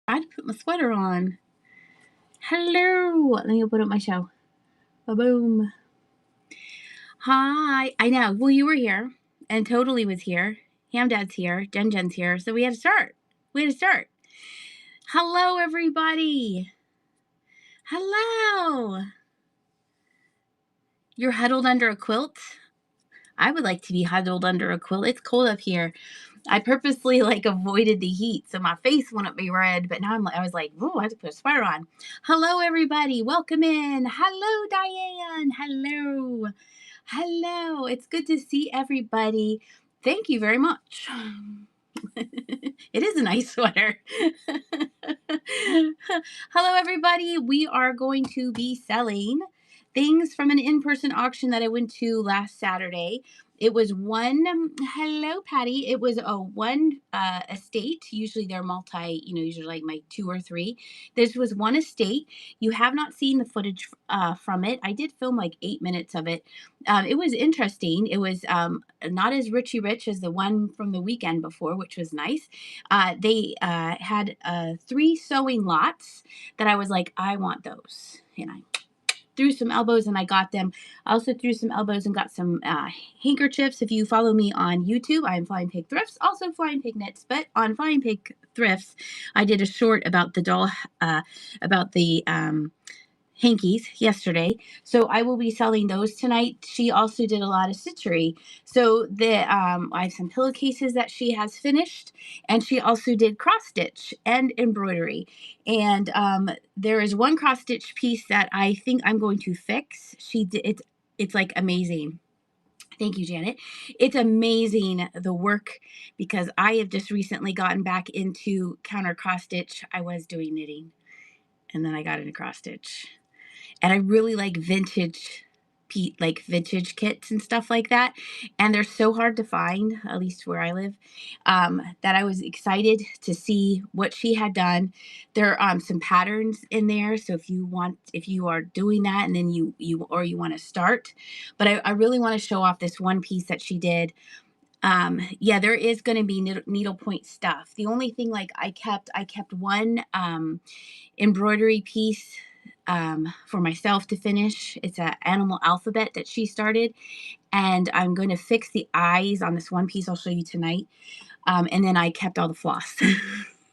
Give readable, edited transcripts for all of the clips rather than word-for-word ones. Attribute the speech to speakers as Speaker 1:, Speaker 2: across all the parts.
Speaker 1: I had to put my sweater on. Hello. Let me open up my show. Ba-boom. Hi. I know. Well, you were here, and Totally was here. Hamdad's here. Jen's here. So we had to start. Hello, everybody. Hello. You're huddled under a quilt? I would like to be huddled under a quilt. It's cold up here. I purposely avoided the heat, so my face wouldn't be red. But now I was like, "Ooh, I have to put a sweater on." Hello, everybody. Welcome in. Hello, Diane. Hello. It's good to see everybody. Thank you very much. It is a nice sweater. Hello, everybody. We are going to be selling things from an in-person auction that I went to last Saturday. It was hello, Patty. It was a one estate. Usually they're usually like my two or three. This was one estate. You have not seen the footage from it. I did film like 8 minutes of it. It was interesting. It was not as richy rich as the one from the weekend before, which was nice. They had 3 sewing lots that I was like, I want those. And I threw some elbows and I got them. I also threw some elbows and got some handkerchiefs. If you follow me on YouTube, I am Flying Pig Thrifts, also Flying Pig Knits. But on Flying Pig Thrifts, I did a short about the doll, about the hankies yesterday. So I will be selling those tonight. She also did a lot of stitchery. So I have some pillowcases that she has finished, and she also did cross stitch and embroidery. And there is one cross stitch piece that I think I'm going to fix. It's like amazing. Thank you, Janet. It's amazing the work, because I have just recently gotten back into counter cross stitch. I was doing knitting, and then I got into cross stitch. And I really like vintage kits and stuff like that. And they're so hard to find, at least where I live, that I was excited to see what she had done. There are some patterns in there. So if you are doing that and then you want to start, but I really want to show off this one piece that she did. Yeah, there is going to be needlepoint stuff. The only thing, I kept one embroidery piece for myself to finish. It's an animal alphabet that she started, and I'm going to fix the eyes on this one piece I'll show you tonight. And then I kept all the floss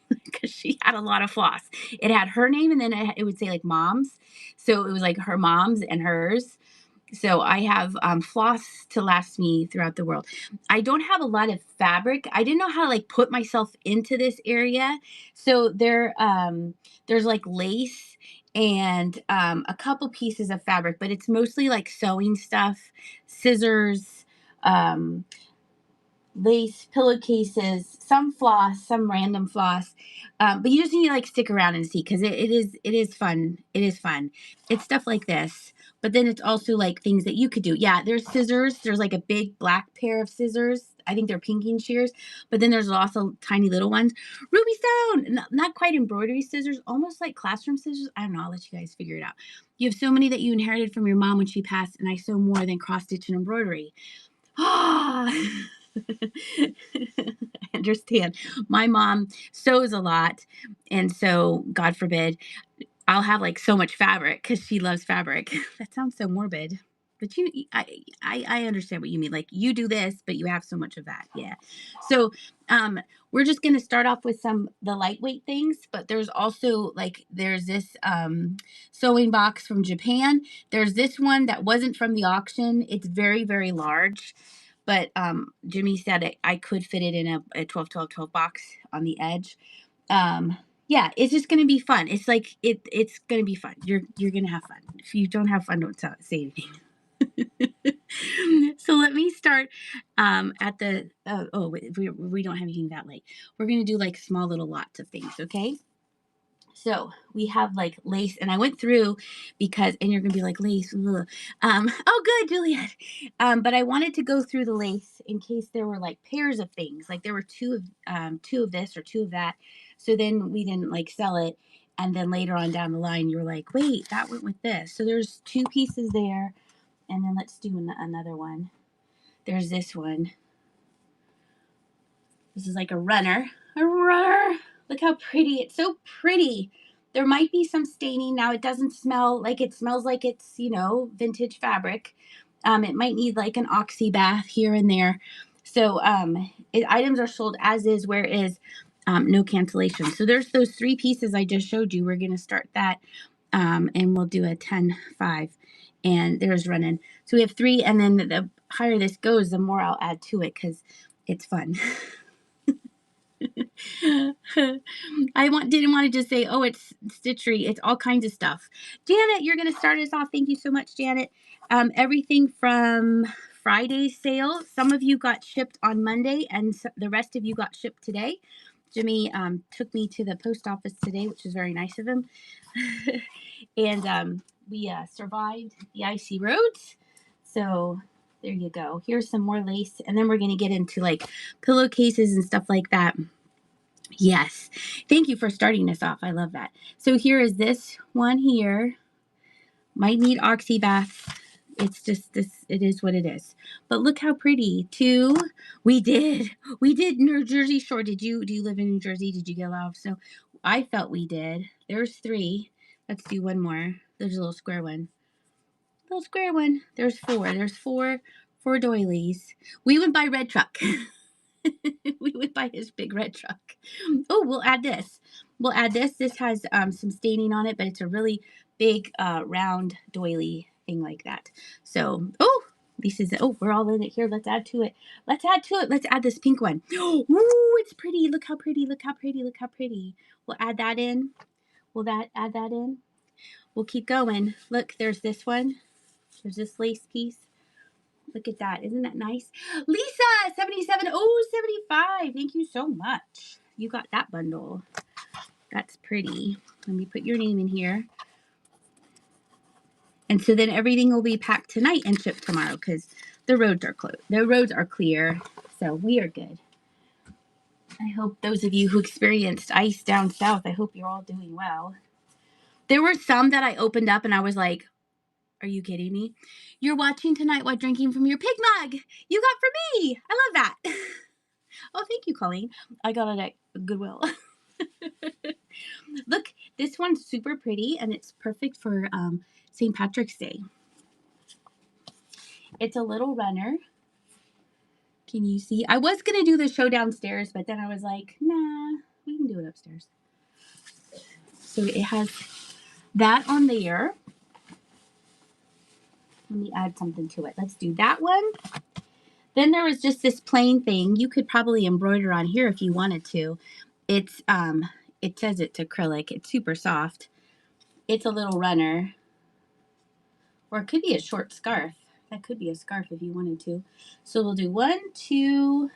Speaker 1: because she had a lot of floss. It had her name, and then it would say like mom's. So it was like her mom's and hers. So I have floss to last me throughout the world. I don't have a lot of fabric. I didn't know how to put myself into this area. So there's like lace and a couple pieces of fabric, but it's mostly like sewing stuff, scissors, um, lace, pillowcases, some floss, some random floss. But you just need to stick around and see, because it is fun. It is fun. It's stuff like this, but then it's also like things that you could do. Yeah, there's scissors. There's like a big black pair of scissors. I think they're pinking shears, but then there's also tiny little ones. Ruby Stone, not quite embroidery scissors, almost like classroom scissors. I don't know. I'll let you guys figure it out. You have so many that you inherited from your mom when she passed, and I sew more than cross stitch and embroidery. Ah. I understand. My mom sews a lot, and so God forbid I'll have so much fabric because she loves fabric. That sounds so morbid, but I understand what you mean. Like, you do this, but you have so much of that. Yeah. So we're just gonna start off with the lightweight things, but there's also there's this sewing box from Japan. There's this one that wasn't from the auction. It's very, very large. But Jimmy said I could fit it in a 12-12-12 box on the edge. Yeah, it's just gonna be fun. It's gonna be fun. You're gonna have fun. If you don't have fun, don't say anything. So let me start at the oh wait, we don't have anything that late. We're gonna do small little lots of things, okay? So we have lace, and I went through and you're gonna be like, lace, ugh. Oh good, Juliet. But I wanted to go through the lace in case there were pairs of things. Like there were two of this or two of that. So then we didn't sell it. And then later on down the line, you were like, wait, that went with this. So there's 2 pieces there. And then let's do another one. There's this one. This is like a runner. A runner. Look how pretty. It's so pretty. There might be some staining. Now it doesn't smell like it smells like it's, vintage fabric. It might need like an oxy bath here and there. So items are sold as is, where is, no cancellation. So there's those 3 pieces I just showed you. We're going to start that, and we'll do a 10-5. And there's running. So we have 3, and then the higher this goes, the more I'll add to it because it's fun. Didn't want to just say, oh, it's stitchery. It's all kinds of stuff. Janet, you're going to start us off. Thank you so much, Janet. Everything from Friday's sale. Some of you got shipped on Monday, and the rest of you got shipped today. Jimmy took me to the post office today, which was very nice of him. And we survived the icy roads. So there you go. Here's some more lace. And then we're going to get into like pillowcases and stuff like that. Yes. Thank you for starting us off. I love that. So here is this one here. Might need oxy bath. It's just this. It is what it is. But look how pretty. 2. We did New Jersey Shore. Do you live in New Jersey? Did you get a lot of snow? I felt we did. There's 3. Let's do one more. There's a little square one. There's 4. There's 4 doilies. We went by Red Truck. We went by his big red truck. Oh, we'll add this. This has some staining on it, but it's a really big round doily thing like that. So, we're all in it here. Let's add to it. Let's add this pink one. Ooh, it's pretty. Look how pretty. We'll add that in. Add that in? We'll keep going. Look, there's this one. There's this lace piece. Look at that. Isn't that nice? Lisa, 7775. Thank you so much. You got that bundle. That's pretty. Let me put your name in here. And so then everything will be packed tonight and shipped tomorrow because the roads are closed. The roads are clear. So we are good. I hope those of you who experienced ice down south, I hope you're all doing well. There were some that I opened up and I was like, are you kidding me? You're watching tonight while drinking from your pig mug you got for me. I love that. Oh, thank you, Colleen. I got it at Goodwill. Look, this one's super pretty, and it's perfect for St. Patrick's Day. It's a little runner. Can you see? I was going to do the show downstairs, but then I was like, nah, we can do it upstairs. So it has that on there. Let me add something to it. Let's do that one. Then there was just this plain thing. You could probably embroider on here if you wanted to. It's it says it's acrylic. It's super soft. It's a little runner. Or it could be a short scarf. That could be a scarf if you wanted to. So we'll do 1, 2,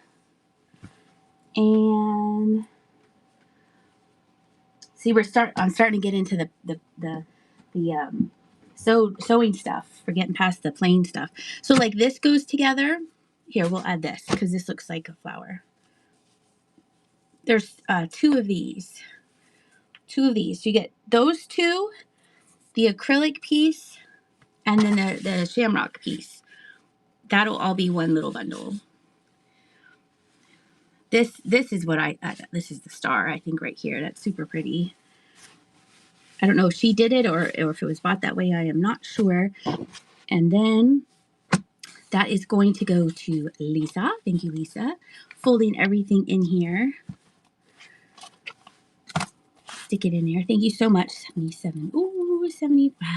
Speaker 1: and see, I'm starting to get into the sewing stuff. We're getting past the plain stuff. So like this goes together. Here, we'll add this because this looks like a flower. There's 2 of these. 2 of these. You get those 2, the acrylic piece, and then the shamrock piece. That'll all be one little bundle. This is what this is the star, I think, right here. That's super pretty. I don't know if she did it or if it was bought that way. I am not sure. And then that is going to go to Lisa. Thank you, Lisa. Folding everything in here. Stick it in there. Thank you so much. 77. Ooh, 75.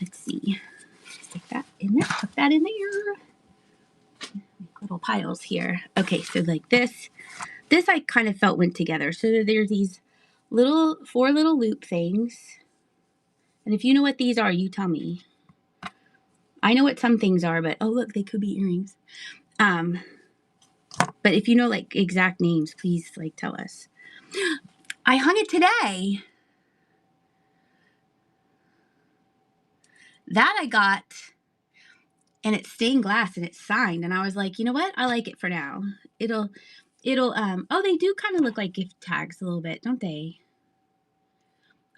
Speaker 1: Let's see. Stick that in there. Put that in there. Little piles here. Okay, so like this I kind of felt went together. So there's these 4 little loop things. And if you know what these are, you tell me. I know what some things are, but oh look, they could be earrings. But if you know like exact names, please like tell us. I hung it today. That I got, and it's stained glass and it's signed, and I was like, you know what? I like it for now. It'll oh, they do kind of look like gift tags a little bit, don't they?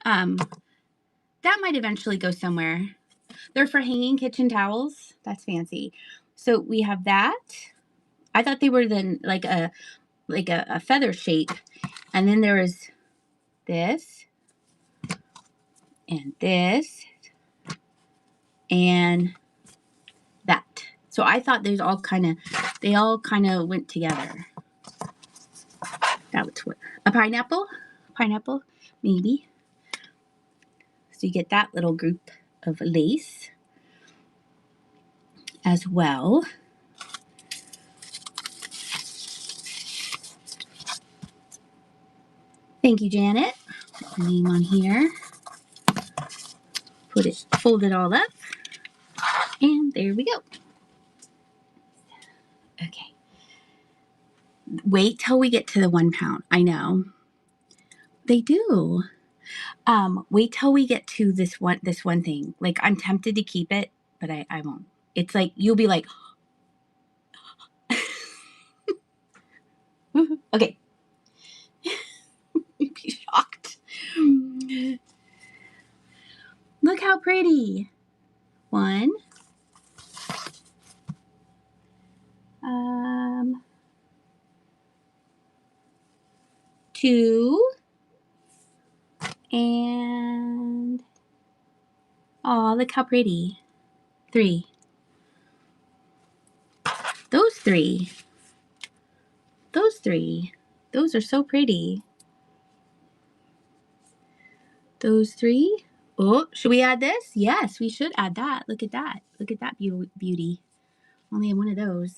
Speaker 1: That might eventually go somewhere. They're for hanging kitchen towels. That's fancy. So we have that. I thought they were then like a like a feather shape. And then there is this and this and that. So I thought they all kind of went together. That was what, a pineapple, maybe. So you get that little group of lace as well. Thank you, Janet. Put the name on here. Fold it all up, and there we go. Okay. Wait till we get to the 1 pound. I know. They do. Wait till we get to this one thing. Like, I'm tempted to keep it, but I won't. It's like, you'll be like, okay. You'd be shocked. Look how pretty. 1. 2. And, oh, look how pretty. 3. Those 3. Those 3. Those are so pretty. Those 3. Oh, should we add this? Yes, we should add that. Look at that. Look at that beauty. Only one of those.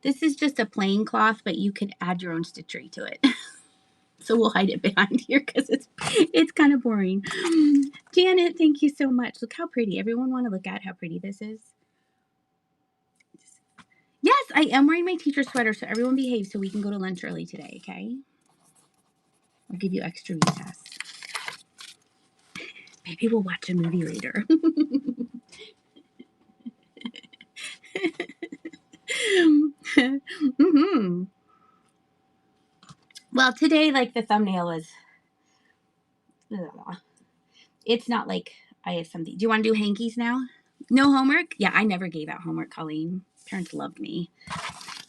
Speaker 1: This is just a plain cloth, but you could add your own stitchery to it. So we'll hide it behind here because it's kind of boring. Janet, thank you so much. Look how pretty. Everyone want to look at how pretty this is? Yes, I am wearing my teacher sweater, so everyone behave so we can go to lunch early today, okay? I'll give you extra recess. Maybe we'll watch a movie later. Mm-hmm. Well, today, like, the thumbnail is... It's not like I have something. Do you want to do hankies now? No homework? Yeah, I never gave out homework, Colleen. Parents loved me.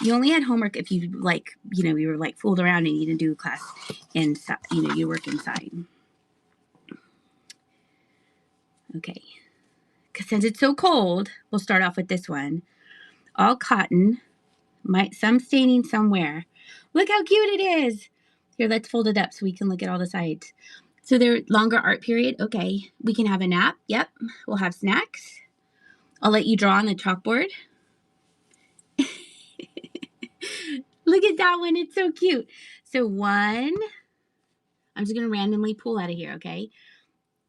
Speaker 1: You only had homework if you, like, you know, you were, like, fooled around and you didn't do class inside, you know, you work inside. Okay. Because since it's so cold, we'll start off with this one. All cotton. Some staining somewhere. Look how cute it is. Here, let's fold it up so we can look at all the sides. So they're longer art period. Okay. We can have a nap. Yep. We'll have snacks. I'll let you draw on the chalkboard. Look at that one. It's so cute. So 1, I'm just going to randomly pull out of here, okay?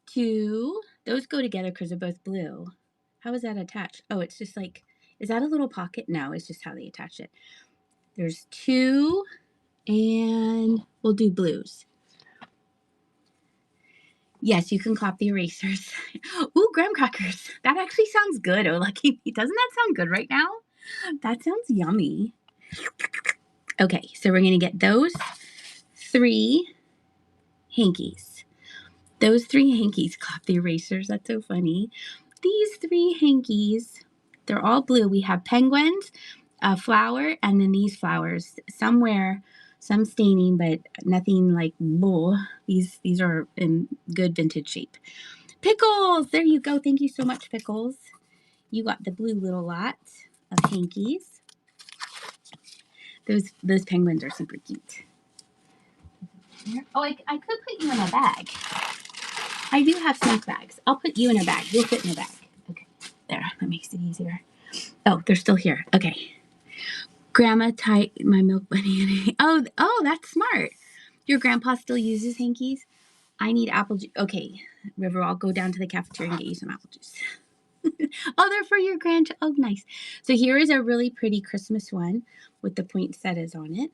Speaker 1: 2, those go together because they're both blue. How is that attached? Oh, it's just like, is that a little pocket? No, it's just how they attach it. There's 2, and we'll do blues. Yes, you can clap the erasers. Ooh, graham crackers. That actually sounds good. Oh, lucky me. Doesn't that sound good right now? That sounds yummy. Okay, so we're going to get those 3 hankies. Those 3 hankies. Clap the erasers. That's so funny. These 3 hankies, they're all blue. We have penguins, a flower, and then these flowers. Somewhere, some staining, but nothing like bull. These are in good vintage shape. Pickles! There you go. Thank you so much, Pickles. You got the blue little lot of hankies. Those penguins are super cute. Oh, I could put you in a bag. I do have snack bags. I'll put you in a bag. You'll fit in a bag. Okay, there. That makes it easier. Oh, they're still here. Okay. Grandma tied my milk bunny. Oh, that's smart. Your grandpa still uses hankies? I need apple juice. Okay, River, I'll go down to the cafeteria and get you some apple juice. Oh, they're for your grandchild. Oh, nice. So here is a really pretty Christmas one with the poinsettias on it.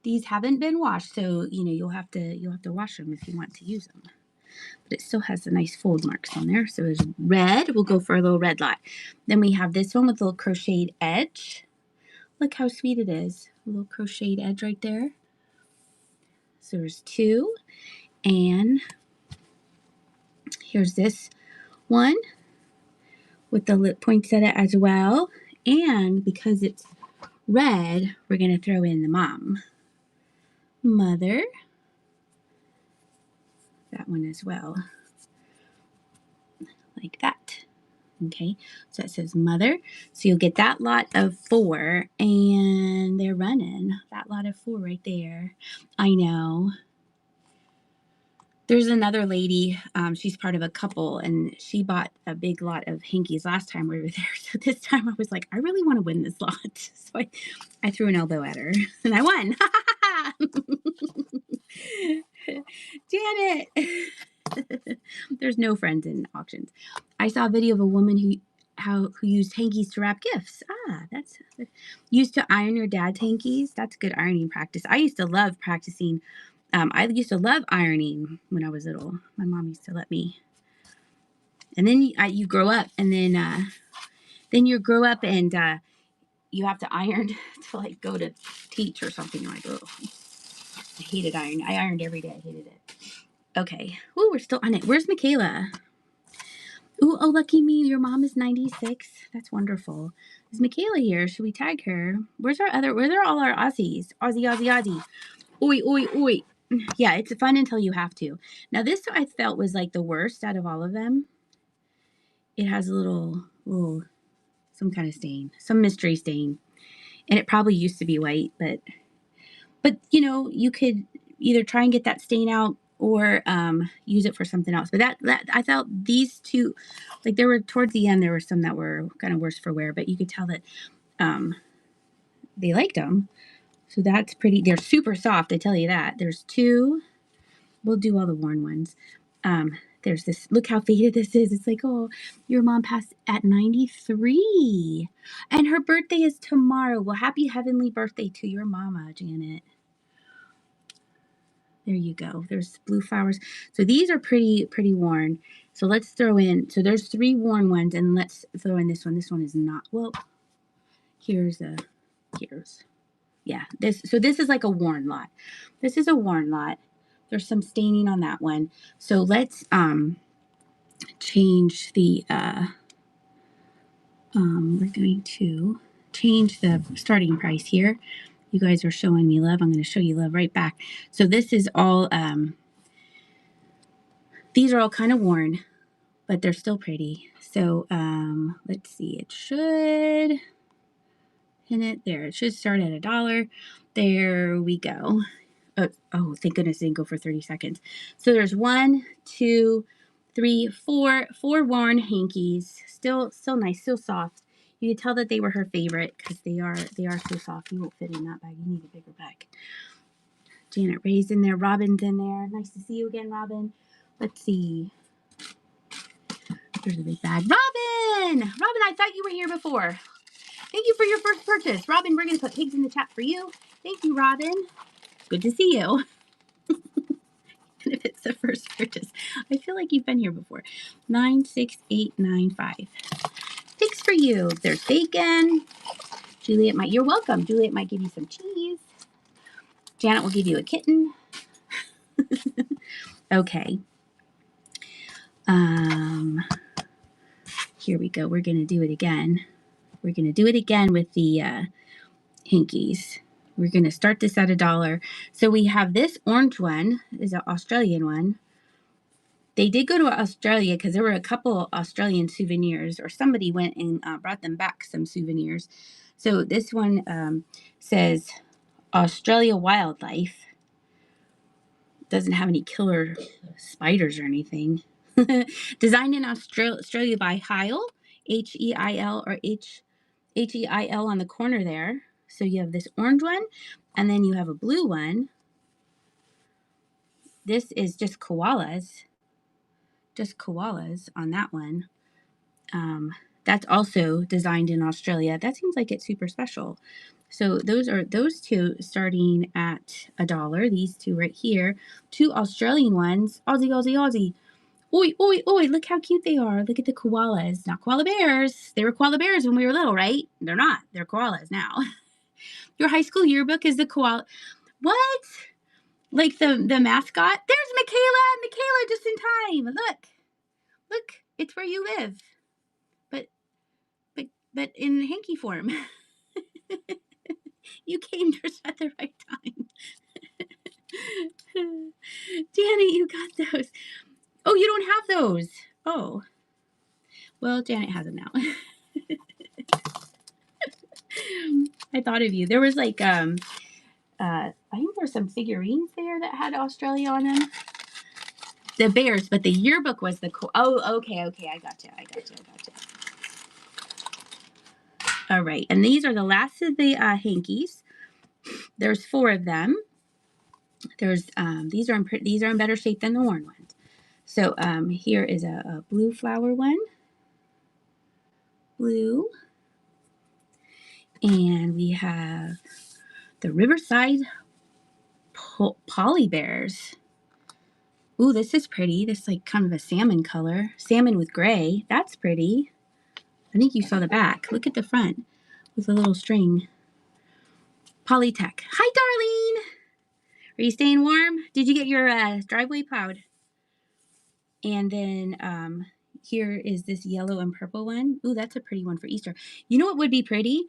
Speaker 1: These haven't been washed, so you know you'll have to wash them if you want to use them. But it still has the nice fold marks on there. So there's red. We'll go for a little red lot. Then we have this one with a little crocheted edge. Look how sweet it is. A little crocheted edge right there. So there's 2. And here's this one with the lip poinsettia as well. And because it's red, we're going to throw in the mom. Mother. That one as well. Like that. Okay, so it says mother. So you'll get that lot of 4, and they're running. That lot of 4 right there. I know. There's another lady, she's part of a couple, and she bought a big lot of hankies last time we were there. So this time I was like, I really want to win this lot. So I threw an elbow at her, and I won. Janet! There's no friends in auctions. I saw a video of a woman who used hankies to wrap gifts. That's used to iron your dad's hankies. That's good ironing practice. I used to love practicing. I used to love ironing when I was little. My mom used to let me. And then you grow up, and then you grow up, and you have to iron to like go to teach or something. Like, oh, I hated ironing. I ironed every day. I hated it. Okay. Ooh, we're still on it. Where's Michaela? Ooh, oh, lucky me. Your mom is 96. That's wonderful. Is Michaela here? Should we tag her? Where are all our Aussies? Aussie. Oi, oi, oi. Yeah, it's fun until you have to. Now, this I felt was like the worst out of all of them. It has a little, some kind of stain, some mystery stain. And it probably used to be white, but you could either try and get that stain out or use it for something else. But that I felt these two, like there were towards the end, there were some that were kind of worse for wear, but you could tell that they liked them. So that's pretty. They're super soft, I tell you that. There's 2. We'll do all the worn ones. There's this. Look how faded this is. It's like, oh, your mom passed at 93, and her birthday is tomorrow. Well, happy heavenly birthday to your mama, Janet. There you go. There's blue flowers. So these are pretty worn. So let's throw in. So there's 3 worn ones, and let's throw in this one. This one is not. Well, here's. Yeah. So this is like a worn lot. This is a worn lot. There's some staining on that one. So let's change the. We're going to change the starting price here. You guys are showing me love. I'm going to show you love right back. So this is all. These are all kind of worn, but they're still pretty. So let's see. It should hit it there. It should start at $1. There we go. Oh, thank goodness it didn't go for 30 seconds. So there's 1, 2, 3, 4 worn hankies. Still nice, still soft. You can tell that they were her favorite because they are so soft. You won't fit in that bag. You need a bigger bag. Janet Ray's in there. Robin's in there. Nice to see you again, Robin. Let's see. There's a big bag. Robin, I thought you were here before. Thank you for your first purchase. Robin, we're going to put pigs in the chat for you. Thank you, Robin. Good to see you. And if it's the first purchase, I feel like you've been here before. 96895. Pigs for you. There's bacon. Juliet you're welcome. Juliet might give you some cheese. Janet will give you a kitten. Okay. Here we go. We're going to do it again. We're going to do it again with the hankies. We're going to start this at $1. So we have this orange one is an Australian one. They did go to Australia because there were a couple Australian souvenirs, or somebody went and brought them back some souvenirs. So this one says Australia Wildlife. Doesn't have any killer spiders or anything. Designed in Australia by Heil, H-E-I-L, or H-E-I-L on the corner there. So you have this orange one, and then you have a blue one. This is just koalas on that one. That's also designed in Australia. That seems like it's super special. So those 2 starting at $1. These 2 right here, 2 Australian ones. Aussie. Oi, oi, oi, look how cute they are. Look at the koalas. Not koala bears. They were koala bears when we were little, right? They're not. They're koalas now. Your high school yearbook is the koala. What? Like the mascot? There's Michaela, just in time. Look, it's where you live. But but in hanky form. You came just at the right time. Janet, you got those. Oh, you don't have those. Oh, well, Janet has them now. I thought of you. There was like I think there's some figurines there that had Australia on them. The bears, but the yearbook was the cool. Oh, okay. I got you. All right, and these are the last of the hankies. There's 4 of them. There's these are in better shape than the worn ones. So here is a blue flower one, blue, and we have the Riverside Poly Bears. Ooh, this is pretty. This is like kind of a salmon color, salmon with gray. That's pretty. I think you saw the back. Look at the front with a little string. Polytech. Hi, darling. Are you staying warm? Did you get your driveway plowed? And then here is this yellow and purple one. Ooh, that's a pretty one for Easter. You know what would be pretty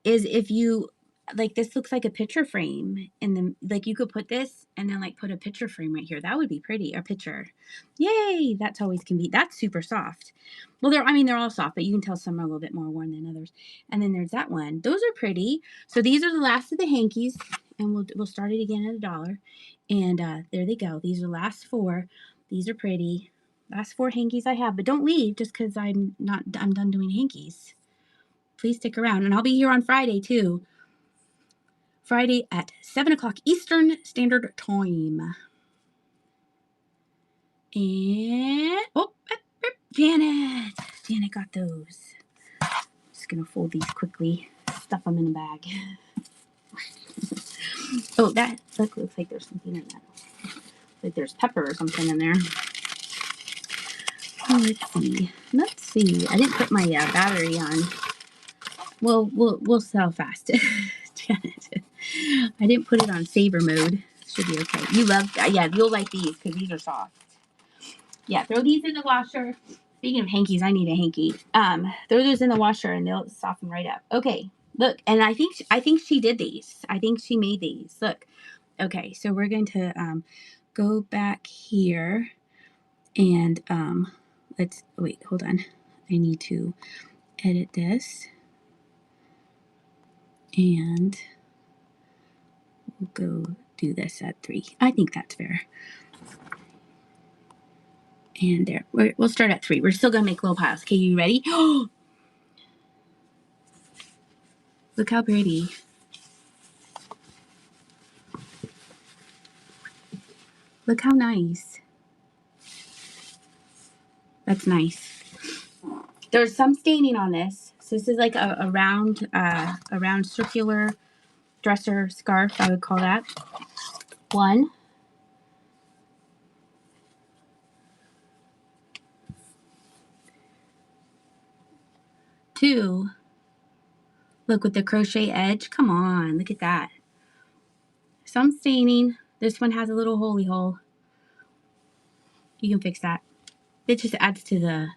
Speaker 1: is if you, like, this looks like a picture frame, and then like you could put this and then like put a picture frame right here. That would be pretty. A picture. Yay! That's always can be. That's super soft. Well, they're all soft, but you can tell some are a little bit more worn than others. And then there's that one. Those are pretty. So these are the last of the hankies, and we'll start it again at $1. And there they go. These are the last 4. These are pretty. Last 4 hankies I have, but don't leave just because I'm done doing hankies. Please stick around, and I'll be here on Friday too. Friday at 7 o'clock Eastern Standard Time. And Janet got those. Just gonna fold these quickly, stuff them in a bag. Oh, that looks like there's something in that. Like there's pepper or something in there. Oh, let's see. I didn't put my battery on. Well, we'll sell fast. Janet. I didn't put it on saver mode. Should be okay. You'll like these because these are soft. Yeah, throw these in the washer. Speaking of hankies, I need a hanky. Throw those in the washer and they'll soften right up. Okay, look, and I think she did these. I think she made these. Look. Okay, so we're going to go back here and let's wait. Hold on. I need to edit this. And we'll go do this at 3. I think that's fair. And there, we'll start at 3. We're still going to make little piles. Okay, you ready? Look how pretty. Look how nice. That's nice. There's some staining on this. So this is like a round circular dresser scarf, I would call that. 1. 2. Look with the crochet edge. Come on, look at that. Some staining. This one has a little holy hole. You can fix that. It just adds to the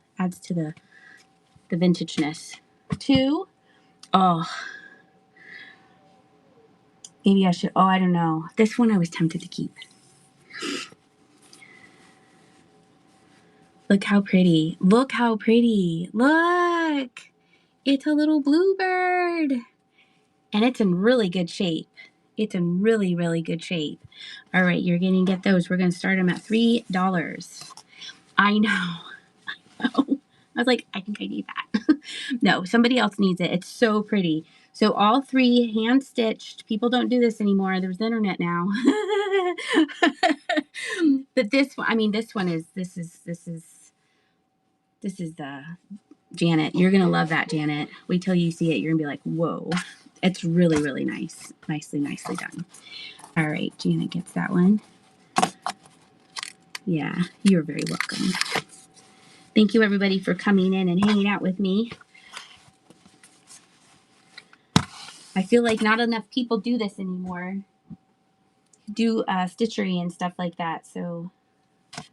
Speaker 1: vintageness. 2. Oh, maybe I should. Oh, I don't know. This one I was tempted to keep. Look how pretty. Look how pretty. Look. It's a little bluebird. And it's in really good shape. It's in really, really good shape. All right, you're going to get those. We're going to start them at $3. I know. I was like, I think I need that. No, somebody else needs it. It's so pretty. So all 3 hand stitched. People don't do this anymore. There's the internet now. But this one, I mean, this is the Janet. You're gonna love that, Janet. Wait till you see it. You're gonna be like, whoa. It's really, really nice. Nicely done. All right, Janet gets that one. Yeah, you're very welcome. Thank you, everybody, for coming in and hanging out with me. I feel like not enough people do this anymore. Do stitchery and stuff like that. So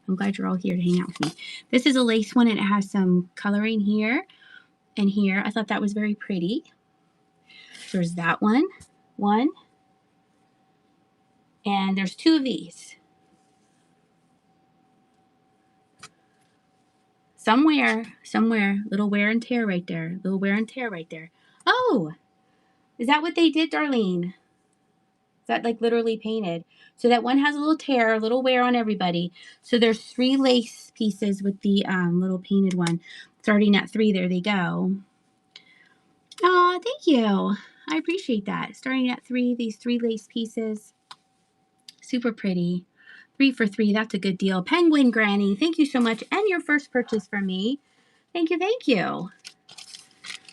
Speaker 1: I'm glad you're all here to hang out with me. This is a lace one, and it has some coloring here. And here, I thought that was very pretty. There's that one. And there's 2 of these. Somewhere, little wear and tear right there. Oh, is that what they did, Darlene? Is that like literally painted? So that one has a little tear, a little wear on everybody. So there's 3 lace pieces with the little painted one. Starting at 3, there they go. Oh, thank you. I appreciate that. Starting at 3, these 3 lace pieces. Super pretty. 3 for 3, that's a good deal. Penguin Granny, thank you so much. And your first purchase from me. Thank you.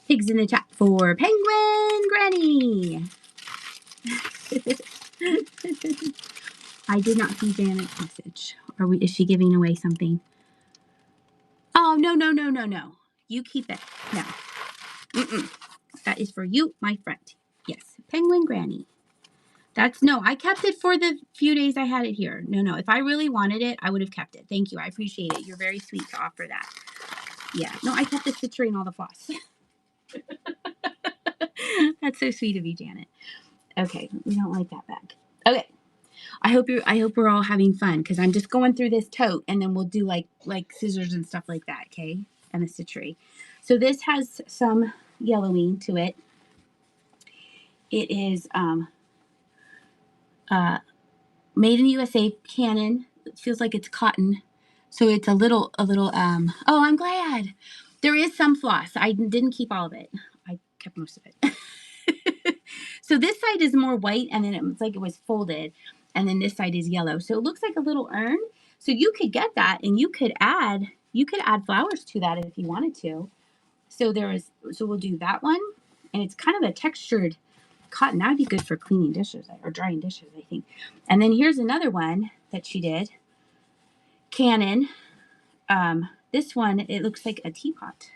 Speaker 1: Pigs in the chat for Penguin Granny. I did not see Janet's message. Is she giving away something? Oh, no. You keep it. No. That is for you, my friend. Yes, Penguin Granny. I kept it for the few days I had it here. No. If I really wanted it, I would have kept it. Thank you. I appreciate it. You're very sweet to offer that. Yeah. No, I kept the citrine and all the floss. That's so sweet of you, Janet. Okay. We don't like that bag. Okay. I hope we're all having fun because I'm just going through this tote and then we'll do like scissors and stuff like that, okay? And the citrine. So this has some yellowing to it. It is made in USA, Canon. It feels like it's cotton. So it's a little oh, I'm glad. There is some floss. I didn't keep all of it. I kept most of it. So this side is more white and then it's like it was folded. And then this side is yellow. So it looks like a little urn. So you could get that and you could add flowers to that if you wanted to. So we'll do that one. And it's kind of a textured cotton. That would be good for cleaning dishes or drying dishes, I think. And then here's another one that she did. Canon. This one, it looks like a teapot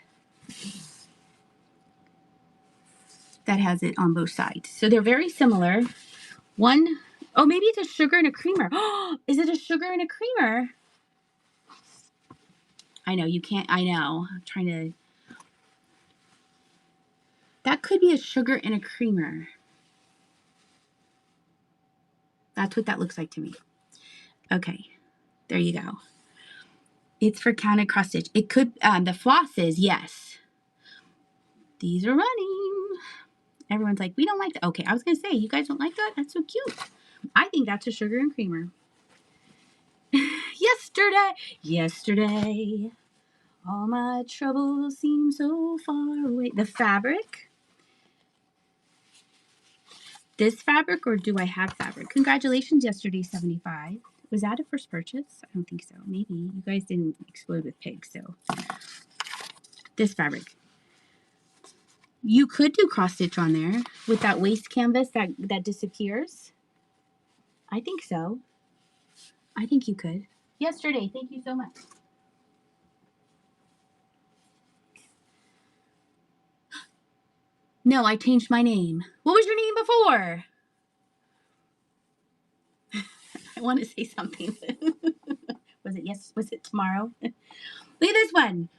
Speaker 1: that has it on both sides. So they're very similar. Oh, maybe it's a sugar and a creamer. Oh, is it a sugar and a creamer? I know, you can't, I know. I'm trying to. That could be a sugar and a creamer. That's what that looks like to me. Okay, there you go. It's for counted cross stitch. It could, the flosses, yes. These are running. Everyone's like, we don't like that. Okay, I was going to say, you guys don't like that? That's so cute. I think that's a sugar and creamer. Yesterday, all my troubles seem so far away. The fabric. This fabric, or do I have fabric? Congratulations, yesterday 75. Was that a first purchase? I don't think so. Maybe. You guys didn't explode with pigs, so. This fabric. You could do cross stitch on there with that waist canvas that disappears. I think so. I think you could. Yesterday, thank you so much. No, I changed my name. What was your name before? I want to say something. Was it tomorrow? Look at this one.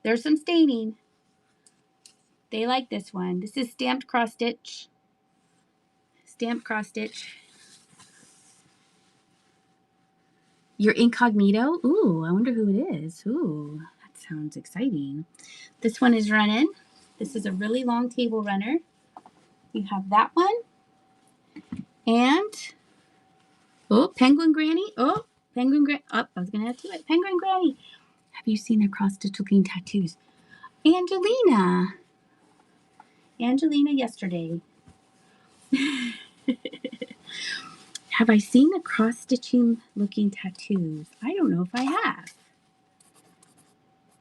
Speaker 1: There's some staining. They like this one. This is stamped cross stitch. Stamped cross stitch. Your incognito? Ooh, I wonder who it is. Ooh, that sounds exciting. This one is running. This is a really long table runner. You have that one. And, Penguin Granny. Oh, Penguin Granny. Oh, I was going to add to it. Penguin Granny. Have you seen her cross stitch looking tattoos? Angelina yesterday. Have I seen the cross stitching looking tattoos? I don't know if I have.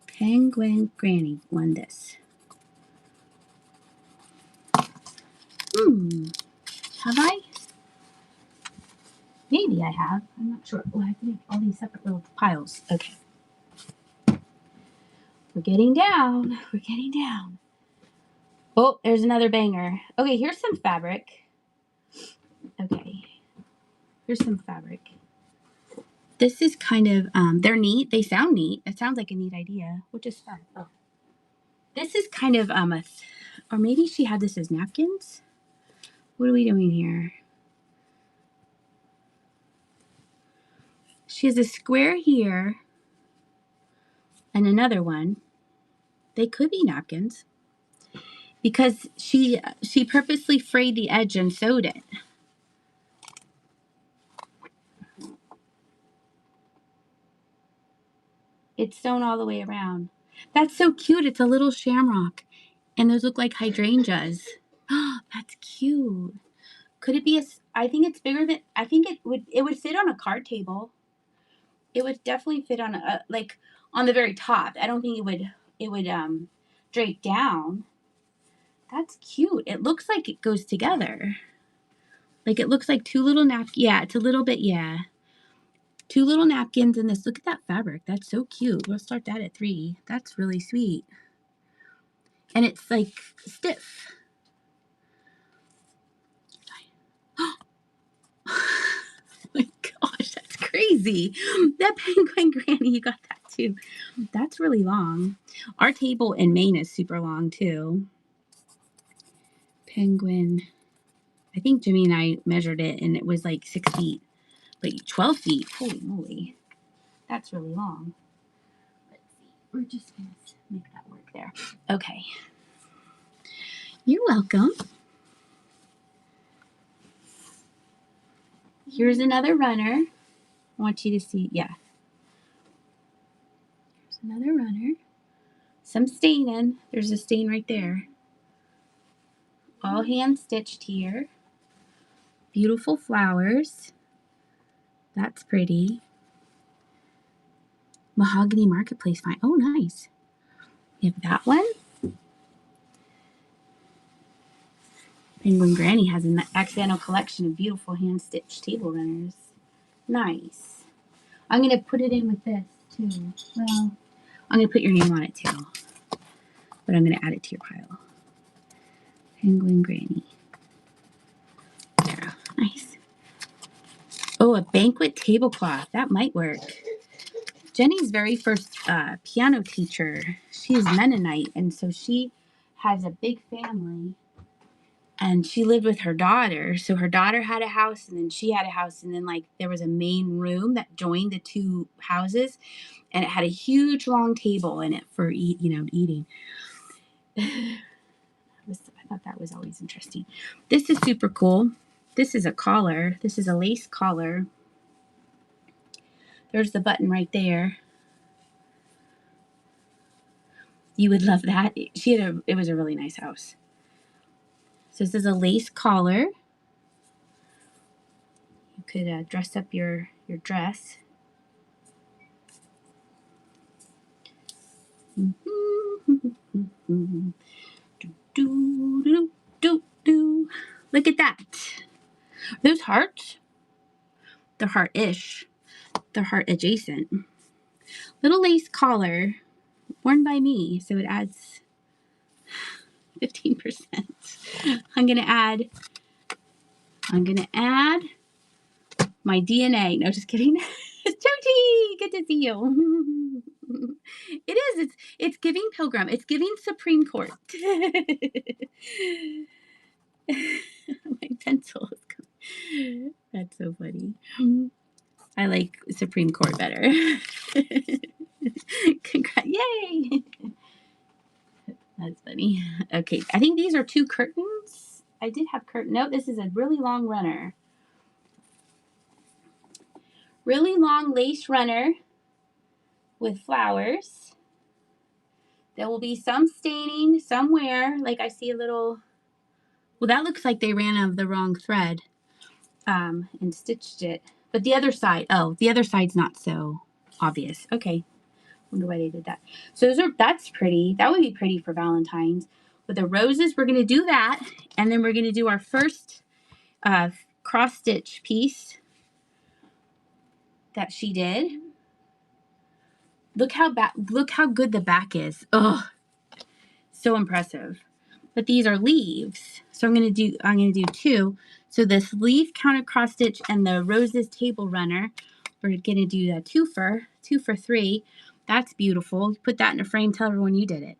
Speaker 1: Penguin Granny won this. Have I? Maybe I have. I'm not sure. Oh, I have to make all these separate little piles. Okay. We're getting down. Oh, there's another banger. Okay, here's some fabric. Okay. Here's some fabric. This is kind of, they're neat. They sound neat. It sounds like a neat idea, which is fun. Oh. This is kind of or maybe she had this as napkins. What are we doing here? She has a square here and another one. They could be napkins because she purposely frayed the edge and sewed it. It's sewn all the way around. That's so cute. It's a little shamrock. And those look like hydrangeas. Oh, that's cute. Could it be I think it's bigger than, I think it would fit on a card table. It would definitely fit on like on the very top. I don't think it would drape down. That's cute. It looks like it goes together. Like it looks like two little yeah, it's a little bit, yeah. Two little napkins in this. Look at that fabric. That's so cute. We'll start that at 3. That's really sweet. And it's like stiff. Oh my gosh, that's crazy. That penguin granny, you got that too. That's really long. Our table in Maine is super long too. Penguin. I think Jimmy and I measured it and it was like 6 feet. Like 12 feet. Holy moly. That's really long. Let's see. We're just going to make that work there. Okay. You're welcome. Here's another runner. I want you to see. Yeah. Here's another runner. Some staining. There's a stain right there. All hand stitched here. Beautiful flowers. That's pretty. Mahogany Marketplace find. Oh, nice. You have that one. Penguin Granny has an accidental collection of beautiful hand-stitched table runners. Nice. I'm going to put it in with this, too. Well, I'm going to put your name on it, too. But I'm going to add it to your pile. Penguin Granny. There. Nice. Oh, a banquet tablecloth. That might work. Jenny's very first piano teacher, she is Mennonite, and so she has a big family. And she lived with her daughter. So her daughter had a house, and then she had a house, and then like there was a main room that joined the two houses, and it had a huge long table in it for eating. I thought that was always interesting. This is super cool. This is a collar. This is a lace collar. There's the button right there. You would love that. It was a really nice house. So this is a lace collar. You could dress up your dress. Look at that. Those hearts, they're heart-ish. They're heart adjacent. Little lace collar worn by me, so it adds 15%. I'm gonna add my DNA. No, just kidding. Joji, good to see you. It is. It's giving Pilgrim. It's giving Supreme Court. My pencil is coming. That's so funny. I like Supreme Court better. Congrats. Yay! That's funny. Okay, I think these are 2 curtains. I did have curtain. No, this is a really long runner. Really long lace runner with flowers. There will be some staining somewhere. Like I see a little, well, that looks like they ran out of the wrong thread and stitched it. But the other side, the other side's not so obvious. Okay. Wonder why they did that. So that's pretty. That would be pretty for Valentine's. With the roses, we're going to do that. And then we're going to do our first cross stitch piece that she did. Look how good the back is. Oh, so impressive. But these are leaves. So I'm going to do 2. So this leaf counter cross stitch and the roses table runner, we're going to do a 2 for 3. That's beautiful. Put that in a frame. Tell everyone you did it.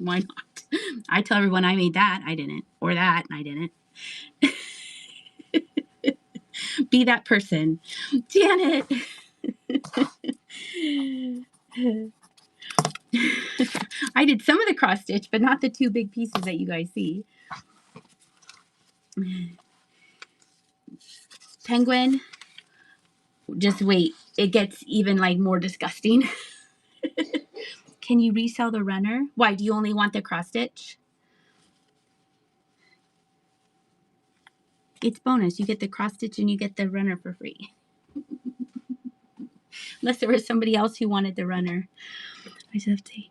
Speaker 1: Why not? I tell everyone I made that. I didn't. Or that. I didn't. Be that person. Janet. I did some of the cross stitch, but not the two big pieces that you guys see. Penguin. Just wait. It gets even like more disgusting. Can you resell the runner? Why? Do you only want the cross stitch? It's bonus. You get the cross stitch and you get the runner for free. Unless there was somebody else who wanted the runner. I just have to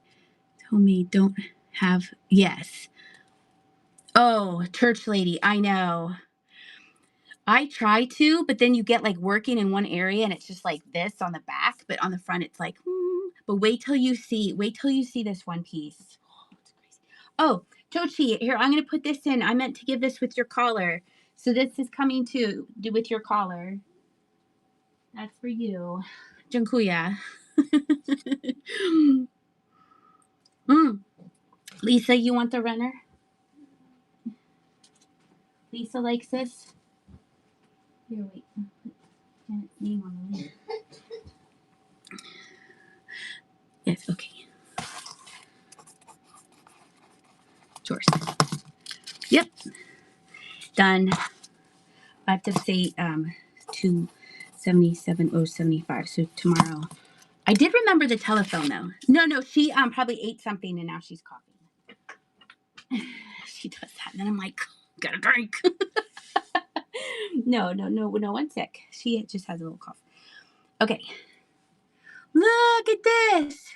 Speaker 1: tell me don't have. Yes. Oh, church lady. I know. I try to, but then you get like working in one area and it's just like this on the back, but on the front it's like, but wait till you see this one piece. Oh, it's crazy. Oh, Tochi, here, I'm going to put this in. I meant to give this with your collar. So this is coming to do with your collar. That's for you. Junkuya. Lisa, you want the runner? Lisa likes this. Here, wait. Janet's name on the lid. Yes, okay. Yours. Yep. Done. I have to say 277,075. So tomorrow. I did remember the telephone though. No, she probably ate something and now she's coughing. She does that. And then I'm like, gotta drink. No one's sick. She just has a little cough. Okay. Look at this.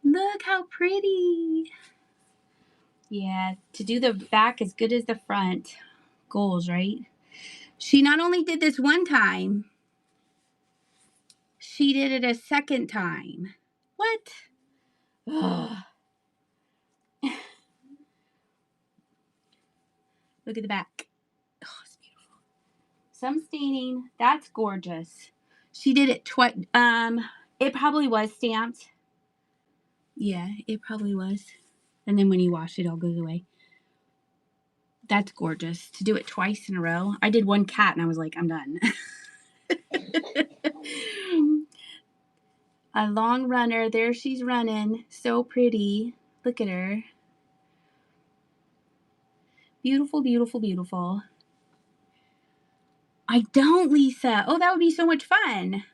Speaker 1: Look how pretty. Yeah, to do the back as good as the front. Goals, right? She not only did this one time, she did it a second time. What? Ugh. Look at the back. Oh, it's beautiful. Some staining. That's gorgeous. She did it twice. It probably was stamped. Yeah, it probably was. And then when you wash it, it all goes away. That's gorgeous. To do it twice in a row. I did one cat and I was like, I'm done. A long runner. There she's running. So pretty. Look at her. Beautiful, beautiful, beautiful. I don't, Lisa. Oh, that would be so much fun.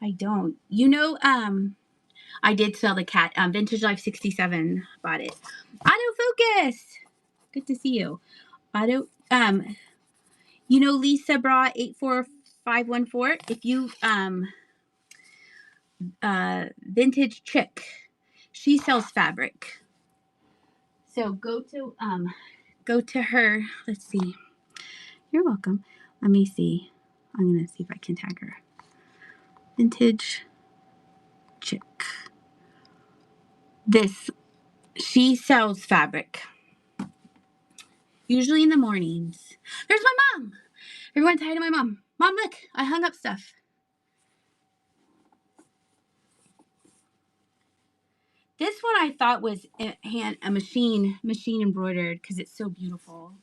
Speaker 1: I don't. You know, I did sell the cat. Vintage Life 67 bought it. Autofocus. Good to see you. You know, Lisa brought 84514. If you Vintage Chick. She sells fabric. So go to her. Let's see. You're welcome. Let me see. I'm gonna see if I can tag her. Vintage Chick. She sells fabric. Usually in the mornings. There's my mom. Everyone's hi to my mom. Mom, look, I hung up stuff. This one I thought was a machine embroidered because it's so beautiful.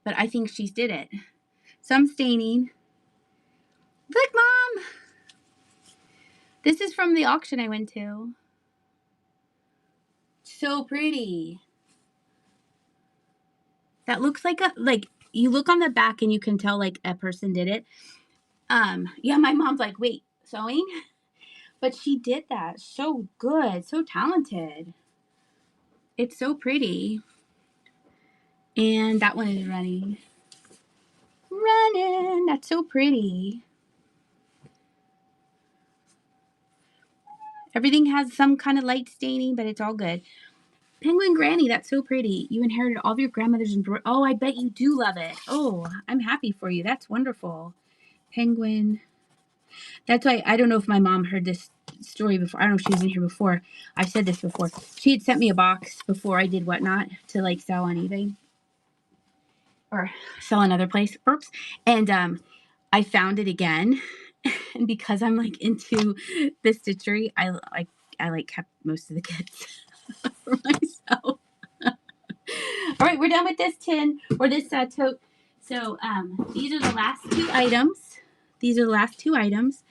Speaker 1: But I think she's did it. Some staining. Look, Mom. This is from the auction I went to. So pretty. That looks like you look on the back and you can tell like a person did it. Yeah, my mom's like, wait, sewing? But she did that. So good. So talented. It's so pretty. And that one is running. Running. That's so pretty. Everything has some kind of light staining, but it's all good. Penguin Granny, that's so pretty. You inherited all of your grandmother's embroidery. Oh, I bet you do love it. Oh, I'm happy for you. That's wonderful. Penguin. That's why I don't know if my mom heard this story before. I don't know if she was in here before. I've said this before. She had sent me a box before I did Whatnot to like sell on eBay or sell another place. Oops. And I found it again. And because I'm like into the stitchery, like kept most of the kits for myself. All right, we're done with this tin or this tote. So these are the last two items. These are the last two items.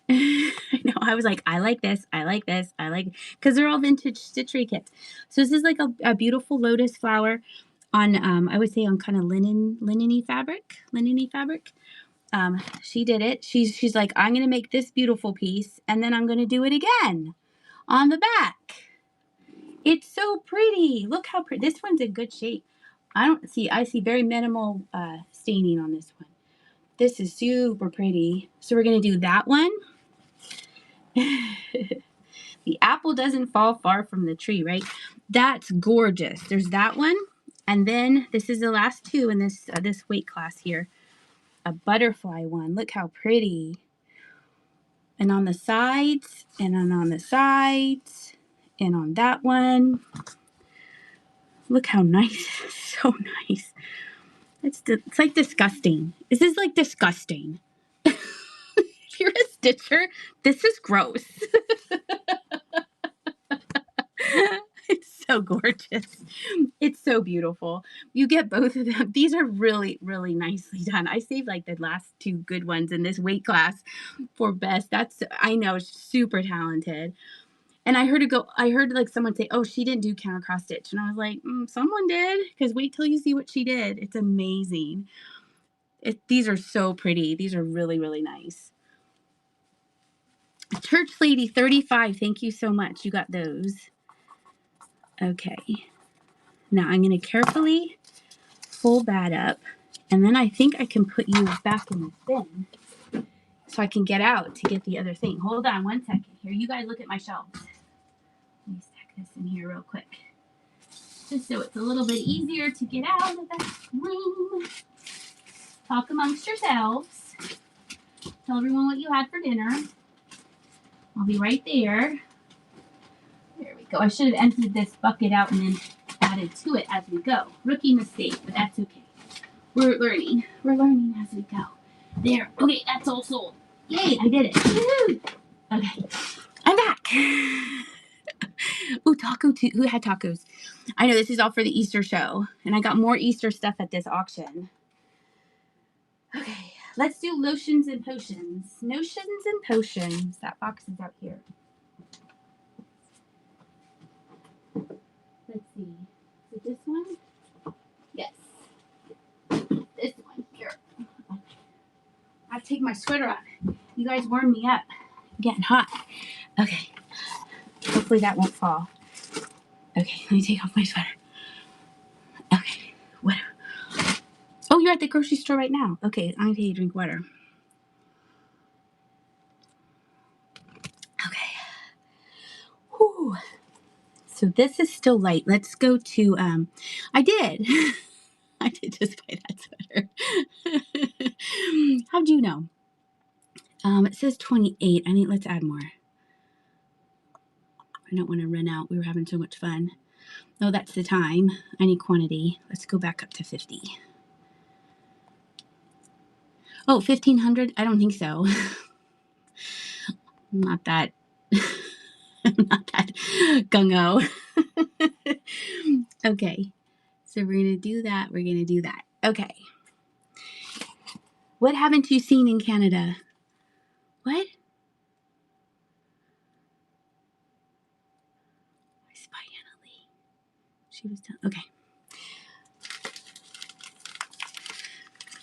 Speaker 1: I know. I was like, I like this. I like this. I like, because they're all vintage stitchery kits. So this is like a beautiful lotus flower on, I would say on kind of linen-y fabric. She did it. She's like, I'm gonna make this beautiful piece, and then I'm gonna do it again on the back. It's so pretty. Look how pretty. This one's in good shape. I see very minimal staining on this one. This is super pretty. So we're gonna do that one. The apple doesn't fall far from the tree, right? That's gorgeous. There's that one. And then this is the last two in this weight class here. A butterfly one. Look how pretty. And on the sides, and then on the sides, and on that one. Look how nice. So nice. It's like disgusting. This is like disgusting. If you're a stitcher, this is gross. It's so gorgeous. It's so beautiful. You get both of them. These are really, really nicely done. I saved like the last two good ones in this weight class for best. I know, super talented. And I heard like someone say, oh, she didn't do counter cross stitch. And I was like, someone did, because wait till you see what she did. It's amazing. These are so pretty. These are really, really nice. Church Lady 35, thank you so much. You got those. Okay. Now I'm going to carefully fold that up, and then I think I can put you back in the bin so I can get out to get the other thing. Hold on one second here. You guys look at my shelves. Let me stack this in here real quick, just so it's a little bit easier to get out of the room. Talk amongst yourselves. Tell everyone what you had for dinner. I'll be right there. There we go. I should have emptied this bucket out and then added to it as we go. Rookie mistake, but that's okay. We're learning. We're learning as we go. There. Okay, that's all sold. Yay, I did it. Woo-hoo. Okay, I'm back. Ooh, who had tacos? I know this is all for the Easter show, and I got more Easter stuff at this auction. Okay, let's do lotions and potions. Notions and potions. That box is out here. Let's see. Is it this one? Yes. This one here. I have to take my sweater off. You guys warm me up. I'm getting hot. Okay. Hopefully that won't fall. Okay, let me take off my sweater. Okay. What? Oh, you're at the grocery store right now. Okay, I'm gonna take a drink of water. Okay. Whew. So this is still light. Let's go to I did. I did just buy that sweater. How'd you know? It says 28. Let's add more. I don't want to run out. We were having so much fun. Oh, that's the time. I need quantity. Let's go back up to 50. Oh, 1,500? I don't think so. I'm not that gung-ho. Okay. So we're going to do that. We're going to do that. Okay. What haven't you seen in Canada? What? I spy Anna Lee. She was done. Okay.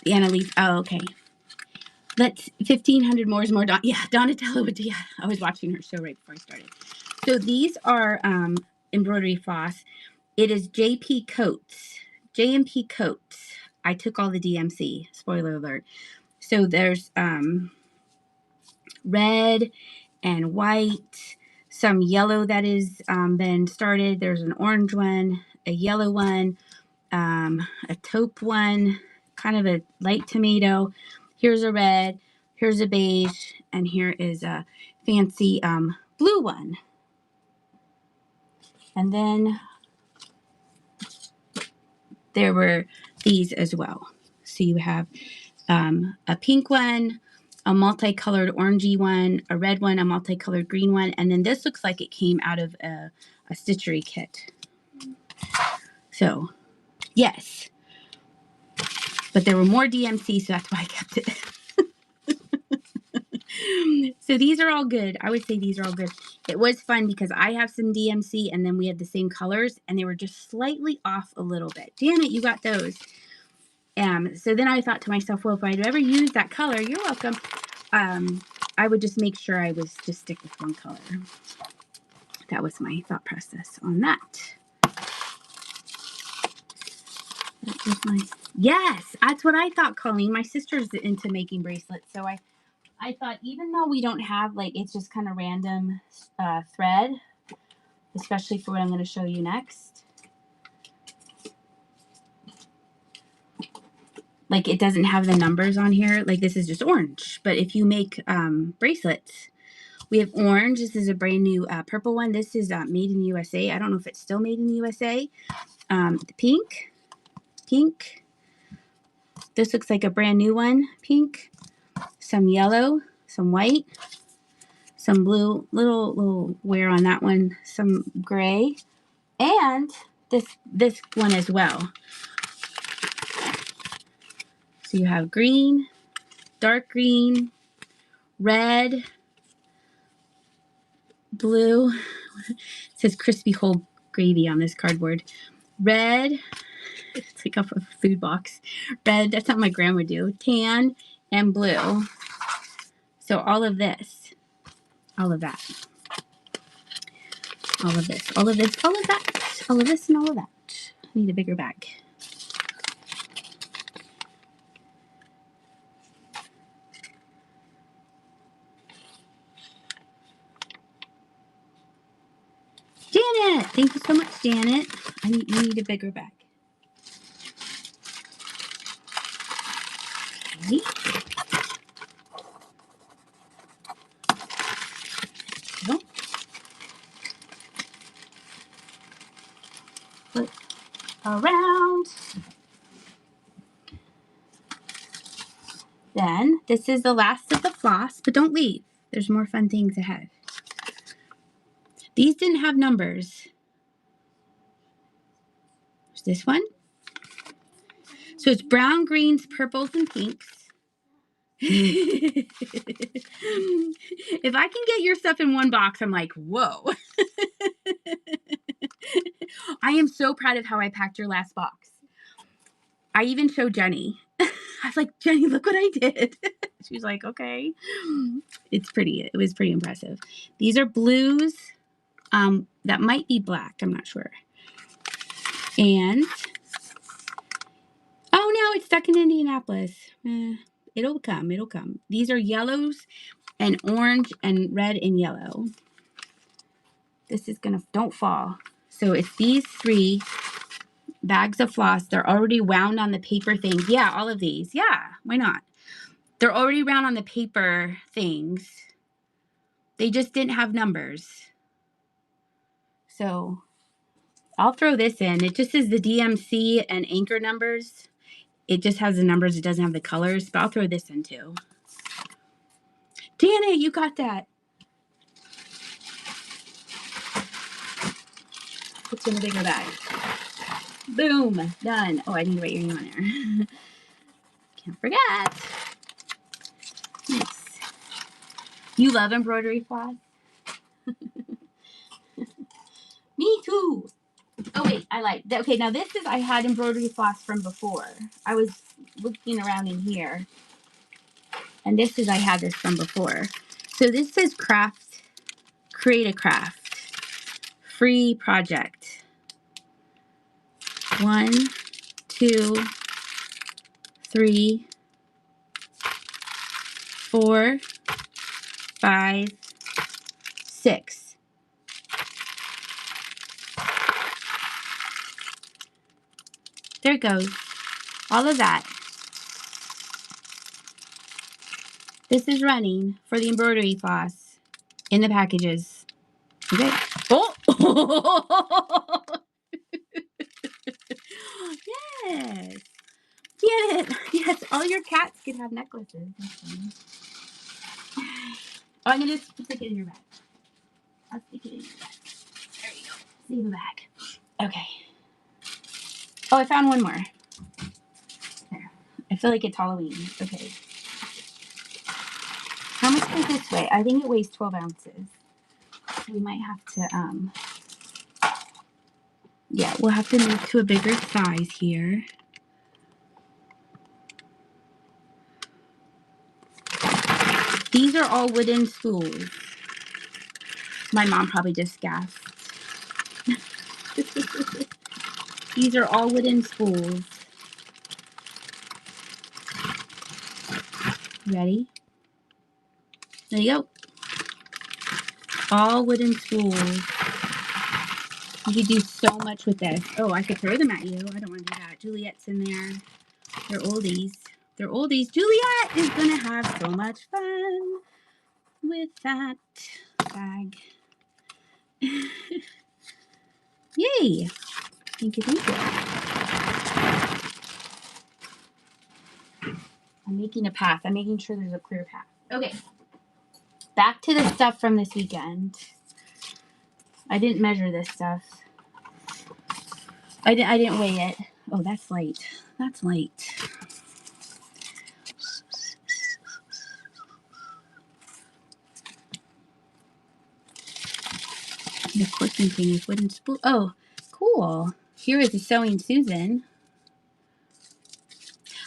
Speaker 1: The Anna Lee. Oh, okay. Let's 1,500 more is more. Yeah, Donatella would. Yeah, I was watching her show right before I started. So these are embroidery floss. It is JP Coats. JMP Coats. I took all the DMC. Spoiler alert. So there's red and white, some yellow that is been started. There's an orange one, a yellow one, a taupe one, kind of a light tomato. Here's a red, here's a beige, and here is a fancy blue one. And then there were these as well. So you have a pink one, a multicolored orangey one, a red one, a multicolored green one, and then this looks like it came out of a stitchery kit. So, yes. But there were more DMC, so that's why I kept it. So these are all good. I would say these are all good. It was fun because I have some DMC and then we had the same colors and they were just slightly off a little bit. Janet, you got those. So then I thought to myself, well, if I'd ever use that color, you're welcome. I would just make sure I was just stick with one color. That was my thought process on that. That was my, yes, that's what I thought, Colleen. My sister's into making bracelets, so I thought even though we don't have, like, it's just kind of random thread, especially for what I'm going to show you next. Like, it doesn't have the numbers on here. Like, this is just orange. But if you make bracelets, we have orange. This is a brand new purple one. This is made in the USA. I don't know if it's still made in the USA. The pink. This looks like a brand new one. Pink. Some yellow. Some white. Some blue. Little wear on that one. Some gray. And this one as well. So you have green, dark green, red, blue. It says crispy whole gravy on this cardboard. Red, it's like off a food box. Red, that's what my grandma would do. Tan and blue. So all of this, all of that, all of this, all of this, all of that, all of this, and all of that. I need a bigger bag. Janet, thank you so much, Janet. You need a bigger bag. Okay. Nope. Put around. Then this is the last of the floss, but don't leave. There's more fun things ahead. These didn't have numbers. There's this one. So it's brown, greens, purples, and pinks. If I can get your stuff in one box, I'm like, whoa. I am so proud of how I packed your last box. I even showed Jenny. I was like, Jenny, look what I did. She was like, okay. It's pretty. It was pretty impressive. These are blues. That might be black. I'm not sure. And, oh no, it's stuck in Indianapolis. It'll come. It'll come. These are yellows and orange and red and yellow. This is going to, don't fall. So it's these 3 bags of floss. They're already wound on the paper things. Yeah, all of these. Yeah, why not? They're already wound on the paper things. They just didn't have numbers. So I'll throw this in. It just says the DMC and anchor numbers. It just has the numbers. It doesn't have the colors, but I'll throw this in too. Janet, you got that. Put in a bigger bag. Boom. Done. Oh, I need to write your name on there. Can't forget. Nice. You love embroidery floss? Me too. Oh, wait. I like that. Okay, now this is, I had embroidery floss from before. I was looking around in here. And this is, I had this from before. So this says craft, create a craft. Free project. 1, 2, 3, 4, 5, 6. There it goes. All of that. This is running for the embroidery floss in the packages. Okay. Oh! Yes. Get it. Yes, all your cats could have necklaces. I'm going to stick it in your bag. I'll stick it in your bag. There you go. See the bag. Okay. Oh, I found one more. There. I feel like it's Halloween. Okay. How much does this weigh? I think it weighs 12 ounces. We might have to, yeah, we'll have to move to a bigger size here. These are all wooden spools. My mom probably just gasped. These are all wooden spools. Ready? There you go. All wooden spools. You could do so much with this. Oh, I could throw them at you. I don't want to do that. Juliet's in there. They're oldies. They're oldies. Juliet is going to have so much fun with that bag. Yay. Thank you, thank you. I'm making a path. I'm making sure there's a clear path. Okay. Back to the stuff from this weekend. I didn't measure this stuff. I didn't weigh it. Oh, that's light. That's light. The quirky thing is wooden spool. Oh, cool. Here is a Sewing Susan.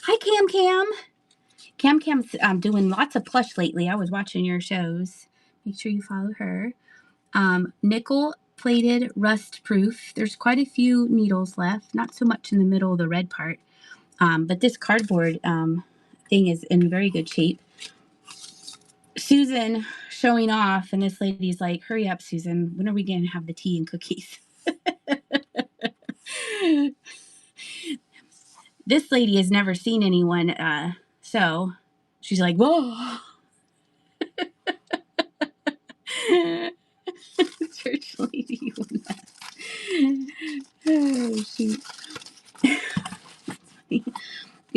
Speaker 1: Hi, Cam Cam. Cam Cam's doing lots of plush lately. I was watching your shows. Make sure you follow her. Nickel plated rust proof. There's quite a few needles left. Not so much in the middle of the red part. But this cardboard thing is in very good shape. Susan showing off, and this lady's like, hurry up, Susan. When are we going to have the tea and cookies? This lady has never seen anyone sew. She's like, whoa. Church lady, you oh, shoot. The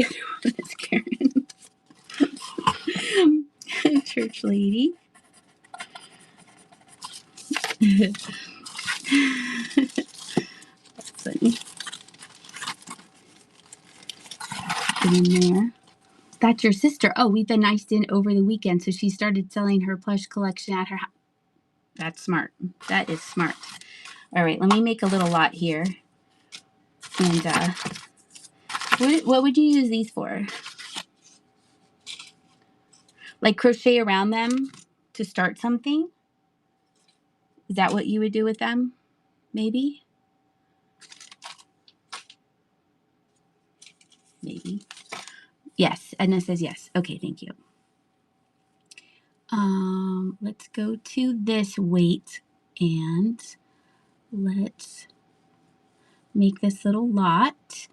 Speaker 1: other one is Karen. Church lady. That's funny. Get in there. That's your sister. Oh, we've been iced in over the weekend, so she started selling her plush collection at her house. That's smart. That is smart. All right, let me make a little lot here. And what would you use these for? Like crochet around them to start something? Is that what you would do with them? Maybe? Maybe. Yes, Edna says yes. Okay, thank you. Let's go to this weight and let's make this little lot.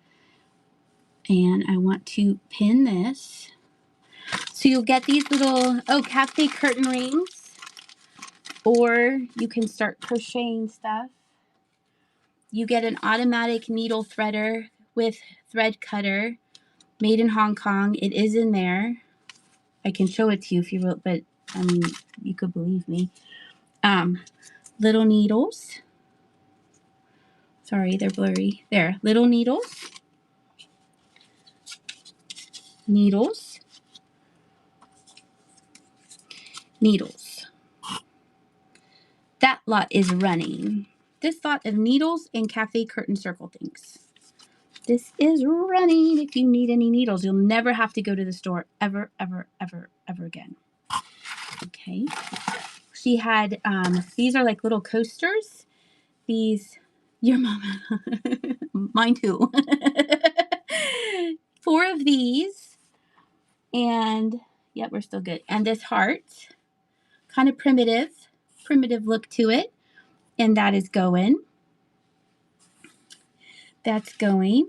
Speaker 1: And I want to pin this. So you'll get these little, cafe curtain rings. Or you can start crocheting stuff. You get an automatic needle threader with thread cutter made in Hong Kong. It is in there. I can show it to you if you will, but I mean, you could believe me. Little needles. Sorry, they're blurry. There, little needles. Needles. Needles. That lot is running. This lot of needles and cafe curtain circle things. This is running. If you need any needles, you'll never have to go to the store ever, ever, ever, ever again. Okay. She had, these are like little coasters. These, your mama, mine too. 4 of these. And, yep, we're still good. And this heart, kind of primitive look to it. And that is going. That's going.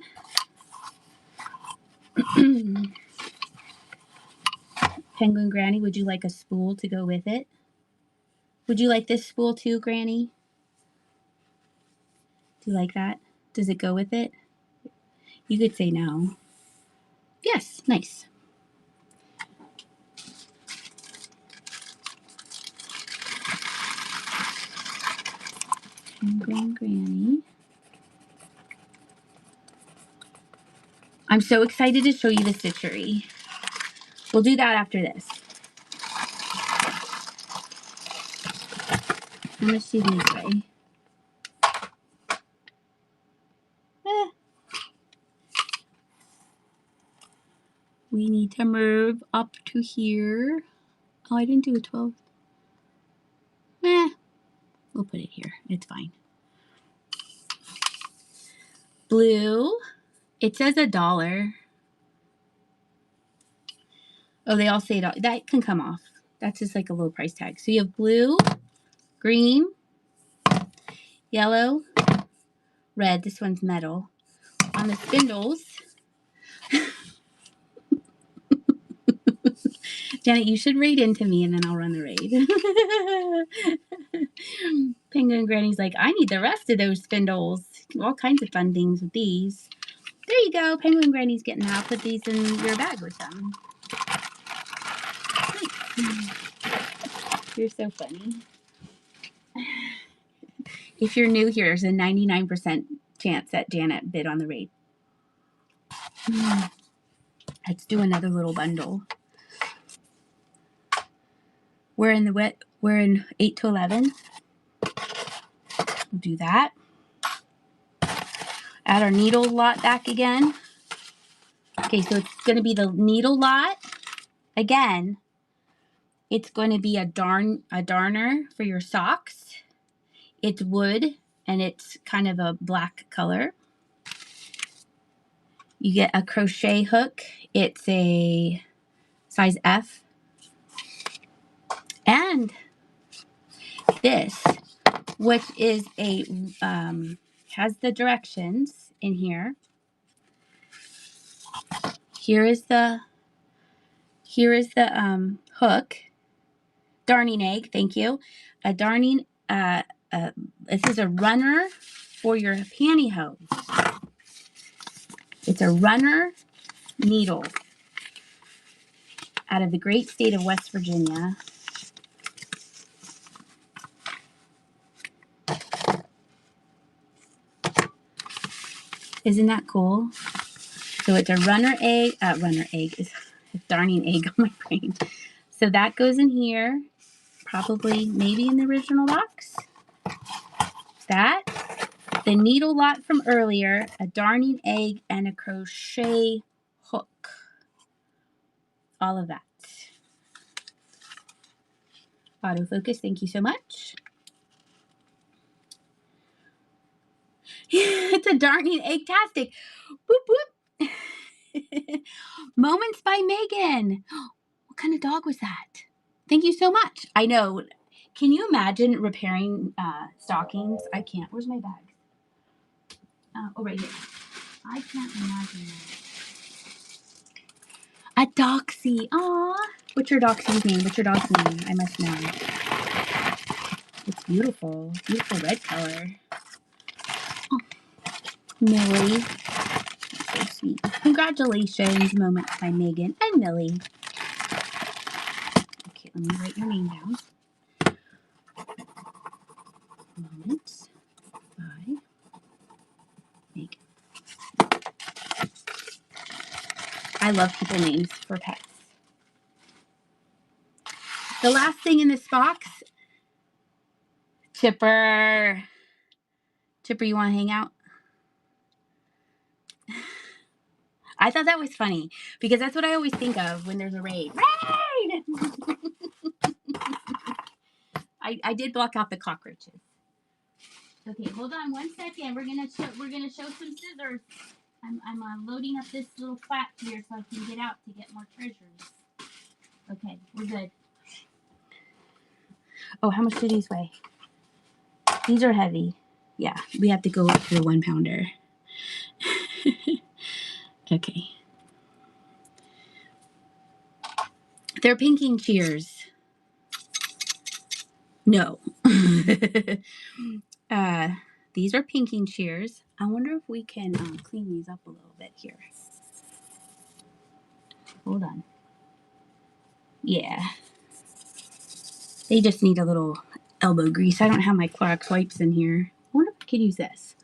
Speaker 1: Penguin Granny, would you like a spool to go with it? Would you like this spool too, Granny? Do you like that? Does it go with it? You could say no. Yes, nice. Penguin Granny. I'm so excited to show you the stitchery. We'll do that after this. How much do these weigh? We need to move up to here. Oh, I didn't do a 12. We'll put it here. It's fine. Blue. It says $1. Oh, they all say it. That can come off. That's just like a little price tag. So you have blue, green, yellow, red. This one's metal. On the spindles, Janet, you should raid into me and then I'll run the raid. Penguin Granny's like, I need the rest of those spindles. All kinds of fun things with these. There you go. Penguin Granny's getting out. Put these in your bag or something. You're so funny. If you're new here, there's a 99% chance that Janet bid on the raid. Let's do another little bundle. We're in 8 to 11. We'll do that. Add our needle lot back again. Okay, so it's going to be the needle lot again. It's going to be a darner for your socks. It's wood and it's kind of a black color. You get a crochet hook. It's a size F. And this, which is a has the directions in here. Here is the hook. Darning egg, thank you. A darning this is a runner for your pantyhose. It's a runner needle out of the great state of West Virginia. Isn't that cool? So it's a runner egg is a darning egg on my brain. So that goes in here, probably maybe in the original box. That, the needle lot from earlier, a darning egg, and a crochet hook. All of that. Autofocus, thank you so much. It's a darning egg-tastic. Whoop, whoop. Moments by Megan. What kind of dog was that? Thank you so much. I know. Can you imagine repairing stockings? I can't. Where's my bag? Oh, right here. I can't imagine that. A Doxy. Aw. What's your Doxy's name? What's your dog's name? I must know. It's beautiful. Beautiful red color. Oh. Millie. That's so sweet. Congratulations, Moments by Megan and Millie. Okay, let me write your name down. Moments by Megan. I love people names for pets. The last thing in this box, Chipper. Chipper, you want to hang out? I thought that was funny because that's what I always think of when there's a raid. Raid! I did block out the cockroaches. Okay, hold on 1 second. We're gonna show some scissors. I'm loading up this little flap here so I can get out to get more treasures. Okay, we're good. Oh, how much do these weigh? These are heavy. Yeah, we have to go up to the 1 pounder. Okay. They're pinking cheers. No. These are pinking shears. I wonder if we can clean these up a little bit here. Hold on. Yeah. They just need a little elbow grease. I don't have my Clorox wipes in here. wonder if I could use this.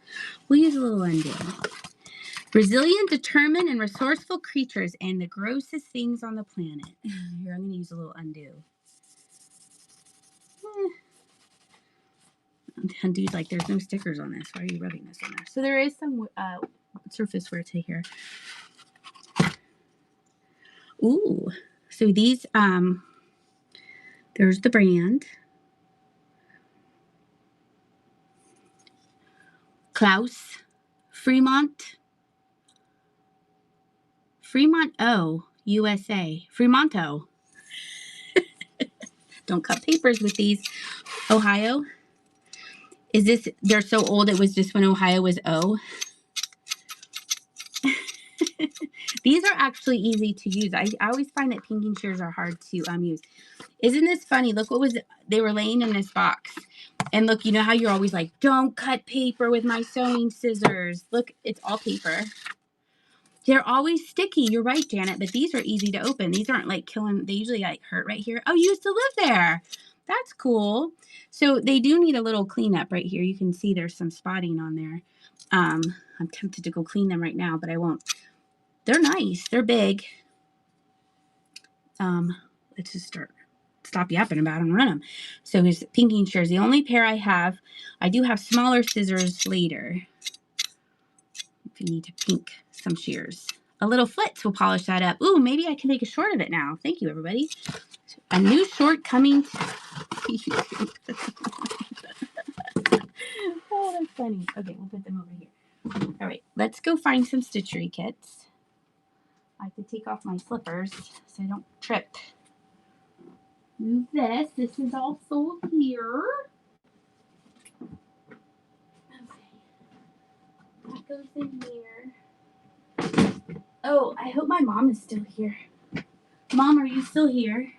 Speaker 1: We'll use a little undo. Resilient, determined, and resourceful creatures and the grossest things on the planet. Here, I'm going to use a little undo. Undo's like, there's no stickers on this. Why are you rubbing this on there? So there is some surface wear to here. Ooh. So these, there's the brand. Klaus, Fremont O, USA. Fremonto. Don't cut papers with these. Ohio. Is this, they're so old it was just when Ohio was O. These are actually easy to use. I always find that pinking shears are hard to use. Isn't this funny? Look what was, they were laying in this box. And look, you know how you're always like, don't cut paper with my sewing scissors. Look, it's all paper. They're always sticky. You're right, Janet, but these are easy to open. These aren't like killing, they usually like hurt right here. Oh, you used to live there. That's cool. So they do need a little cleanup right here. You can see there's some spotting on there. I'm tempted to go clean them right now, but I won't. They're nice. They're big. Let's just stop yapping about them and run them. So here's pinking shears. The only pair I have. I do have smaller scissors later if you need to pink some shears. A little flitz will polish that up. Ooh, maybe I can make a short of it now. Thank you, everybody. A new short coming to YouTube. Oh, that's funny. Okay, we'll put them over here. All right, let's go find some stitchery kits. I have to take off my slippers so I don't trip. Move this. This is all sold here. Okay. That goes in here. Oh, I hope my mom is still here. Mom, are you still here?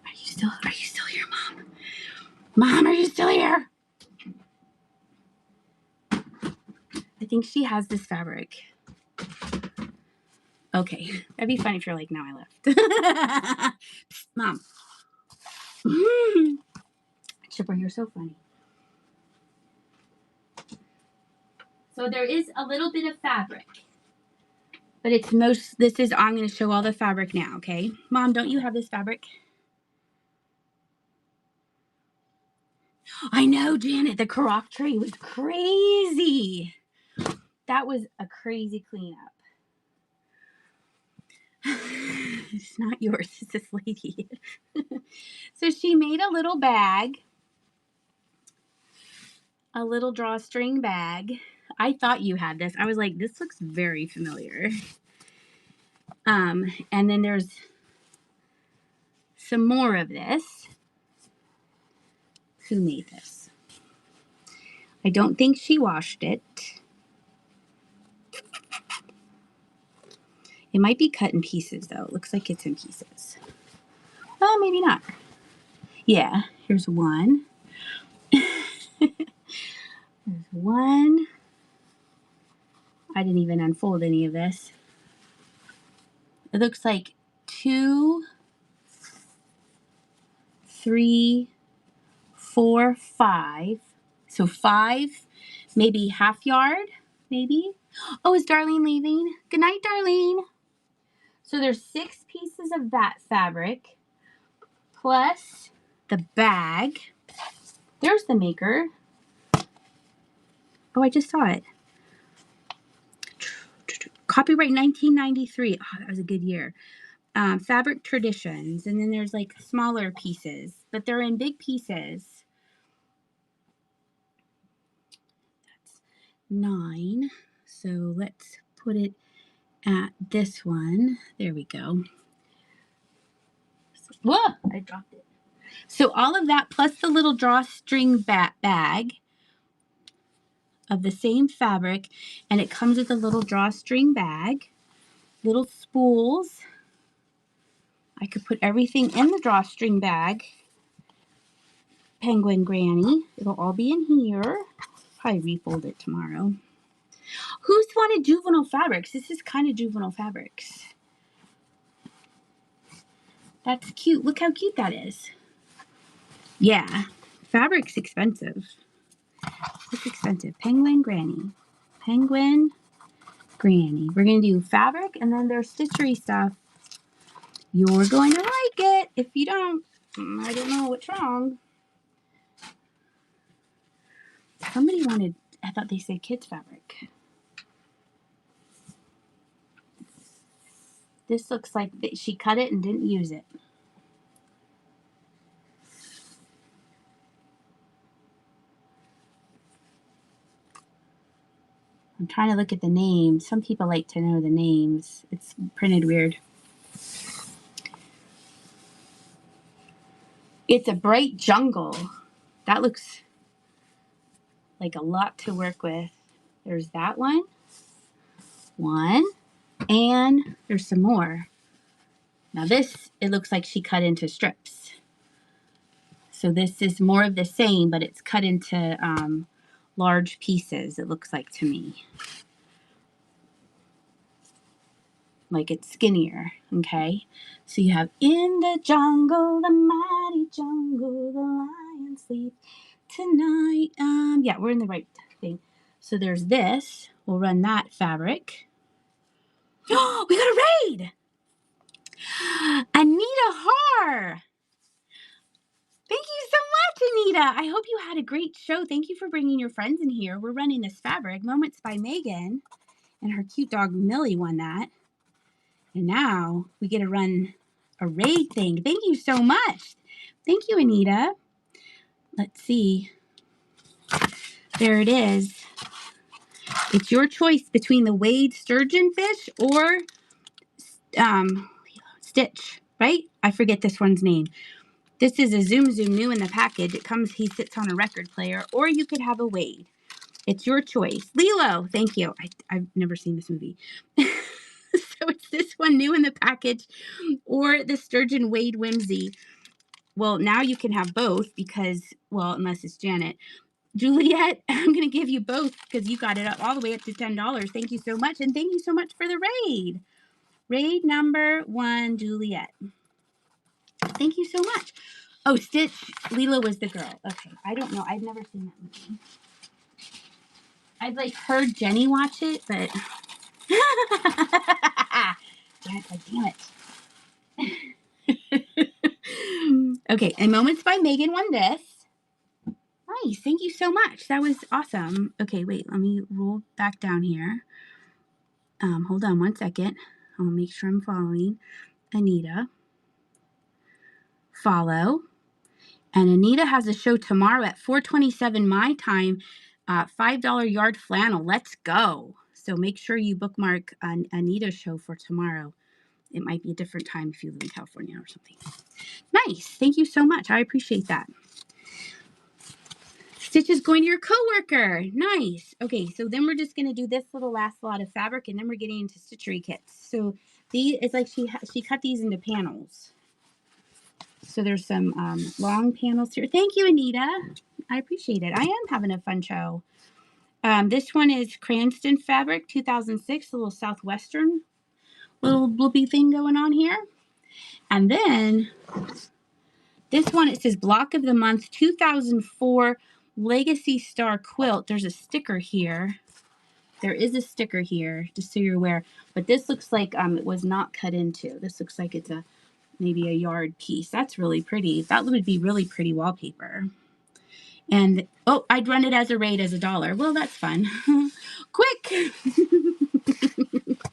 Speaker 1: Are you still here, Mom? Mom, are you still here? I think she has this fabric. Okay. That'd be funny if you're like, no, I left. Psst, Mom. Chipper, you're so funny. So there is a little bit of fabric. But it's I'm going to show all the fabric now, okay? Mom, don't you have this fabric? I know, Janet, the Karak tree was crazy. That was a crazy cleanup. It's not yours, it's this lady. So she made a little bag, a little drawstring bag. I thought you had this. I was like, this looks very familiar. And then there's some more of this. Who made this? I don't think she washed it. It might be cut in pieces, though. It looks like it's in pieces. Oh, maybe not. Yeah, here's one. There's one. I didn't even unfold any of this. It looks like 2, 3, 4, 5. So 5, maybe half yard, maybe. Oh, is Darlene leaving? Good night, Darlene. So there's 6 pieces of that fabric plus the bag. There's the maker. Oh, I just saw it. Copyright 1993. Oh, that was a good year. Fabric Traditions. And then there's like smaller pieces, but they're in big pieces. That's 9. So let's put it at this one. There we go. Whoa, I dropped it. So all of that plus the little drawstring bag of the same fabric, and it comes with a little drawstring bag, little spools. I could put everything in the drawstring bag. Penguin Granny. It'll all be in here. Probably refold it tomorrow. Who's wanted juvenile fabrics? This is kind of juvenile fabrics. That's cute. Look how cute that is. Yeah. fabric's expensive. It's expensive. Penguin Granny. Penguin Granny. We're going to do fabric, and then there's stitchery stuff. You're going to like it. If you don't, I don't know what's wrong. Somebody wanted, I thought they said kids fabric. This looks like she cut it and didn't use it. I'm trying to look at the names. Some people like to know the names. It's printed weird. It's a bright jungle. That looks like a lot to work with. There's that one. And there's some more. Now this, it looks like she cut into strips. So this is more of the same, but it's cut into large pieces, it looks like to me. Like it's skinnier, okay? So you have in the jungle, the mighty jungle, the lion sleep tonight. Yeah, we're in the right thing. So there's this. We'll run that fabric. Oh, we got a raid! Anita Har! Thank you so much, Anita. I hope you had a great show. Thank you for bringing your friends in here. We're running this fabric, Moments by Megan, and her cute dog Millie won that. And now we get to run a raid thing. Thank you so much. Thank you, Anita. Let's see. There it is. It's your choice between the Wade sturgeon fish or Stitch, right? I forget this one's name. This is a Zoom Zoom new in the package. It comes, he sits on a record player, or you could have a Wade. It's your choice. Lilo, thank you. I've never seen this movie. So it's this one new in the package, or the Sturgeon Wade Whimsy. Well, now you can have both because, well, unless it's Janet. Juliet, I'm going to give you both because you got it up all the way up to $10. Thank you so much. And thank you so much for the raid. Raid number 1, Juliet. Thank you so much. Oh, Stitch, Lila was the girl. Okay, I don't know. I've never seen that movie. I've like heard Jenny watch it, but damn it. Okay, and Moments by Megan won this. Nice, thank you so much. That was awesome. Okay, wait, let me roll back down here. Hold on one second. I'll make sure I'm following. Anita. Follow. And Anita has a show tomorrow at 4:27 my time. $5 yard flannel. Let's go. So make sure you bookmark an Anita's show for tomorrow. It might be a different time if you live in California or something. Nice. Thank you so much. I appreciate that. Stitch is going to your coworker. Nice. Okay, so then we're just going to do this little last lot of fabric, and then we're getting into stitchery kits. So these, it's like she cut these into panels. So there's some long panels here. Thank you, Anita. I appreciate it. I am having a fun show. This one is Cranston Fabric 2006, a little Southwestern little bloopy thing going on here. And then this one, it says Block of the Month 2004 Legacy Star Quilt. There's a sticker here. There is a sticker here, just so you're aware. But this looks like it was not cut into. This looks like it's maybe a yard piece. That's really pretty. That would be really pretty wallpaper. And, oh, I'd run it as a raid as $1. Well, that's fun. Quick!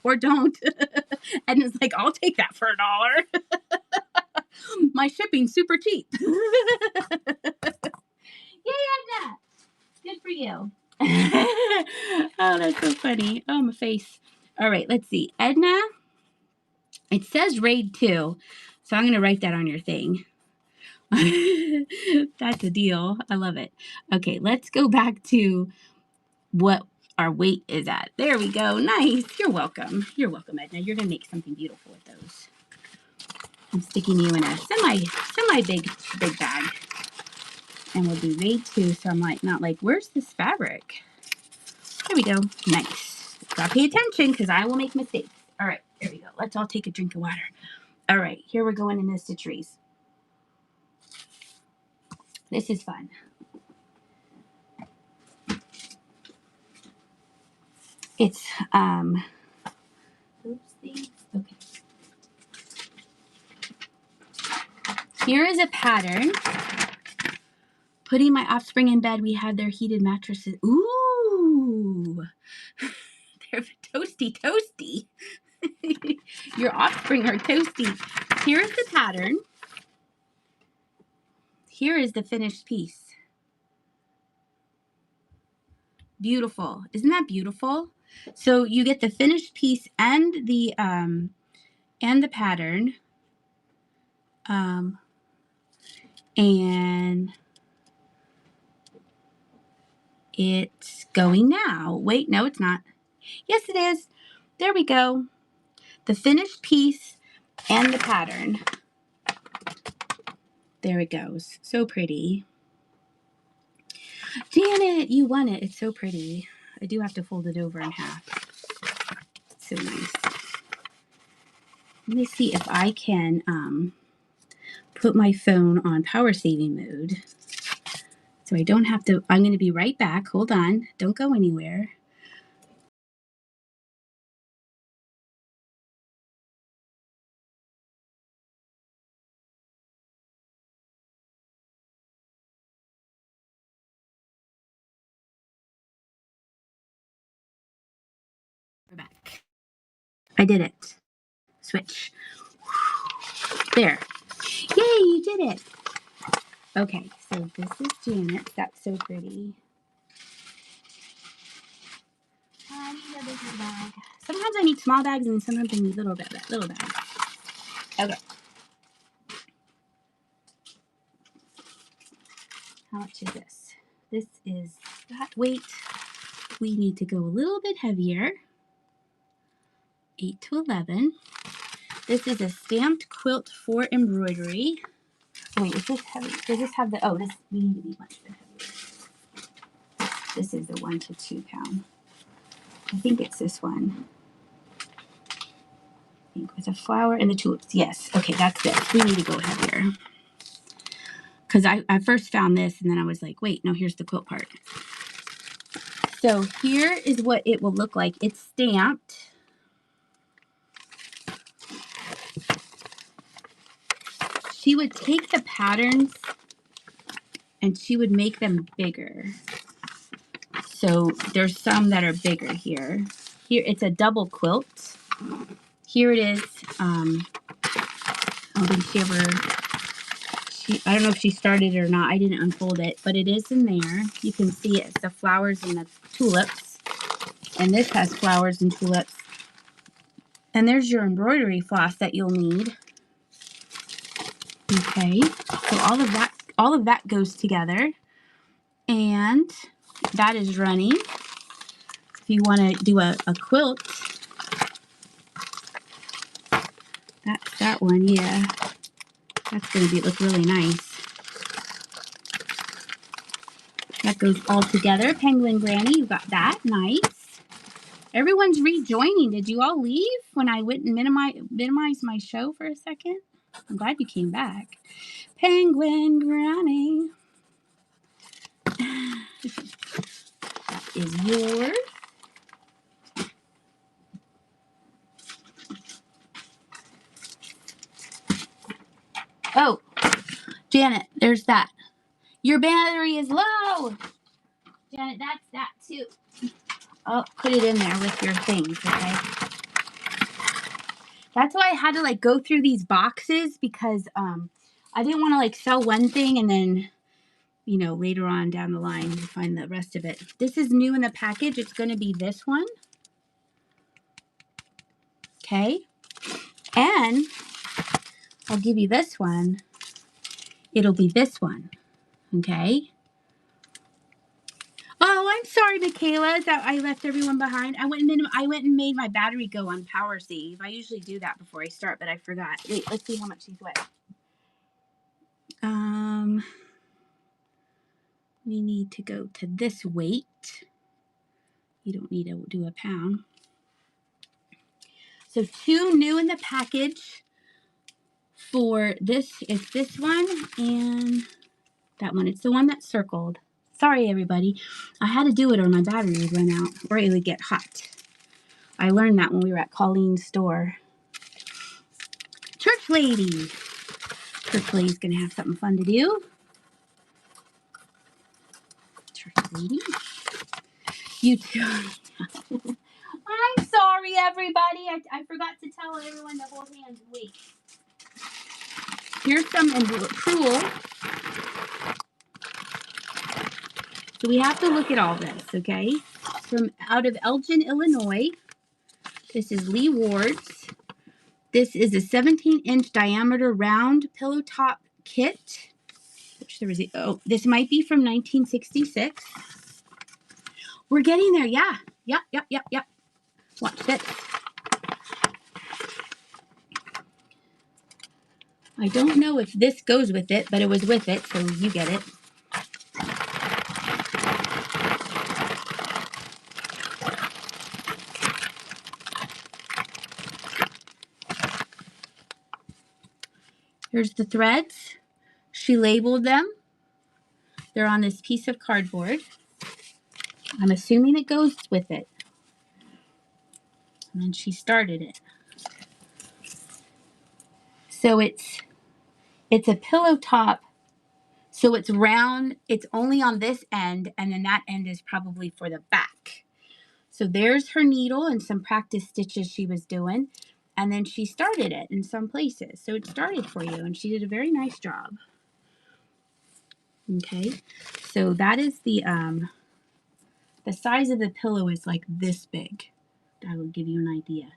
Speaker 1: Or don't. And it's like, I'll take that for $1. My shipping's super cheap. Yay, Edna! Good for you. Oh, that's so funny. Oh, my face. All right, let's see. Edna, it says raid 2, so I'm going to write that on your thing. That's a deal. I love it. Okay, let's go back to what our weight is at. There we go. Nice. You're welcome. You're welcome, Edna. You're going to make something beautiful with those. I'm sticking you in a semi big bag. And we'll do raid 2, so I'm like, not like, where's this fabric? There we go. Nice. Gotta pay attention because I will make mistakes. All right, there we go. Let's all take a drink of water. All right, here we're going into stitcheries. This is fun. It's, oopsie. Okay. Here is a pattern. Putting my offspring in bed, we had their heated mattresses. Ooh, they're toasty, toasty. Your offspring are toasty. Here's the pattern. Here is the finished piece. Beautiful. Isn't that beautiful? So you get the finished piece and the pattern. And it's going now. Wait, no, it's not. Yes, it is. There we go. The finished piece and the pattern. There it goes. So pretty. Janet, you won it. It's so pretty. I do have to fold it over in half. It's so nice. Let me see if I can put my phone on power saving mode. So I don't have to, I'm going to be right back. Hold on. Don't go anywhere. We're back. I did it. Switch. There. Yay, you did it. Okay, so this is Janet. That's so pretty. I need a bigger bag. Sometimes I need small bags and sometimes I need little bags. Okay. How much is this? This is that weight. We need to go a little bit heavier. 8 to 11. This is a stamped quilt for embroidery. Wait, is this heavy? Does this have the, oh, this, we need to be much bit heavier. This is the 1 to 2 pound. I think it's this one. I think with a flower and the tulips. Yes. Okay, that's this. We need to go heavier. Because I first found this and then I was like, wait, no, here's the quilt part. So here is what it will look like. It's stamped. She would take the patterns and she would make them bigger. So there's some that are bigger here. Here it's a double quilt. Here it is. I don't think she ever, I don't know if she started it or not. I didn't unfold it, but it is in there. You can see it's the flowers and the tulips. And this has flowers and tulips. And there's your embroidery floss that you'll need. Okay, so all of that goes together. And that is running. If you want to do a quilt, that's that one, yeah. That's going to look really nice. That goes all together. Penguin Granny, you got that. Nice. Everyone's rejoining. Did you all leave when I went and minimized my show for a second? I'm glad you came back. Penguin Granny. That is yours. Oh, Janet, there's that. Your battery is low. Janet, that's that too. Oh, put it in there with your things, okay? That's why I had to like go through these boxes because I didn't want to like sell one thing and then, you know, later on down the line you find the rest of it. This is new in the package. It's going to be this one. Okay. And I'll give you this one. It'll be this one. Okay. Oh, I'm sorry, Michaela, that I left everyone behind. I went and made my battery go on power save. I usually do that before I start, but I forgot. Wait, let's see how much these weigh. We need to go to this weight. You don't need to do a pound. So 2 new in the package for this. It's this one and that one. It's the one that's circled. Sorry, everybody. I had to do it or my battery would run out or it would get hot. I learned that when we were at Colleen's store. Church lady. Church lady's gonna have something fun to do. Church lady. You too. I'm sorry, everybody. I forgot to tell everyone to hold hands. Wait. Here's some cruel. So we have to look at all this, okay? From out of Elgin, Illinois. This is Lee Ward's. This is a 17-inch diameter round pillow top kit. Which there was this might be from 1966. We're getting there. Yeah. Yep. Watch this. I don't know if this goes with it, but it was with it, so you get it. Here's the threads. She labeled them. They're on this piece of cardboard. I'm assuming it goes with it. And then she started it. So it's a pillow top. So it's round. It's only on this end, and then that end is probably for the back. So there's her needle and some practice stitches she was doing. And then she started it in some places. So it started for you, and she did a very nice job. Okay, so that is the size of the pillow is like this big. That will give you an idea.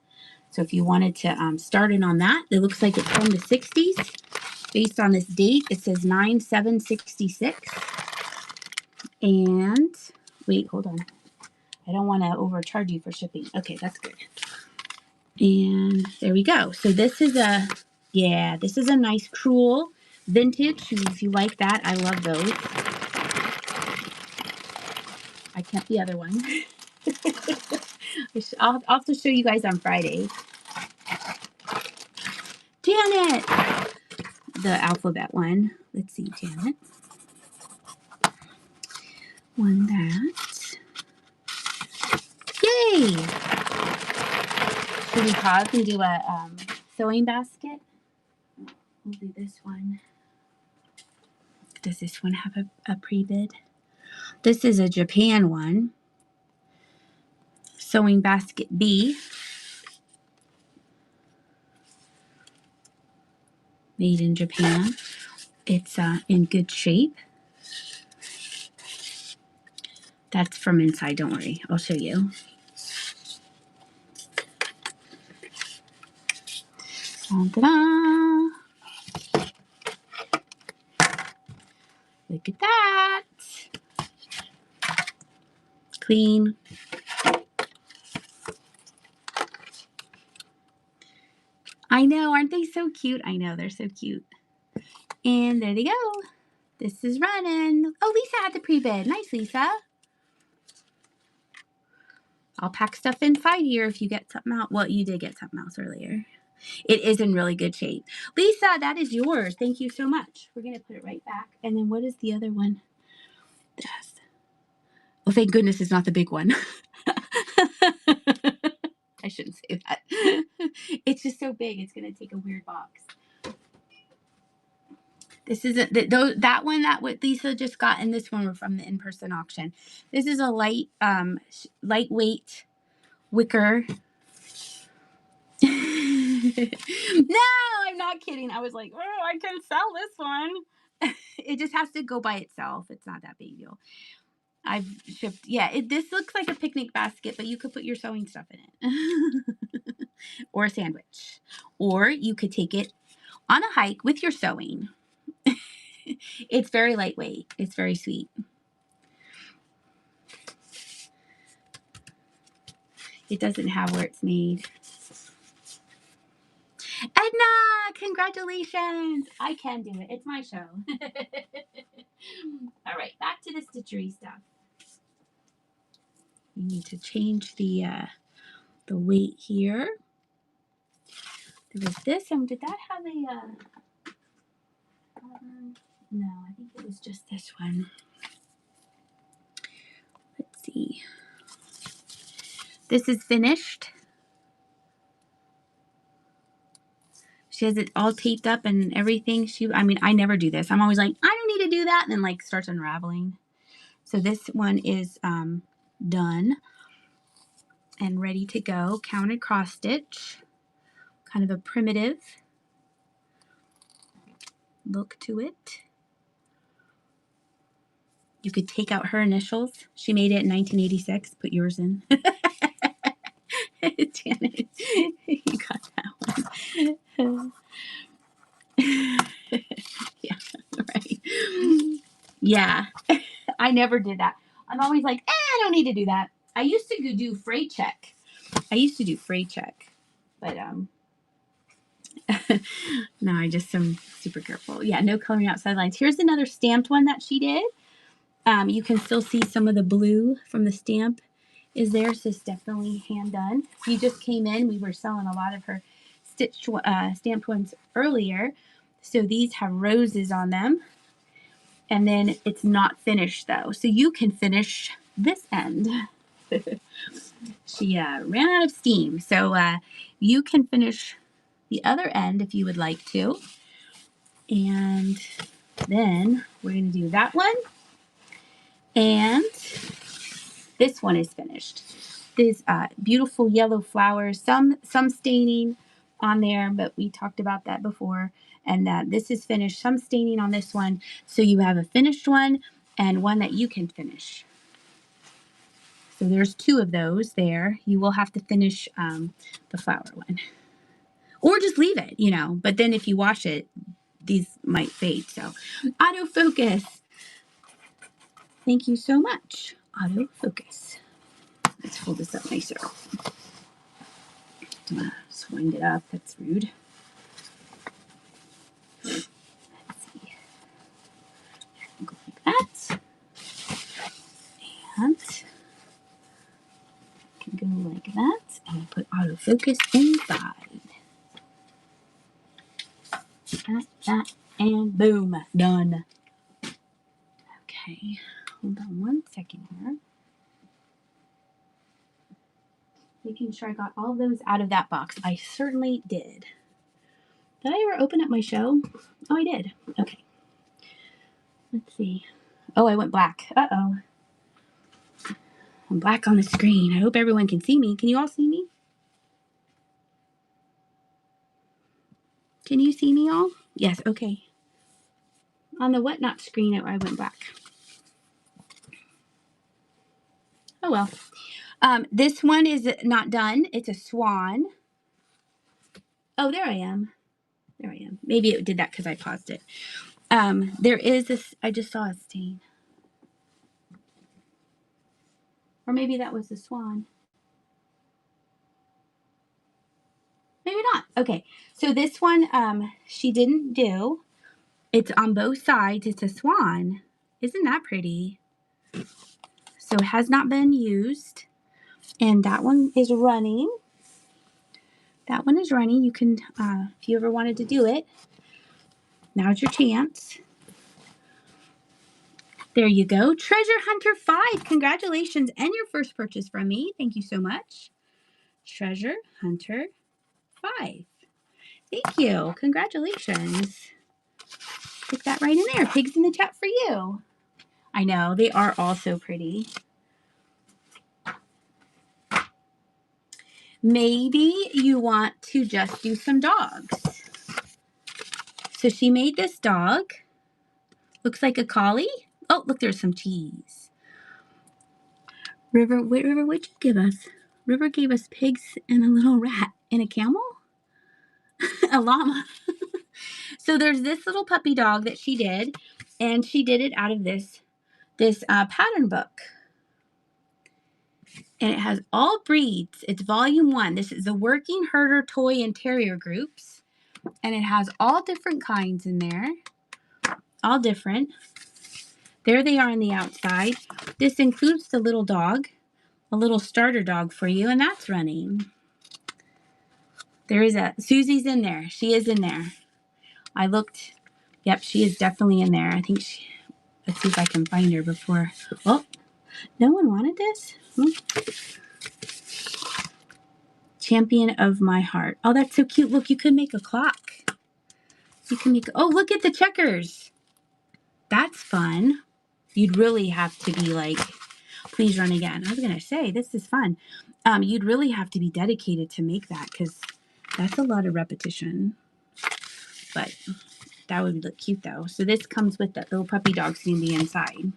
Speaker 1: So if you wanted to start it on that, it looks like it's from the 60s. Based on this date, it says 9/7/66. And wait, hold on. I don't want to overcharge you for shipping. Okay, that's good. And there we go. So this is a nice cruel vintage. If you like that, I love those. I kept the other one. I'll have to show you guys on Friday. Janet! The alphabet one. Let's see, Janet. One that. Yay! Should we pause and do a sewing basket? We'll do this one. Does this one have a pre-bid? This is a Japan one. Sewing basket B. Made in Japan. It's in good shape. That's from inside, don't worry. I'll show you. Ta-da! Look at that. Clean. I know, aren't they so cute? I know, they're so cute. And there they go. This is running. Oh, Lisa had the pre-bid. Nice, Lisa. I'll pack stuff inside here if you get something out. Well, you did get something else earlier. It is in really good shape. Lisa, that is yours. Thank you so much. We're going to put it right back. And then what is the other one? This. Oh, thank goodness it's not the big one. I shouldn't say that. It's just so big. It's going to take a weird box. This isn't that one that what Lisa just got, and this one were from the in-person auction. This is a lightweight wicker. No, I'm not kidding. I was like, oh, I can sell this one. It just has to go by itself. It's not that big deal. I've shipped, this looks like a picnic basket, but you could put your sewing stuff in it. Or a sandwich. Or you could take it on a hike with your sewing. It's very lightweight. It's very sweet. It doesn't have where it's made. Edna, congratulations. I can do it. It's my show. All right, back to the stitchery stuff. You need to change the weight here. There was this, did that have a, no, I think it was just this one. Let's see. This is finished. She has it all taped up and everything. I mean, I never do this. I'm always like, I don't need to do that. And then like starts unraveling. So this one is done and ready to go. Counted cross stitch. Kind of a primitive look to it. You could take out her initials. She made it in 1986. Put yours in. Janet, you got that one. Yeah, right. Yeah, I never did that. I'm always like, I don't need to do that. I used to do freight check. But no, I just am super careful. Yeah, no coloring outside lines. Here's another stamped one that she did. You can still see some of the blue from the stamp is there, so it's definitely hand done. If you just came in, we were selling a lot of her stamped ones earlier. So these have roses on them, and then it's not finished though, so you can finish this end. She ran out of steam, so you can finish the other end if you would like to. And then we're going to do that one, and this one is finished. These beautiful yellow flowers, some staining on there, but we talked about that before. And this is finished, some staining on this one. So you have a finished one and one that you can finish. So there's two of those there. You will have to finish the flower one. Or just leave it, you know. But then if you wash it, these might fade. So autofocus. Thank you so much. Autofocus. Let's hold this up nicer. Just wind it up. That's rude. Let's see. Go like that. And can go like that. And I put autofocus inside. That, and boom. Done. Okay. Hold on one second here. Making sure I got all of those out of that box. I certainly did. Did I ever open up my show? Oh, I did. Okay. Let's see. Oh, I went black. Uh-oh. I'm black on the screen. I hope everyone can see me. Can you all see me? Can you see me all? Yes, okay. On the whatnot screen, I went black. Oh, well. This one is not done. It's a swan. Oh, there I am. There I am. Maybe it did that because I paused it. There is this, I just saw a stain. Or maybe that was the swan. Maybe not. Okay. So this one, she didn't do. It's on both sides. It's a swan. Isn't that pretty? So it has not been used. And that one is running. That one is running. You can, if you ever wanted to do it, now's your chance. There you go. Treasure Hunter 5. Congratulations. And your first purchase from me. Thank you so much. Treasure Hunter 5. Thank you. Congratulations. Stick that right in there. Pigs in the chat for you. I know. They are all so pretty. Maybe you want to just do some dogs. So she made this dog. Looks like a collie. Oh, look, there's some cheese. River, what'd you give us? River gave us pigs and a little rat and a camel? A llama. So there's this little puppy dog that she did, and she did it out of this pattern book. And it has all breeds. It's volume 1. This is the Working Herder Toy and Terrier Groups. And it has all different kinds in there. All different. There they are on the outside. This includes the little dog, a little starter dog for you, and that's running. There is Susie's in there. She is in there. I looked. Yep, she is definitely in there. I think let's see if I can find her before. Oh, no one wanted this? Champion of my heart. Oh, that's so cute. Look, you could make a clock. You can make, oh, look at the checkers. That's fun. You'd really have to be like, please run again. I was going to say, this is fun. You'd really have to be dedicated to make that because that's a lot of repetition. But that would look cute though. So this comes with that little puppy dog seeing the inside.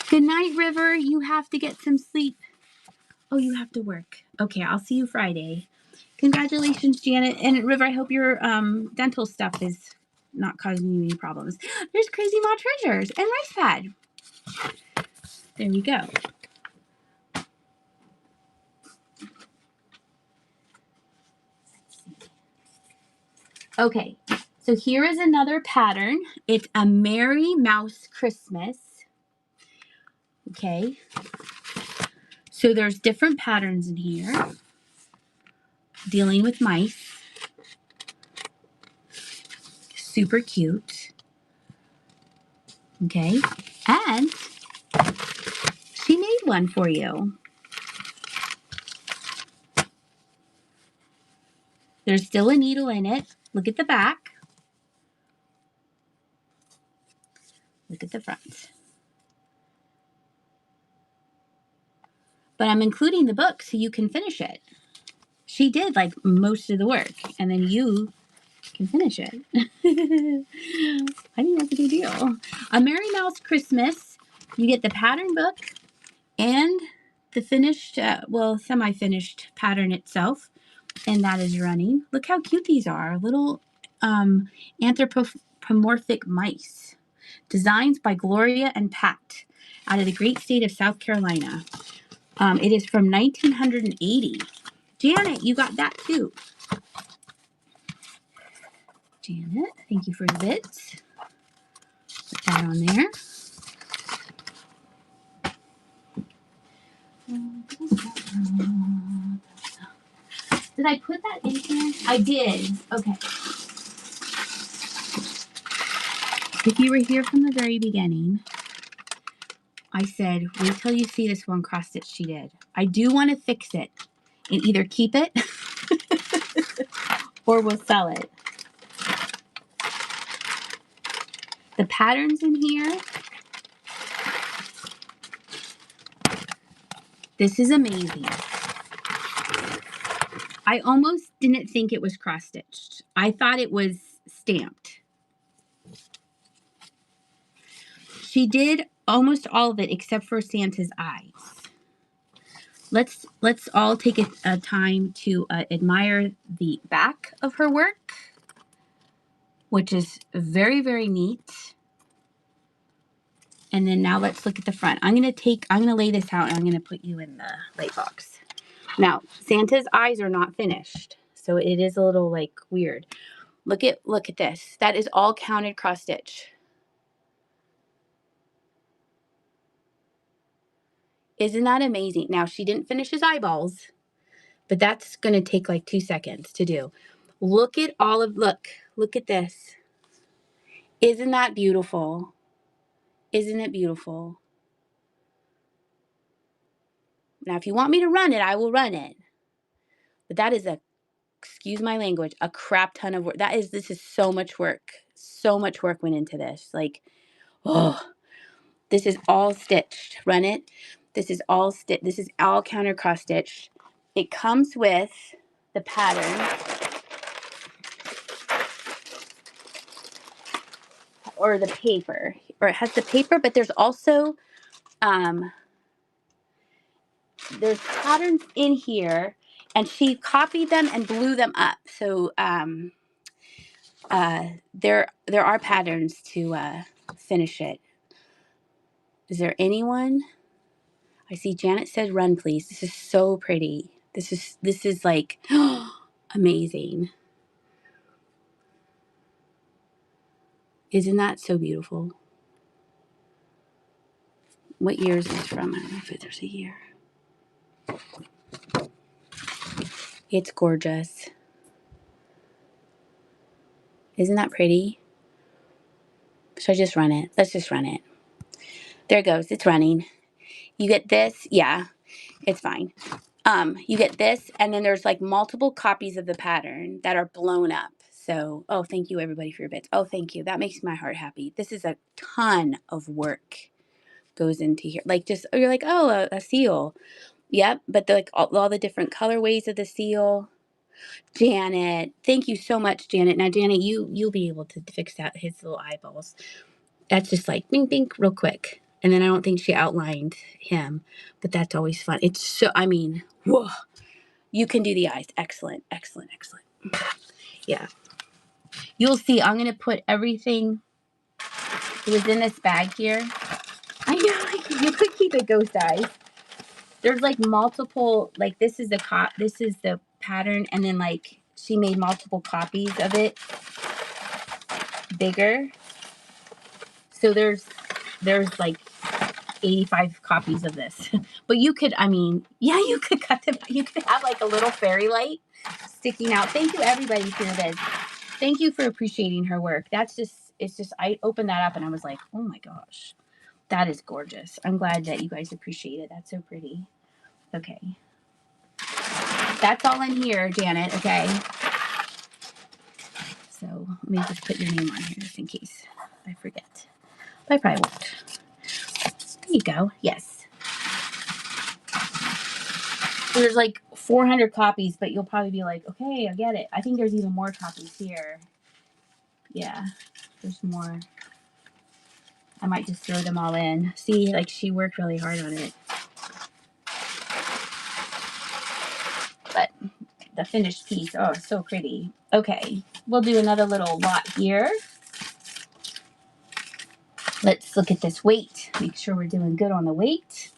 Speaker 1: Good night, River. You have to get some sleep. Oh, you have to work. Okay, I'll see you Friday. Congratulations, Janet. And River, I hope your dental stuff is not causing you any problems. There's Crazy Mall Treasures and Rice Pad. There we go. Okay, so here is another pattern. It's a Merry Mouse Christmas. Okay, so there's different patterns in here dealing with mice. Super cute. Okay, and she made one for you. There's still a needle in it. Look at the back. Look at the front. But I'm including the book so you can finish it. She did like most of the work, and then you can finish it. I think that's a good deal. A Merry Mouse Christmas. You get the pattern book and the finished, well, semi-finished pattern itself, and that is running. Look how cute these are. Little anthropomorphic mice. Designs by Gloria and Pat out of the great state of South Carolina. It is from 1980. Janet, you got that too. Janet, thank you for the bits. Put that on there. Did I put that in here? I did. Okay. If you were here from the very beginning, I said, wait till you see this one cross stitch she did. I do want to fix it and either keep it or we'll sell it. The patterns in here. This is amazing. I almost didn't think it was cross-stitched. I thought it was stamped. She did almost all of it except for Santa's eyes. Let's all take a time to admire the back of her work, which is very, very neat. And then now let's look at the front. I'm gonna lay this out and I'm gonna put you in the light box. Now, Santa's eyes are not finished, so it is a little like weird. Look at this. That is all counted cross stitch. Isn't that amazing? Now, she didn't finish his eyeballs, but that's going to take like 2 seconds to do. Look at look at this. Isn't that beautiful? Isn't it beautiful? Now, if you want me to run it, I will run it. But that is excuse my language, a crap ton of work. This is so much work. So much work went into this. Like, oh, this is all stitched. Run it. This is all counter cross stitched. It comes with the pattern or the paper, or it has the paper, but there's also there's patterns in here, and she copied them and blew them up. So there are patterns to finish it. Is there anyone? I see Janet said run please. This is so pretty. This is like amazing. Isn't that so beautiful? What year is this from? I don't know if there's a year. It's gorgeous. Isn't that pretty? Should I just run it? Let's just run it. There it goes. It's running. You get this. Yeah, it's fine. You get this, and then there's like multiple copies of the pattern that are blown up. So, oh, thank you everybody for your bits. Oh, thank you. That makes my heart happy. This is a ton of work goes into here. Like just, you're like, oh, a seal. Yep. But like all the different colorways of the seal. Janet, thank you so much, Janet. Now, Janet, you'll be able to fix that his little eyeballs. That's just like bing bing real quick. And then I don't think she outlined him, but that's always fun. It's so, I mean, whoa. You can do the eyes. Excellent, excellent, excellent. Yeah. You'll see, I'm going to put everything that was in this bag here. I know, like, you could keep it ghost eyes. There's like multiple, like this is the pattern, and then like she made multiple copies of it bigger. So there's like 85 copies of this. But you could, I mean, yeah, you could cut them. You could have like a little fairy light sticking out. Thank you everybody for this. Thank you for appreciating her work. That's just, it's just, I opened that up and I was like, oh my gosh, that is gorgeous. I'm glad that you guys appreciate it. That's so pretty. Okay. That's all in here, Janet. Okay. So let me just put your name on here just in case I forget. But I probably won't. There you go. Yes. There's like 400 copies, but you'll probably be like, okay, I get it. I think there's even more copies here. Yeah, there's more. I might just throw them all in. See, like she worked really hard on it. But the finished piece, oh, so pretty. Okay, we'll do another little lot here. Let's look at this weight. Make sure we're doing good on the weight.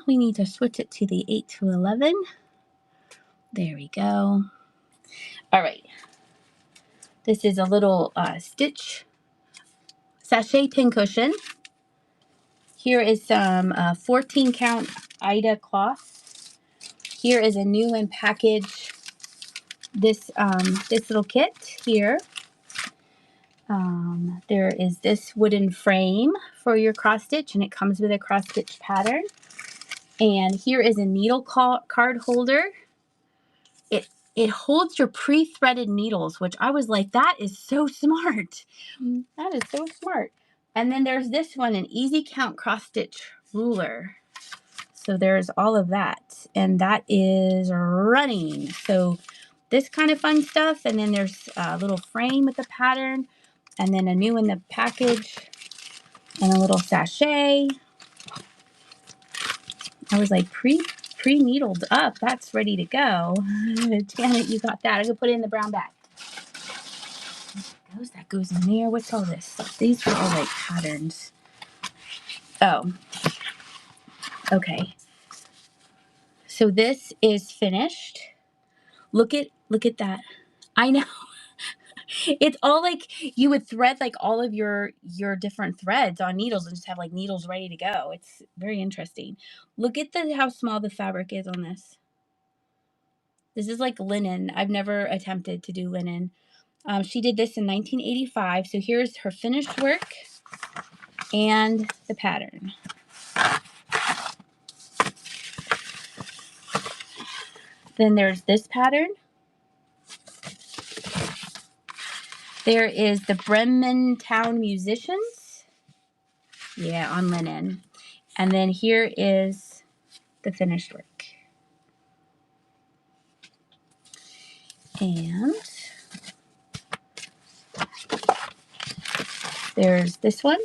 Speaker 1: We need to switch it to the 8 to 11. There we go. All right. This is a little stitch sachet pincushion. Here is some 14 count Ida cloth. Here is a new and packaged this little kit here. There is this wooden frame for your cross stitch, and it comes with a cross stitch pattern. And here is a needle card holder. It holds your pre-threaded needles, which I was like, that is so smart. That is so smart. And then there's this one, an easy count cross stitch ruler. So there's all of that, and that is running. So this kind of fun stuff. And then there's a little frame with a pattern, and then a new in the package, and a little sachet. I was like, pre-needled up. That's ready to go. Janet, you got that. I'm gonna put it in the brown bag. That goes in there. What's all this stuff? These are all like patterns. Oh, okay. So this is finished. Look at that. I know. It's all like you would thread like all of your different threads on needles and just have like needles ready to go. It's very interesting. Look at how small the fabric is on this. This is like linen. I've never attempted to do linen. She did this in 1985. So here's her finished work and the pattern. Then there's this pattern. There is the Bremen Town Musicians. Yeah, on linen. And then here is the finished work. And there's this one.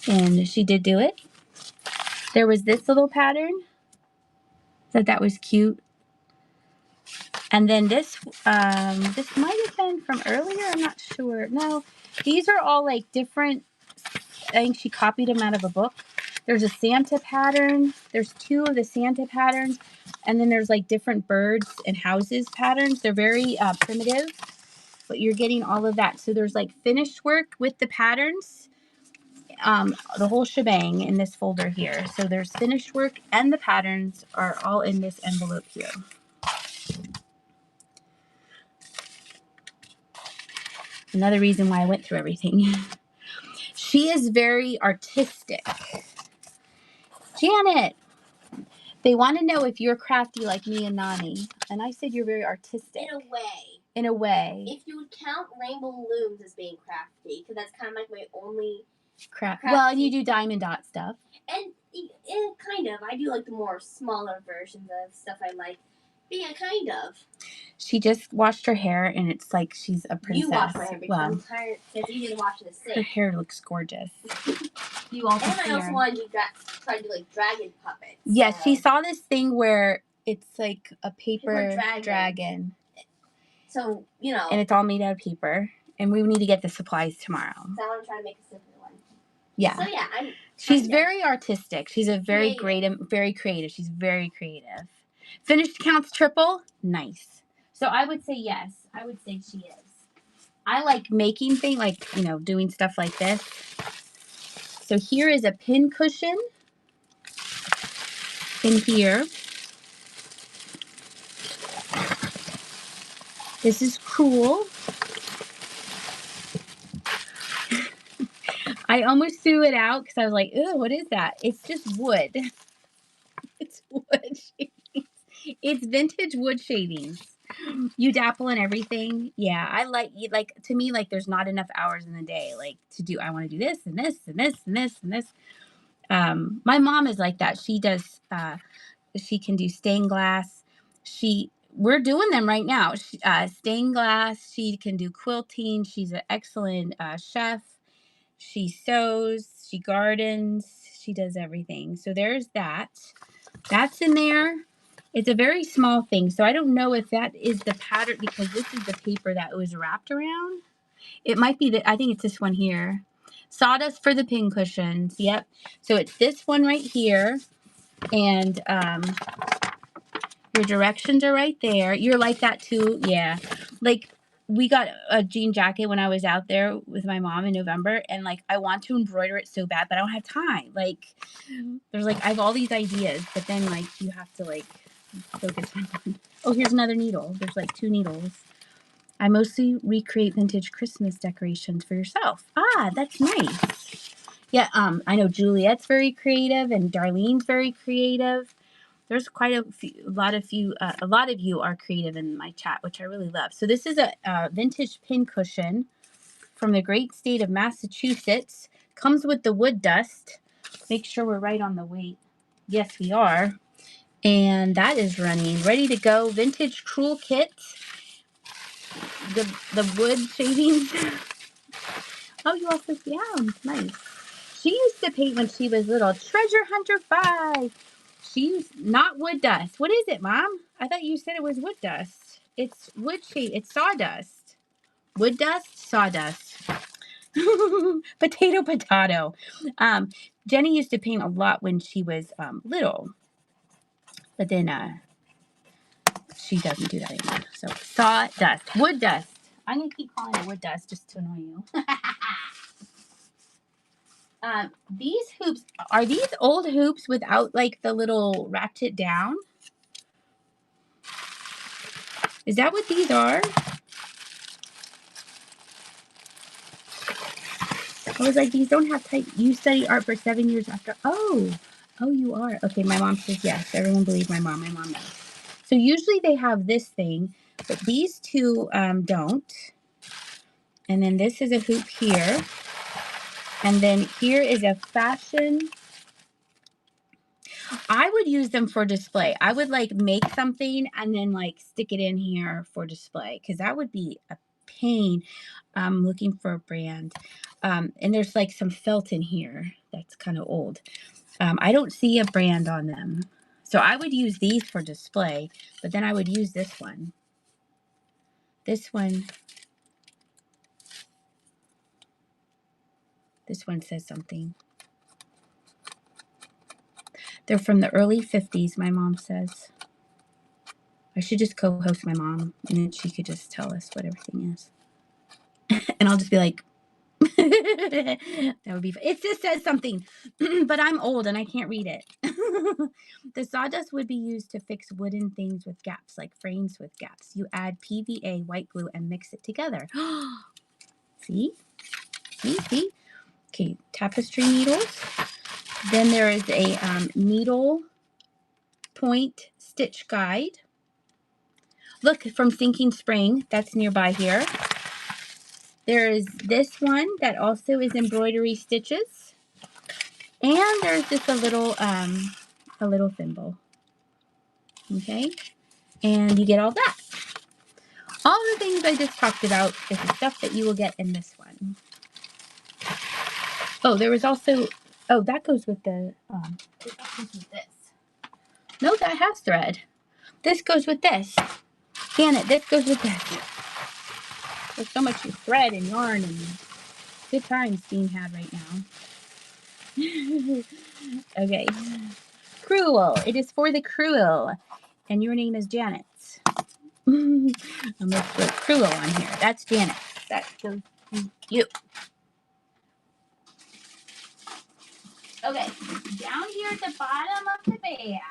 Speaker 1: And she did do it. There was this little pattern. That was cute. And then this might have been from earlier. I'm not sure. No, these are all like different. I think she copied them out of a book. There's a Santa pattern. There's two of the Santa patterns. And then there's like different birds and houses patterns. They're very primitive, but you're getting all of that. So there's like finished work with the patterns, the whole shebang in this folder here. So there's finished work and the patterns are all in this envelope here. Another reason why I went through everything. She is very artistic. Janet, They want to know if you're crafty like me and Nani. And I said you're very artistic.
Speaker 2: In a way.
Speaker 1: In a way.
Speaker 2: If you would count rainbow looms as being crafty, because that's kind of like my only
Speaker 1: crafty. Well, and you do diamond dot stuff.
Speaker 2: And kind of. I do like the more smaller versions of stuff I like. But yeah, kind of.
Speaker 1: She just washed her hair, and it's like she's a princess.
Speaker 2: You washed my hair because I'm tired since you didn't wash the sink.
Speaker 1: Her hair looks gorgeous. You also
Speaker 2: and I also wanted to try to do like dragon puppets.
Speaker 1: Yes, she saw this thing where it's like a paper dragon.
Speaker 2: So, you know.
Speaker 1: And it's all made out of paper. And we need to get the supplies tomorrow.
Speaker 2: So I want to try to make a simpler one.
Speaker 1: Yeah.
Speaker 2: So yeah,
Speaker 1: She's very artistic. She's a very very creative. She's very creative. Finished counts triple. Nice. So I would say yes. I would say she is. I like making things, like, you know, doing stuff like this. So here is a pin cushion in here. This is cool. I almost threw it out because I was like, "Ew, what is that?" It's just wood. It's wood shavings. It's vintage wood shavings. You dapple in everything. Yeah, I like to me, like, there's not enough hours in the day, like, to do. I want to do this and this and this and this and this. My mom is like that. She does. She can do stained glass. We're doing them right now. Stained glass. She can do quilting. She's an excellent chef. She sews. She gardens. She does everything. So there's that. That's in there. It's a very small thing, so I don't know if that is the pattern, because this is the paper that was wrapped around. It might be I think it's this one here. Sawdust for the pin cushions. Yep. So it's this one right here, and your directions are right there. You're like that too, yeah. Like, we got a jean jacket when I was out there with my mom in November, and like, I want to embroider it so bad, but I don't have time. Like, there's like, I have all these ideas, but then like, you have to like focus on. Oh, here's another needle. There's like 2 needles. I mostly recreate vintage Christmas decorations for yourself. Ah, that's nice. Yeah, I know Juliet's very creative, and Darlene's very creative. There's quite a lot of you are creative in my chat, which I really love. So this is a vintage pin cushion from the great state of Massachusetts. Comes with the wood dust. Make sure we're right on the weight. Yes, we are. And that is running. Ready to go. Vintage Cruel Kit. The wood shavings. Oh, you also, yeah, nice. She used to paint when she was little. Treasure Hunter 5. She used not wood dust. What is it, Mom? I thought you said it was wood dust. It's wood shade. It's sawdust. Wood dust, sawdust. Potato. Jenny used to paint a lot when she was little. But then she doesn't do that anymore. So sawdust, wood dust. I'm gonna keep calling it wood dust just to annoy you. These hoops, are these old hoops without like the little ratchet down? Is that what these are? I was like, these don't have tight. You study art for 7 years after. Oh, you are. Okay, my mom says yes. Everyone believes my mom. My mom knows. So usually they have this thing, but these two don't. And then this is a hoop here. And then here is a fashion. I would use them for display. I would like make something and then like stick it in here for display, because that would be a pain. I'm looking for a brand. And there's like some felt in here that's kind of old. I don't see a brand on them. So I would use these for display, but then I would use this one. This one says something. They're from the early 50s, my mom says. I should just co-host my mom, and then she could just tell us what everything is. And I'll just be like, that would be fun. It just says something, but I'm old and I can't read it. The sawdust would be used to fix wooden things with gaps, like frames with gaps. You add PVA, white glue, and mix it together. See? Okay, tapestry needles. Then there is a needle point stitch guide. Look, from Sinking Spring, that's nearby here. There is this one that also is embroidery stitches. And there's just a little thimble. Okay? And you get all that. All the things I just talked about is the stuff that you will get in this one. Oh, there was also, oh, that goes with the, that goes with this. No, that has thread. This goes with this. Janet, this goes with this. There's so much thread and yarn and good times being had right now. Okay. Cruel. It is for the cruel. And your name is Janet. I'm going to put cruel on here. That's Janet. That's so cute. Okay. Down here at the bottom of the bag.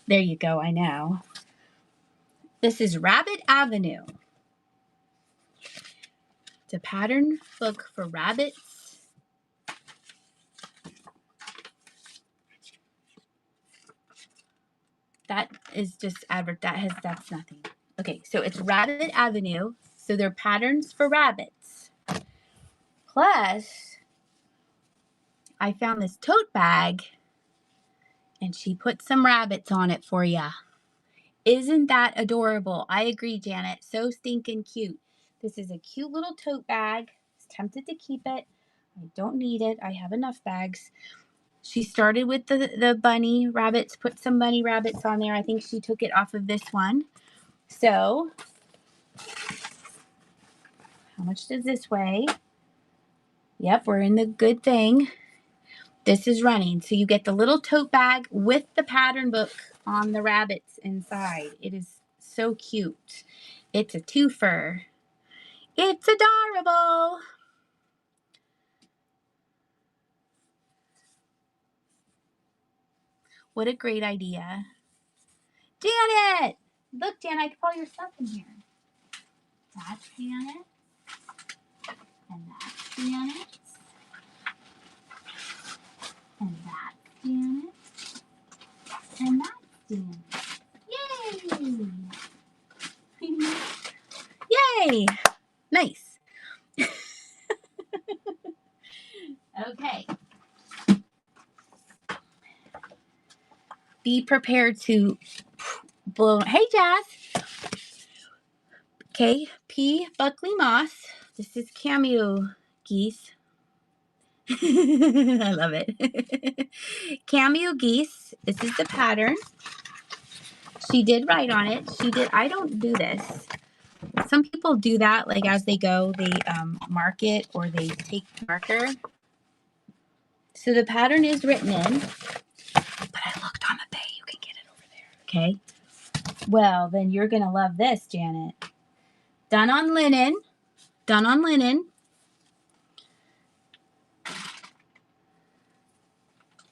Speaker 1: There you go. I know. This is Rabbit Avenue. It's a pattern book for rabbits. That is just that's nothing. Okay, so it's Rabbit Avenue. So they're patterns for rabbits. Plus, I found this tote bag and she put some rabbits on it for ya. Isn't that adorable? I agree, Janet. So stinking cute. This is a cute little tote bag. I was tempted to keep it. I don't need it. I have enough bags. She started with the bunny rabbits, put some bunny rabbits on there. I think she took it off of this one. So, how much does this weigh? Yep, we're in the good thing. This is running. So you get the little tote bag with the pattern book on the rabbits inside. It is so cute. It's a twofer. It's adorable. What a great idea. Janet! Look, Janet, I can put all your stuff in here. That's Janet. And that's Janet. And that's Janet. And that's Janet. Yay! Yay! Nice. Okay. Be prepared to blow. Hey, Jazz. Okay, P. Buckley Moss. This is Cameo Geese. I love it. Cameo Geese. This is the pattern. She did write on it. She did. I don't do this. Some people do that, like as they go, they mark it or they take marker. So the pattern is written in, but I looked on the bay. You can get it over there. Okay. Well, then you're gonna love this, Janet. Done on linen. Done on linen.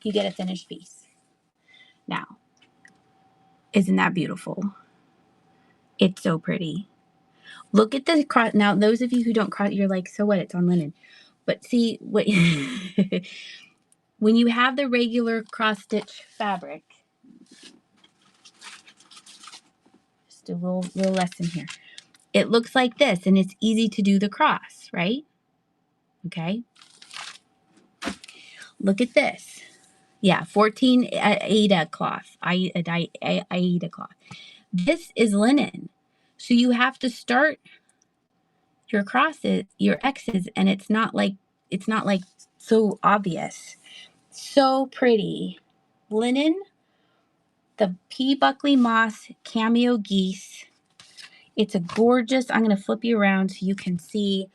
Speaker 1: You get a finished piece. Now, isn't that beautiful? It's so pretty. Look at the cross. Now, those of you who don't cross, you're like, so what? It's on linen. But see, what when you have the regular cross stitch fabric, just a little lesson here. It looks like this, and it's easy to do the cross, right? Okay. Look at this. Yeah, 14 Aida cloth. Aida cloth. This is linen. So you have to start your crosses, your X's, and it's not like so obvious. So pretty. Linen, the P. Buckley Moss Cameo Geese. It's a gorgeous, I'm going to flip you around so you can see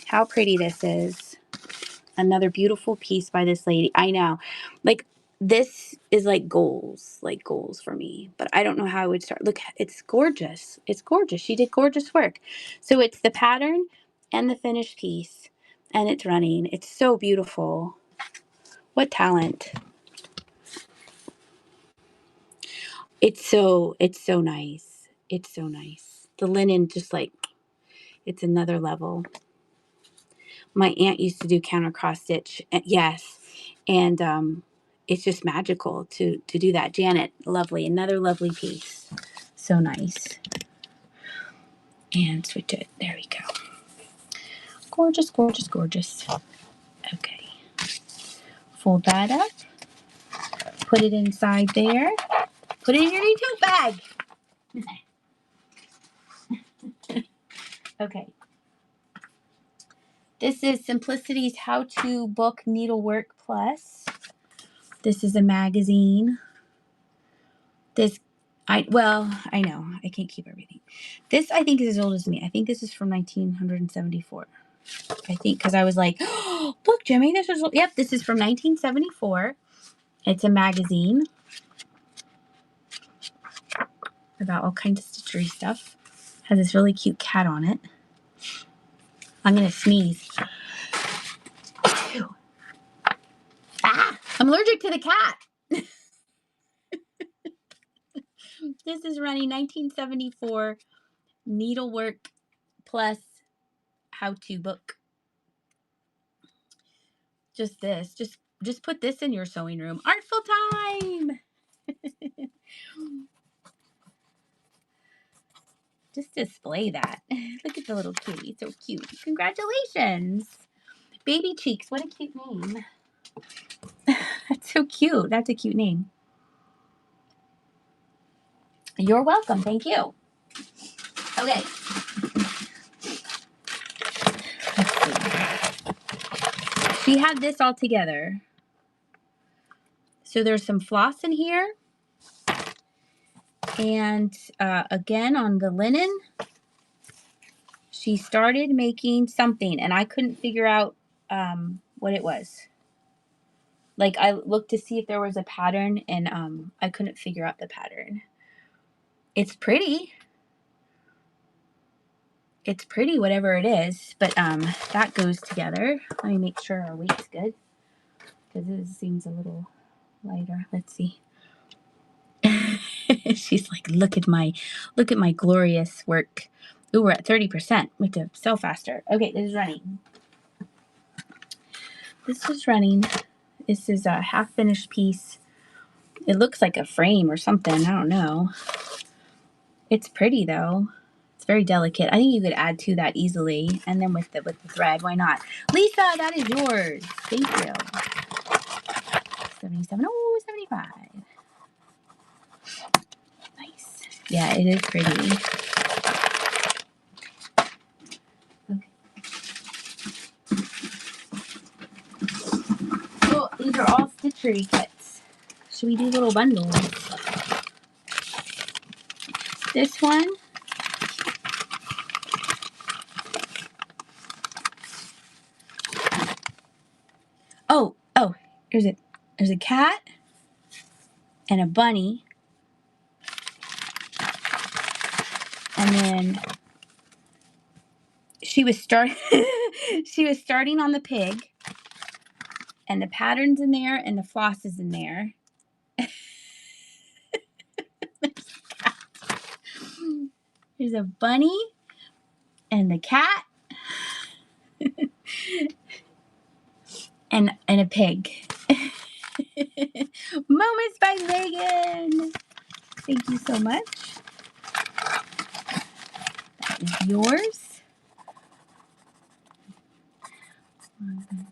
Speaker 1: how pretty this is. Another beautiful piece by this lady. I know. Like, this is like goals for me. But I don't know how I would start. Look, it's gorgeous. It's gorgeous. She did gorgeous work. So it's the pattern and the finished piece. And it's running. It's so beautiful. What talent. It's so nice. It's so nice. The linen just like, it's another level. My aunt used to do counter cross stitch. Yes. And it's just magical to do that. Janet, lovely. Another lovely piece. So nice. And switch it. There we go. Gorgeous, gorgeous, gorgeous. Okay. Fold that up. Put it inside there. Put it in your new tote bag. Okay. This is Simplicity's How to Book Needlework Plus. This is a magazine. I know. I can't keep everything. This, I think, is as old as me. I think this is from 1974. I think, because I was like, oh, look, Jimmy, this is, yep, this is from 1974. It's a magazine about all kinds of stitchery stuff. Has this really cute cat on it. I'm going to sneeze. Ah, I'm allergic to the cat. This is running 1974 Needlework Plus how-to book. Just this. Just put this in your sewing room. Artful time! Just display that. Look at the little kitty. So cute. Congratulations. Baby Cheeks. What a cute name. That's so cute. That's a cute name. You're welcome. Thank you. Okay. Let's see. She had this all together. So there's some floss in here. And again, on the linen, she started making something, and I couldn't figure out what it was. Like, I looked to see if there was a pattern, and I couldn't figure out the pattern. It's pretty. It's pretty, whatever it is, but that goes together. Let me make sure our weight's good, because this seems a little lighter. Let's see. She's like, look at my glorious work. Ooh, we're at 30%. We have to sell faster. Okay, this is running. This is a half finished piece. It looks like a frame or something. I don't know. It's pretty though. It's very delicate. I think you could add to that easily. And then with the thread, why not? Lisa, that is yours. Thank you. 77. Oh, 75. Nice. Yeah, it is pretty. Okay. Oh, these are all stitchery kits. Should we do little bundles? This one. Oh, there's a cat and a bunny. And then she was starting on the pig, and the pattern's in there and the floss is in there. There's a bunny and the cat and a pig. Moments by Megan. Thank you so much. That is yours.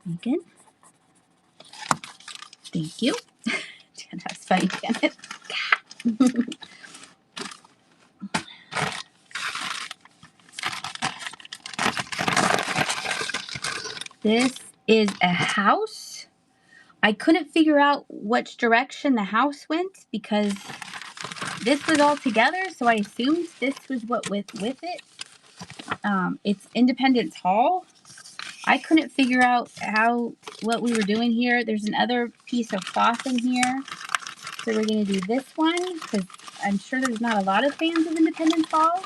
Speaker 1: Megan. Thank you. That's funny, Janet. This is a house. I couldn't figure out which direction the house went because this was all together, so I assumed this was what with it. It's Independence Hall. I couldn't figure out what we were doing here. There's another piece of cloth in here. So we're going to do this one because I'm sure there's not a lot of fans of Independence Hall.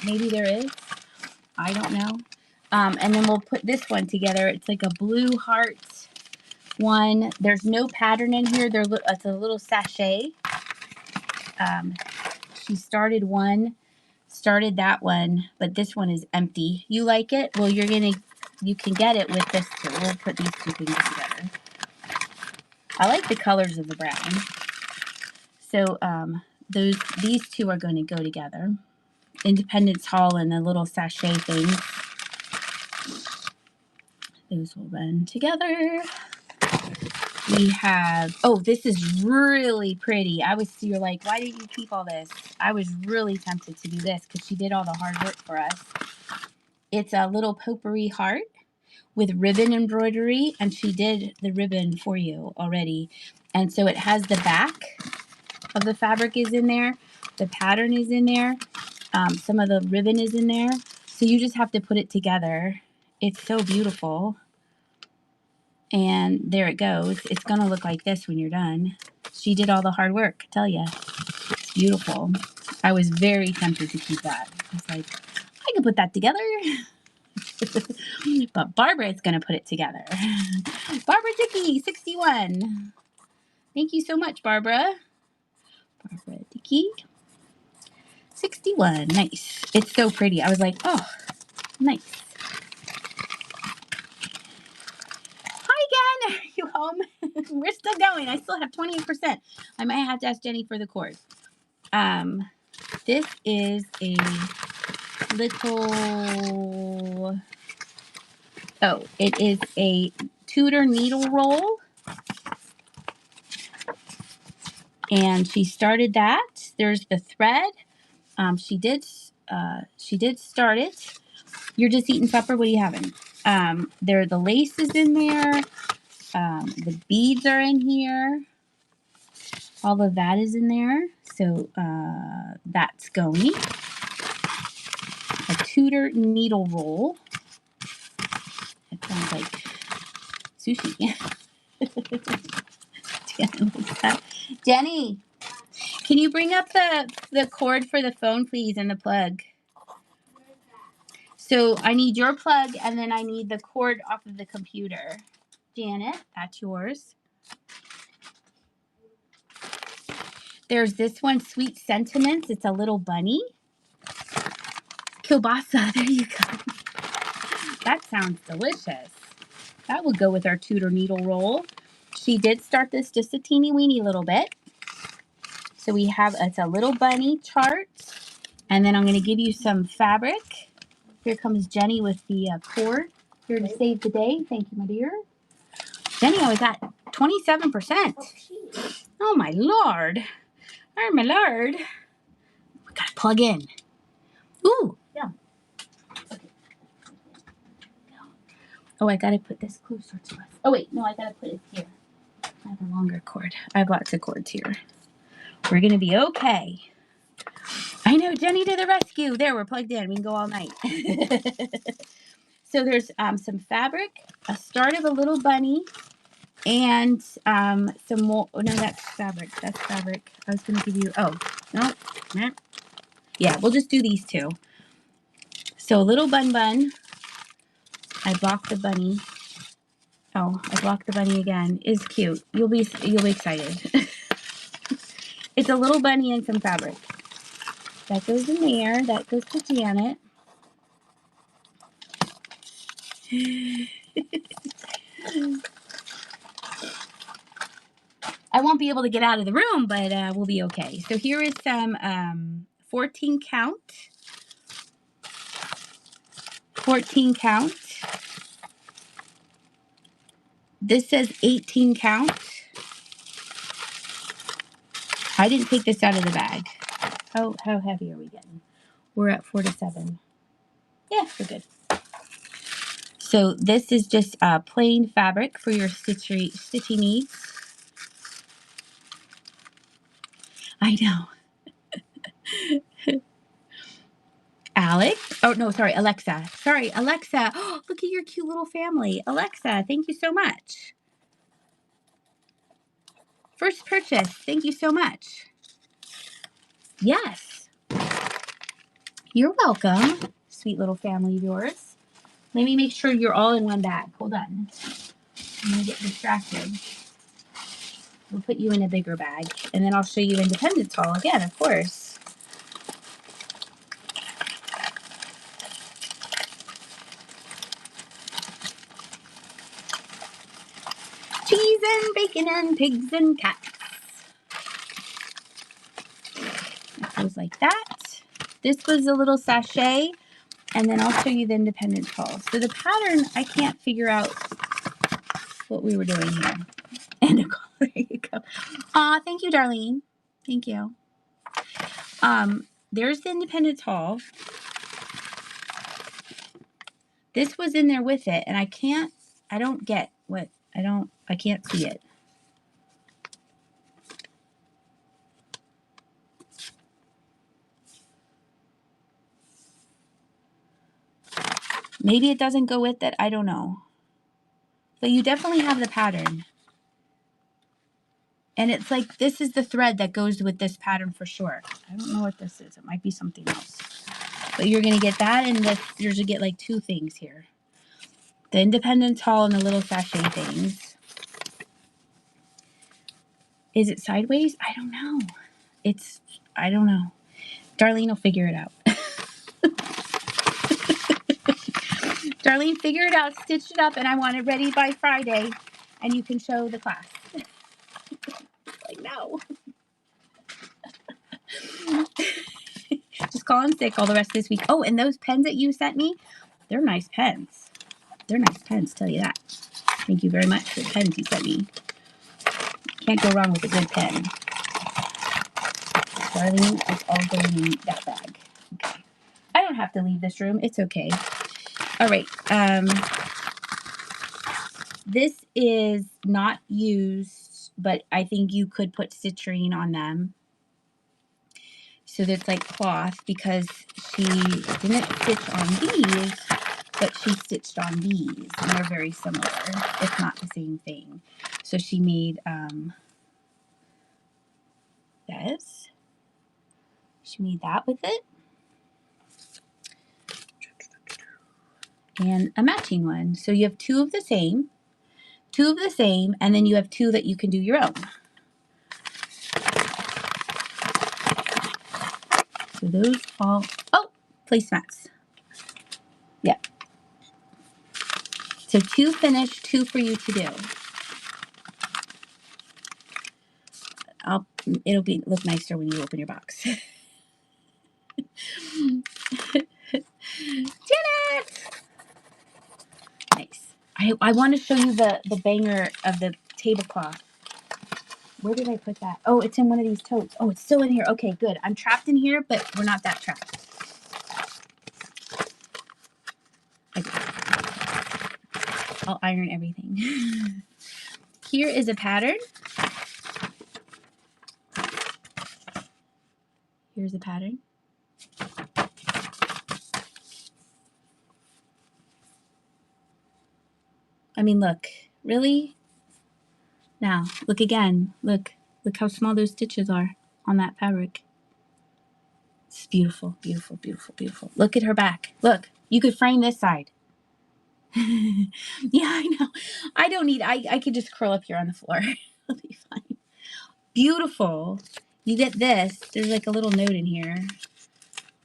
Speaker 1: Maybe there is. I don't know. And then we'll put this one together. It's like a blue heart one. There's no pattern in here. It's a little sachet. She started that one, but this one is empty. You like it? Well, you're going to you can get it with this too. We'll put these two things together. I like the colors of the brown. So these two are going to go together. Independence Hall and the little sachet things. Those will run together. We have, oh, this is really pretty. You're like, why didn't you keep all this? I was really tempted to do this because she did all the hard work for us. It's a little potpourri heart with ribbon embroidery, and she did the ribbon for you already. And so it has the back of the fabric is in there. The pattern is in there. Some of the ribbon is in there. So you just have to put it together. It's so beautiful. And there it goes. It's going to look like this when you're done. She did all the hard work, I tell you. It's beautiful. I was very tempted to keep that. I was like, I could put that together. But Barbara is going to put it together. Barbara Dickey, 61. Thank you so much, Barbara. Barbara Dickey, 61. Nice. It's so pretty. I was like, oh, nice. Hi again. Are you home? We're still going. I still have 28%. I might have to ask Jenny for the cord. This is a little, oh, it is a Tudor needle roll. And she started that. There's the thread. She did start it. You're just eating supper. What are you having? The lace is in there. The beads are in here. All of that is in there. So that's going. A Tudor needle roll. It sounds like sushi. Jenny, can you bring up the cord for the phone, please, and the plug? So I need your plug, and then I need the cord off of the computer. Janet, that's yours. There's this one, Sweet Sentiments. It's a little bunny. Kielbasa, there you go. That sounds delicious. That would go with our Tudor needle roll. She did start this just a teeny weeny little bit. So we have, it's a little bunny chart. And then I'm going to give you some fabric. Here comes Jenny with the cord. Here to save the day. Thank you, my dear. Jenny, I was at 27%. Oh, my Lord. Oh, my Lord. We got to plug in. Ooh. Yeah. Okay. Oh, I got to put this closer to us. Oh, wait. No, I got to put it here. I have a longer cord. I have lots of cords here. We're going to be okay. I know, Jenny to the rescue. There, we're plugged in. We can go all night. So there's some fabric, a start of a little bunny, and some more. Oh, no, that's fabric. That's fabric. I was going to give you, oh, no. Yeah, we'll just do these two. So little bun. I blocked the bunny. Oh, I blocked the bunny again. Is cute. You'll be excited. It's a little bunny and some fabric. That goes in there. That goes to Janet. I won't be able to get out of the room, but we'll be okay. So here is some 14 count. 14 count. This says 18 count. I didn't take this out of the bag. How heavy are we getting? We're at 47. Yeah, we're good. So this is just plain fabric for your stitchy needs. I know. Alex. Oh, no, sorry, Alexa. Sorry, Alexa. Oh, look at your cute little family. Alexa, thank you so much. First purchase. Thank you so much. Yes. You're welcome, sweet little family of yours. Let me make sure you're all in one bag. Hold on. I'm going to get distracted. We'll put you in a bigger bag, and then I'll show you Independence Hall again, of course. and bacon and pigs and cats. It goes like that. This was a little sachet, and then I'll show you the independent tall. So the pattern, I can't figure out what we were doing here. And there you go. Aw, thank you, Darlene. Thank you. There's the independent tall. This was in there with it, and I can't see it. Maybe it doesn't go with it. I don't know. But you definitely have the pattern. And it's like, this is the thread that goes with this pattern for sure. I don't know what this is. It might be something else. But you're going to get that, and this, you're going to get like two things here. The independent tall and the little sachet things. Is it sideways? I don't know. I don't know. Darlene will figure it out. Darlene, figure it out, stitch it up, and I want it ready by Friday, and you can show the class. Like, no. Just call in sick all the rest of this week. Oh, and those pens that you sent me, they're nice pens. They're nice pens, tell you that. Thank you very much for the pens you sent me. Can't go wrong with a good pen. Darlene is all going in that bag. Okay. I don't have to leave this room. It's okay. All right. This is not used, but I think you could put citrine on them. So that's like cloth, because she didn't stitch on these, but she stitched on these, and they're very similar, if not the same thing. So she made this. She made that with it. And a matching one. So you have two of the same, and then you have two that you can do your own. So those all, oh, placemats. Yeah. So two finished, two for you to do. It'll look nicer when you open your box. Janet! Nice. I want to show you the banger of the tablecloth. Where did I put that? Oh, it's in one of these totes. Oh, it's still in here. Okay, good. I'm trapped in here, but we're not that trapped. Okay. I'll iron everything. Here is a pattern. Here's a pattern. I mean, look. Really? Now, look again. Look how small those stitches are on that fabric. It's beautiful, beautiful, beautiful, beautiful. Look at her back. Look, you could frame this side. Yeah, I know. I don't need, I could just curl up here on the floor. It'll be fine. Beautiful. You get this. There's like a little note in here.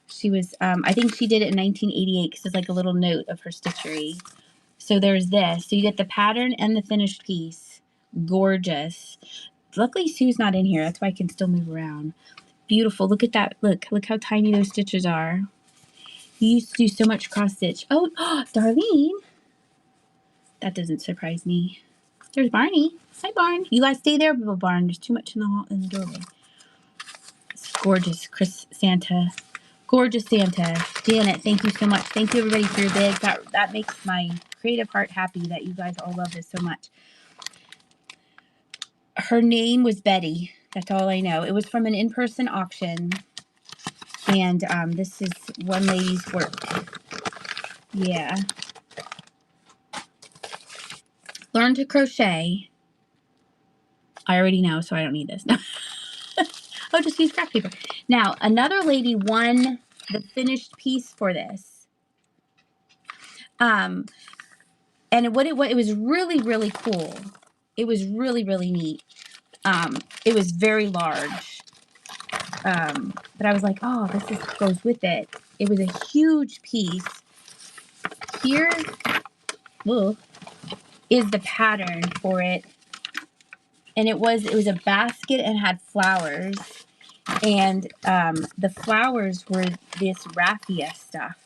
Speaker 1: She was, I think she did it in 1988 because it's like a little note of her stitchery. So there's this. So you get the pattern and the finished piece. Gorgeous. Luckily Sue's not in here. That's why I can still move around. Beautiful. Look at that. Look how tiny those stitches are. You used to do so much cross stitch. Oh, Darlene. That doesn't surprise me. There's Barney. Hi, Barn. You guys stay there, little Barn. There's too much in the doorway. It's gorgeous, Chris Santa. Gorgeous Santa. Janet, thank you so much. Thank you, everybody, for your bids. That makes my creative heart happy that you guys all love this so much. Her name was Betty. That's all I know. It was from an in-person auction. And this is one lady's work. Yeah. Learn to crochet. I already know, so I don't need this. No. Oh, just use craft paper. Now, another lady won the finished piece for this. And it was really, really cool. It was really, really neat. It was very large. But I was like, oh, this goes with it. It was a huge piece. Here is the pattern for it. and it was a basket and had flowers, and the flowers were this raffia stuff.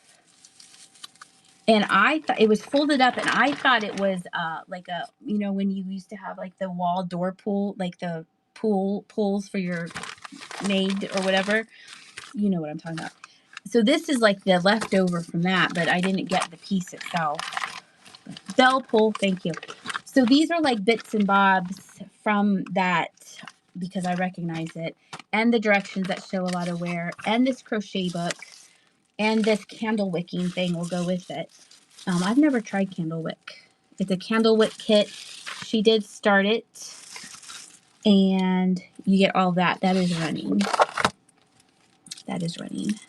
Speaker 1: And I thought it was folded up, and I thought it was like a, you know, when you used to have like the wall door pull, like the pulls for your maid or whatever. You know what I'm talking about. So this is like the leftover from that, but I didn't get the piece itself. Bell pull, thank you. So these are like bits and bobs from that, because I recognize it, and the directions that show a lot of wear, and this crochet book, and this candle wicking thing will go with it. I've never tried candle wick. It's a candle wick kit. She did start it, and you get all that. That is running. That is running.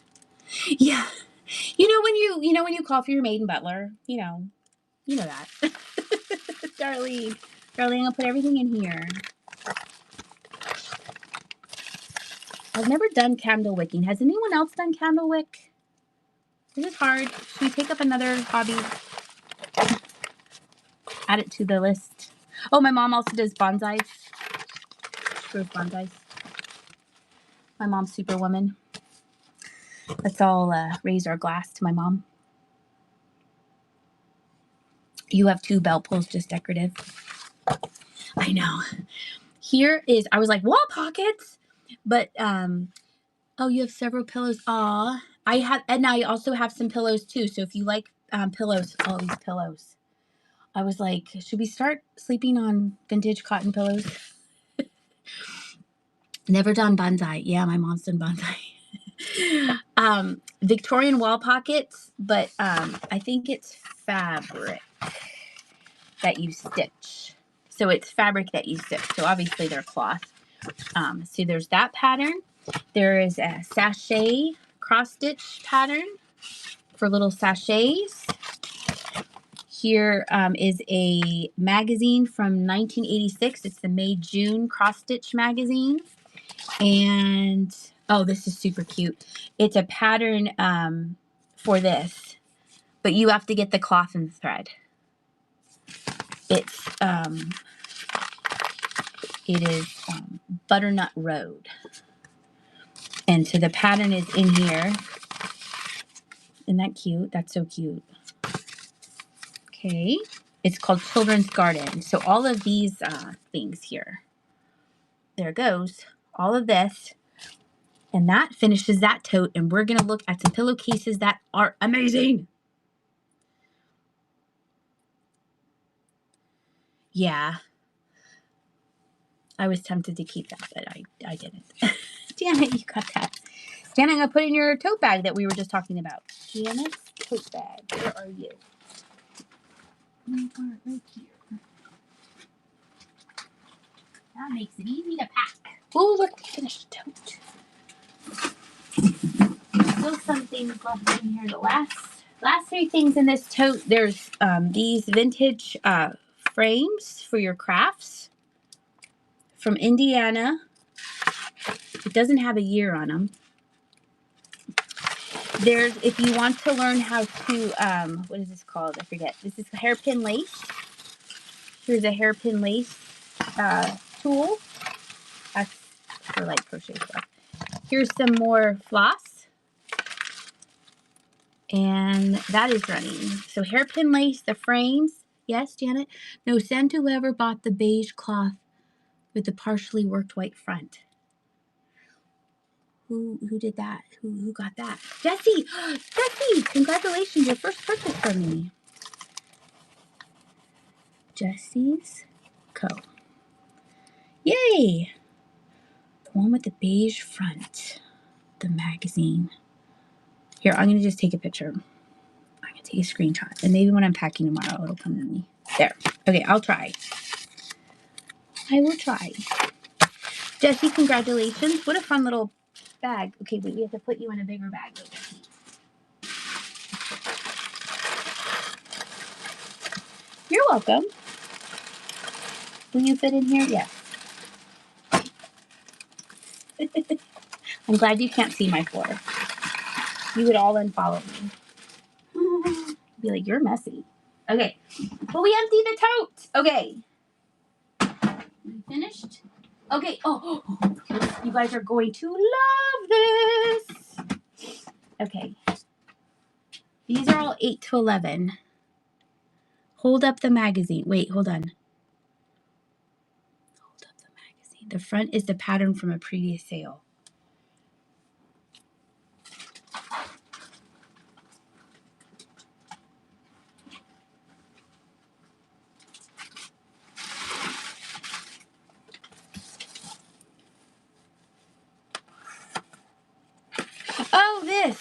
Speaker 1: Yeah. You know when you call for your maid and butler, you know that. Darlene, I'll put everything in here. I've never done candle wicking. Has anyone else done candle wick? Is it hard? Should we take up another hobby? Add it to the list. Oh, my mom also does bonsais. She grows bonsais. My mom's superwoman. Let's all raise our glass to my mom. You have 2 bell pulls, just decorative. I know. Here is, I was like, wall pockets, but oh, you have several pillows. Aw, I have, and I also have some pillows too. So if you like pillows, all these pillows. I was like, should we start sleeping on vintage cotton pillows? Never done bonsai. Yeah, my mom's done bonsai. Victorian wall pockets, but I think it's fabric that you stitch. So it's fabric that you stitch. So obviously they're cloth. So there's that pattern. There is a sachet cross stitch pattern for little sachets. Here is a magazine from 1986. It's the May-June cross stitch magazine. And oh, this is super cute. It's a pattern for this, but you have to get the cloth and the thread. It is Butternut Road. And so the pattern is in here. Isn't that cute? That's so cute. Okay. It's called Children's Garden. So all of these things here. There it goes. All of this. And that finishes that tote. And we're going to look at some pillowcases that are amazing. Yeah. I was tempted to keep that, but I didn't. Janet, you got that. Janet, I'm going to put in your tote bag that we were just talking about. Janet's tote bag. Where are you? You are right here. That makes it easy to pack. Oh, look, finished tote. Still some things left in here. The last 3 things in this tote. There's these vintage frames for your crafts from Indiana. It doesn't have a year on them. There's, if you want to learn how to, what is this called? I forget. This is hairpin lace. Here's a hairpin lace tool. That's for like crochet stuff. Here's some more floss. And that is running. So hairpin lace, the frames. Yes, Janet? No, send to whoever bought the beige cloth with the partially worked white front. Who did that? Who got that? Jessie! Jessie! Congratulations, your first purchase from me. Jessie's Co. Yay! The one with the beige front. The magazine. Here, I'm going to just take a picture. I'm going to take a screenshot. And maybe when I'm packing tomorrow, it'll come to me. There. Okay, I'll try. I will try. Jessie, congratulations. What a fun little bag. Okay, wait, we have to put you in a bigger bag. Wait, Jessie. You're welcome. Will you fit in here? Yes. I'm glad you can't see my floor. You would all unfollow me. Be like, you're messy. Okay. But we emptied the tote. Okay. You finished? Okay. Oh, you guys are going to love this. Okay. These are all 8 to 11. Hold up the magazine. Wait, hold on. Hold up the magazine. The front is the pattern from a previous sale. Oh, this.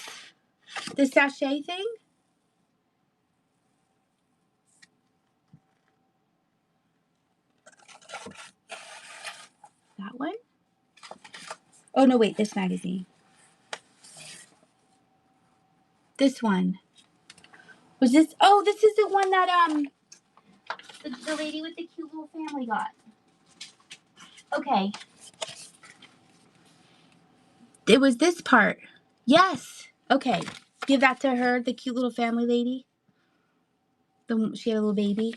Speaker 1: The sachet thing? That one? Oh, no, wait. This magazine. This one. Was this? Oh, this is the one that, the lady with the cute little family got. Okay. It was this part. Yes. Okay. Give that to her, the cute little family lady. She had a little baby.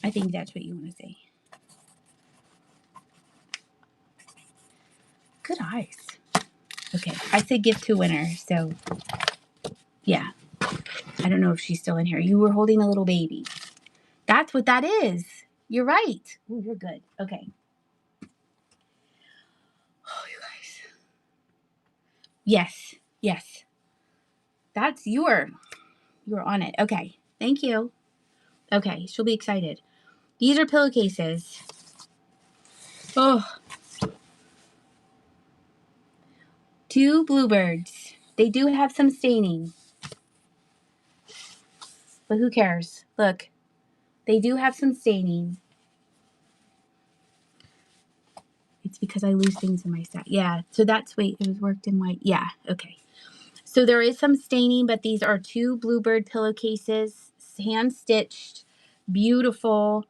Speaker 1: I think that's what you want to say. Good eyes. Okay. I said gift to winner. So, yeah. I don't know if she's still in here. You were holding a little baby. That's what that is. You're right. Oh, you're good. Okay. Oh, you guys. Yes. Yes. That's you're on it. Okay. Thank you. Okay. She'll be excited. These are pillowcases. Oh. 2 bluebirds. They do have some staining. But who cares? Look. They do have some staining. It's because I lose things in my set. Yeah. So that's, wait, it was worked in white. Yeah. Okay. So there is some staining, but these are 2 bluebird pillowcases, hand stitched, beautiful,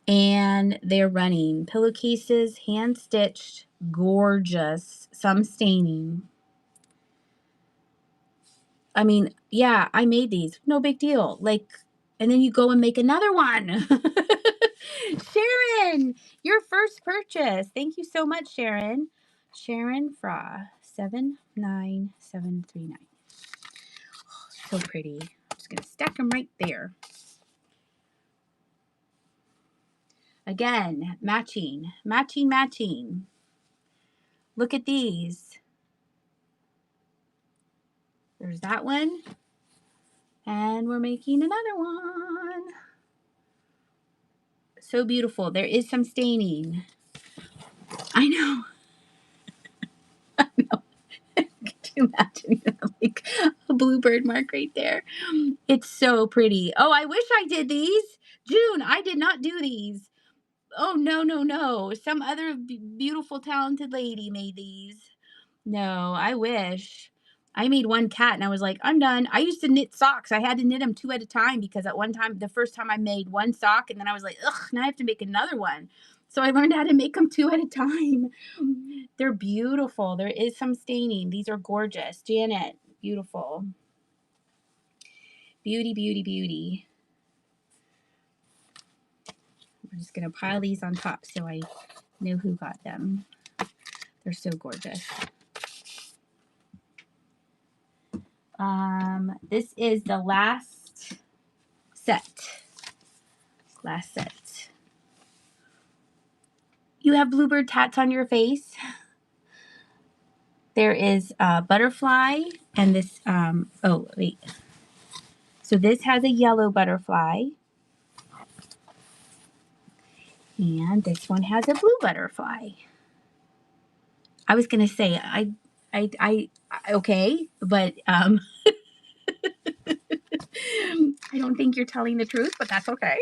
Speaker 1: and they're running. Pillowcases, hand stitched, gorgeous, some staining. I mean, yeah, I made these. No big deal. Like, and then you go and make another one. Sharon, your first purchase. Thank you so much, Sharon. Sharon Fra, 79739. So pretty. I'm just going to stack them right there. Again, matching, matching, matching. Look at these. There's that one. And we're making another one. So beautiful. There is some staining. I know. I know. Could you imagine like a bluebird mark right there? It's so pretty. Oh, I wish I did these. June, I did not do these. Oh, no, no, no. Some other beautiful, talented lady made these. No, I wish. I made one cat and I was like, I'm done. I used to knit socks. I had to knit them 2 at a time because at one time, the first time I made one sock and then I was like, ugh, now I have to make another one. So I learned how to make them 2 at a time. They're beautiful. There is some staining. These are gorgeous. Janet, beautiful. Beauty, beauty, beauty. We're just going to pile these on top so I know who got them. They're so gorgeous. This is the last set. Last set. You have bluebird tats on your face. There is a butterfly and this, oh, wait. So this has a yellow butterfly. And this one has a blue butterfly. I was going to say, okay, but, I don't think you're telling the truth, but that's okay.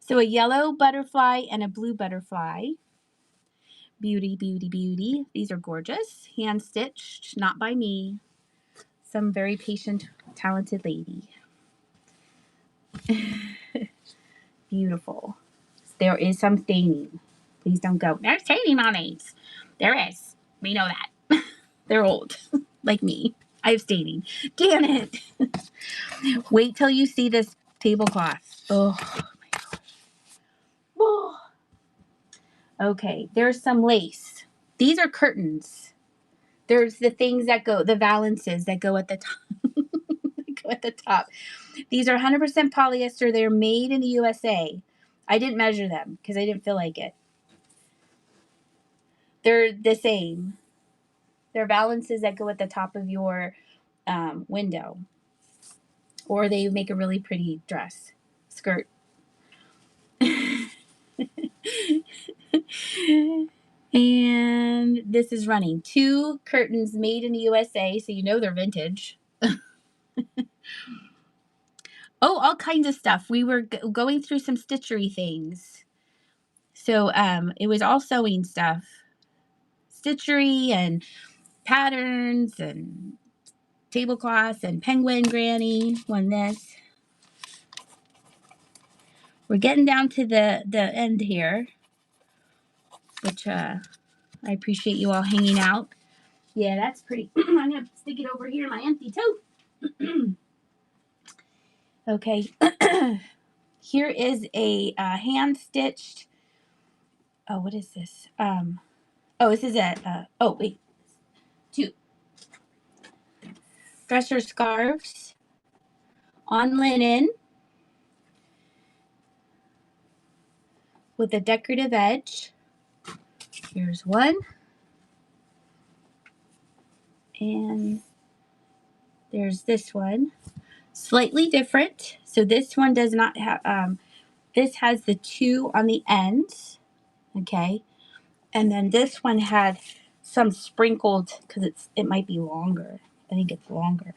Speaker 1: So a yellow butterfly and a blue butterfly. Beauty, beauty, beauty. These are gorgeous. Hand stitched, not by me. Some very patient, talented lady. Beautiful. There is some staining. Please don't go, there's staining on these. There is. We know that. They're old, like me. I have staining. Damn it. Wait till you see this tablecloth. Oh. Oh. Okay, there's some lace. These are curtains. There's the things that go, the valances that go at the top. Go at the top. These are 100% polyester. They're made in the USA. I didn't measure them because I didn't feel like it. They're the same. They're valances that go at the top of your window. Or they make a really pretty dress, skirt. And this is running. 2 curtains made in the USA, so you know they're vintage. Oh, all kinds of stuff. We were going through some stitchery things. So it was all sewing stuff. Stitchery and patterns and tablecloths and penguin granny. Won this. We're getting down to the end here, which I appreciate you all hanging out. Yeah, that's pretty. I'm going to stick it over here in my empty tote. Okay. Here is a hand-stitched, oh, what is this? This is a, oh, wait. 2 dresser scarves on linen with a decorative edge. Here's one. And there's this one. Slightly different. So this one does not have, this has the 2 on the ends. Okay. And then this one had some sprinkled, because it might be longer. I think it's longer.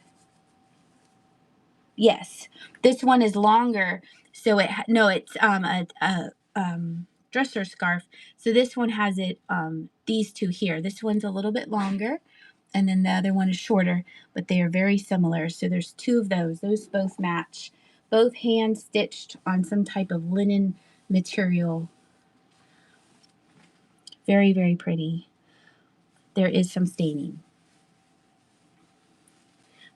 Speaker 1: Yes, this one is longer. So it's a dresser scarf. So this one has it these 2 here. This one's a little bit longer, and then the other one is shorter, but they are very similar. So there's 2 of those. Those both match. Both hand stitched on some type of linen material. Very, very pretty. There is some staining.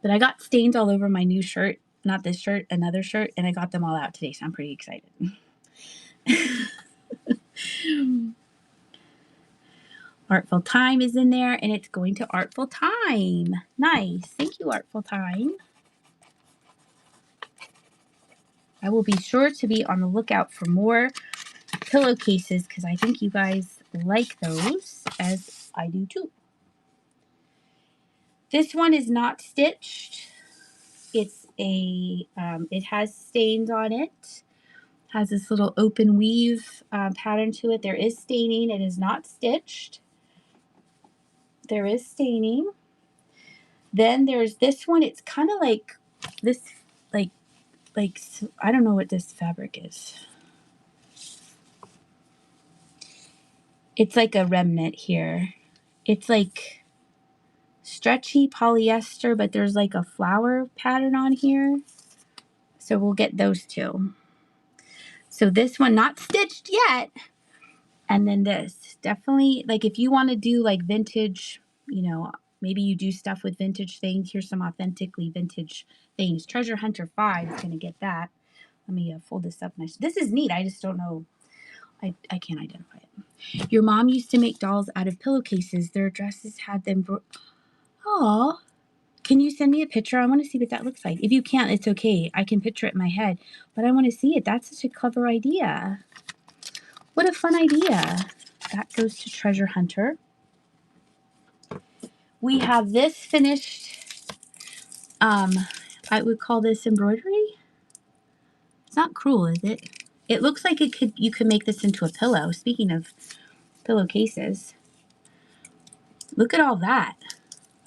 Speaker 1: But I got stains all over my new shirt. Not this shirt, another shirt, and I got them all out today, so I'm pretty excited. Artful Time is in there, and it's going to Artful Time. Nice. Thank you, Artful Time. I will be sure to be on the lookout for more pillowcases because I think you guys like those, as I do too. This one is not stitched. It's a, it has stains on it. Has this little open weave pattern to it. There is staining. It is not stitched. There is staining. Then there's this one. It's kind of like this, like I don't know what this fabric is. It's like a remnant here. It's like stretchy polyester, but there's like a flower pattern on here. So we'll get those 2. So this one not stitched yet. And then this, definitely, like if you want to do like vintage, you know, maybe you do stuff with vintage things. Here's some authentically vintage things. Treasure Hunter 5 is going to get that. Let me fold this up nice. This is neat. I just don't know. I can't identify it. Your mom used to make dolls out of pillowcases. Their dresses had them. Oh, can you send me a picture? I want to see what that looks like. If you can't, it's okay. I can picture it in my head, but I want to see it. That's such a clever idea. What a fun idea. That goes to Treasure Hunter. We have this finished, I would call this embroidery. It's not crewel, is it? It looks like you could make this into a pillow. Speaking of pillowcases, look at all that.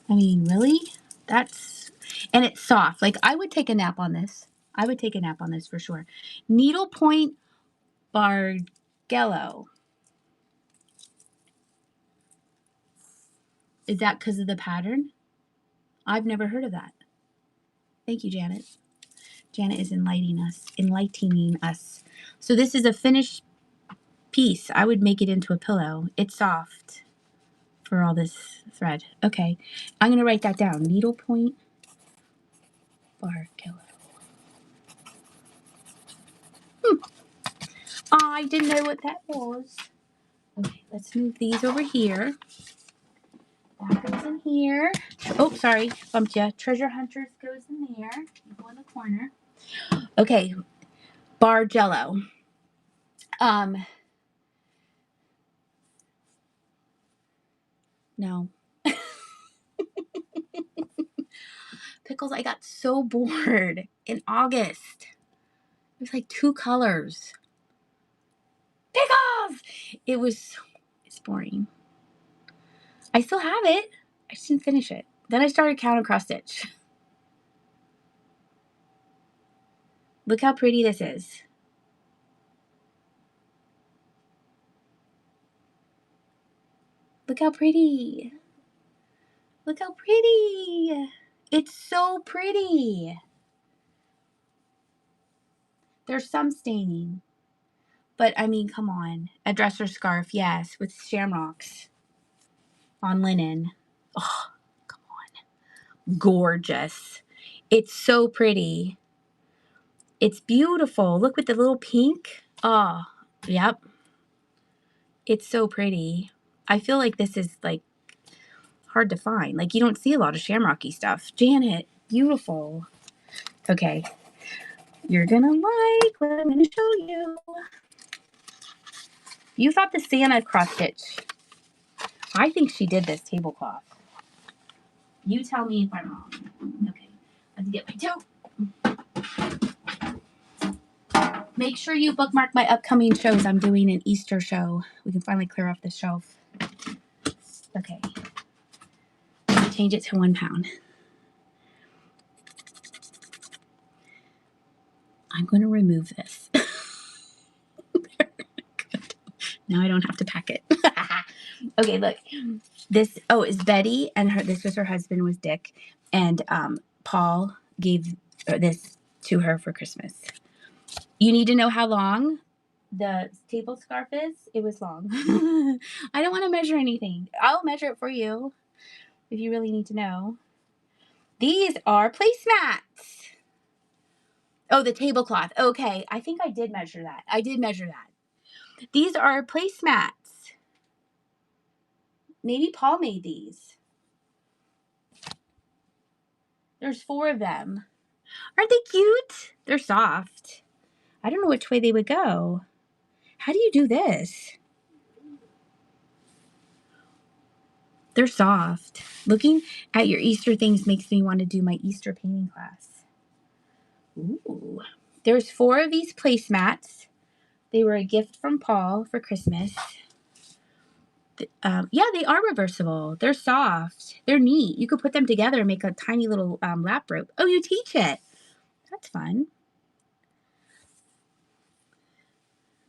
Speaker 1: I mean, really? And it's soft. Like, I would take a nap on this. I would take a nap on this for sure. Needlepoint Bargello. Is that because of the pattern? I've never heard of that. Thank you, Janet. Janet is enlightening us. So this is a finished piece. I would make it into a pillow. It's soft. for all this thread. Okay, I'm going to write that down. Needlepoint Bargello. I didn't know what that was. Okay, let's move these over here. That goes in here. Oh, sorry, bumped ya. Treasure Hunters goes in there. You go in the corner. Okay, Bargello. No. Pickles, I got so bored in August. There's like 2 colors. Pickles! It's boring. I still have it. I just didn't finish it. Then I started Count Cross Stitch. Look how pretty this is. Look how pretty. Look how pretty. It's so pretty. There's some staining. But I mean, come on. A dresser scarf, yes, with shamrocks on linen. Oh, come on. Gorgeous. It's so pretty. It's beautiful. Look with the little pink. Oh, yep. It's so pretty. I feel like this is like hard to find. Like you don't see a lot of shamrocky stuff. Janet, beautiful. Okay. You're gonna like what I'm gonna show you. You thought the Santa cross stitch. I think she did this tablecloth. You tell me if I'm wrong. Okay. Let's get my tote. Make sure you bookmark my upcoming shows. I'm doing an Easter show. We can finally clear off the shelf. Okay. Change it to 1 pound. I'm going to remove this. Now I don't have to pack it. Okay, look. This is Betty, and this was her husband was Dick, and Paul gave this to her for Christmas. You need to know how long the table scarf is. It was long. I don't want to measure anything. I'll measure it for you if you really need to know. These are placemats. Oh, the tablecloth. Okay, I think I did measure that. I did measure that. These are placemats. Maybe Paul made these. There's 4 of them. Aren't they cute? They're soft. I don't know which way they would go. How do you do this? They're soft. Looking at your Easter things makes me want to do my Easter painting class. Ooh. There's 4 of these placemats. They were a gift from Paul for Christmas. Yeah, they are reversible. They're soft. They're neat. You could put them together and make a tiny little lap rope. Oh, you teach it. That's fun.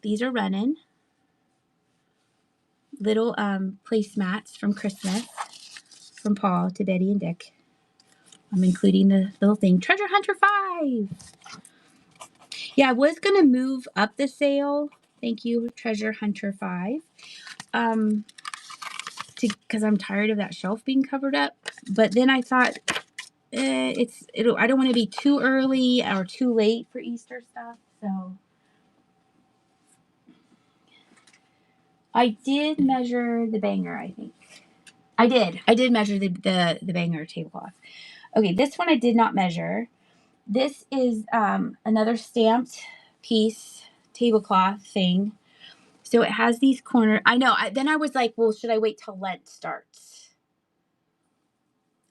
Speaker 1: These are running. Little placemats from Christmas from Paul to Betty and Dick. I'm including the little thing. Treasure Hunter 5. Yeah, I was going to move up the sale. Thank you, Treasure Hunter 5. Because I'm tired of that shelf being covered up. But then I thought I don't want to be too early or too late for Easter stuff. So I did measure the banger, I think. I did measure the banger tablecloth. Okay, this one I did not measure. This is another stamped piece tablecloth thing. So it has these corners. I know. Then I was like, well, should I wait till Lent starts?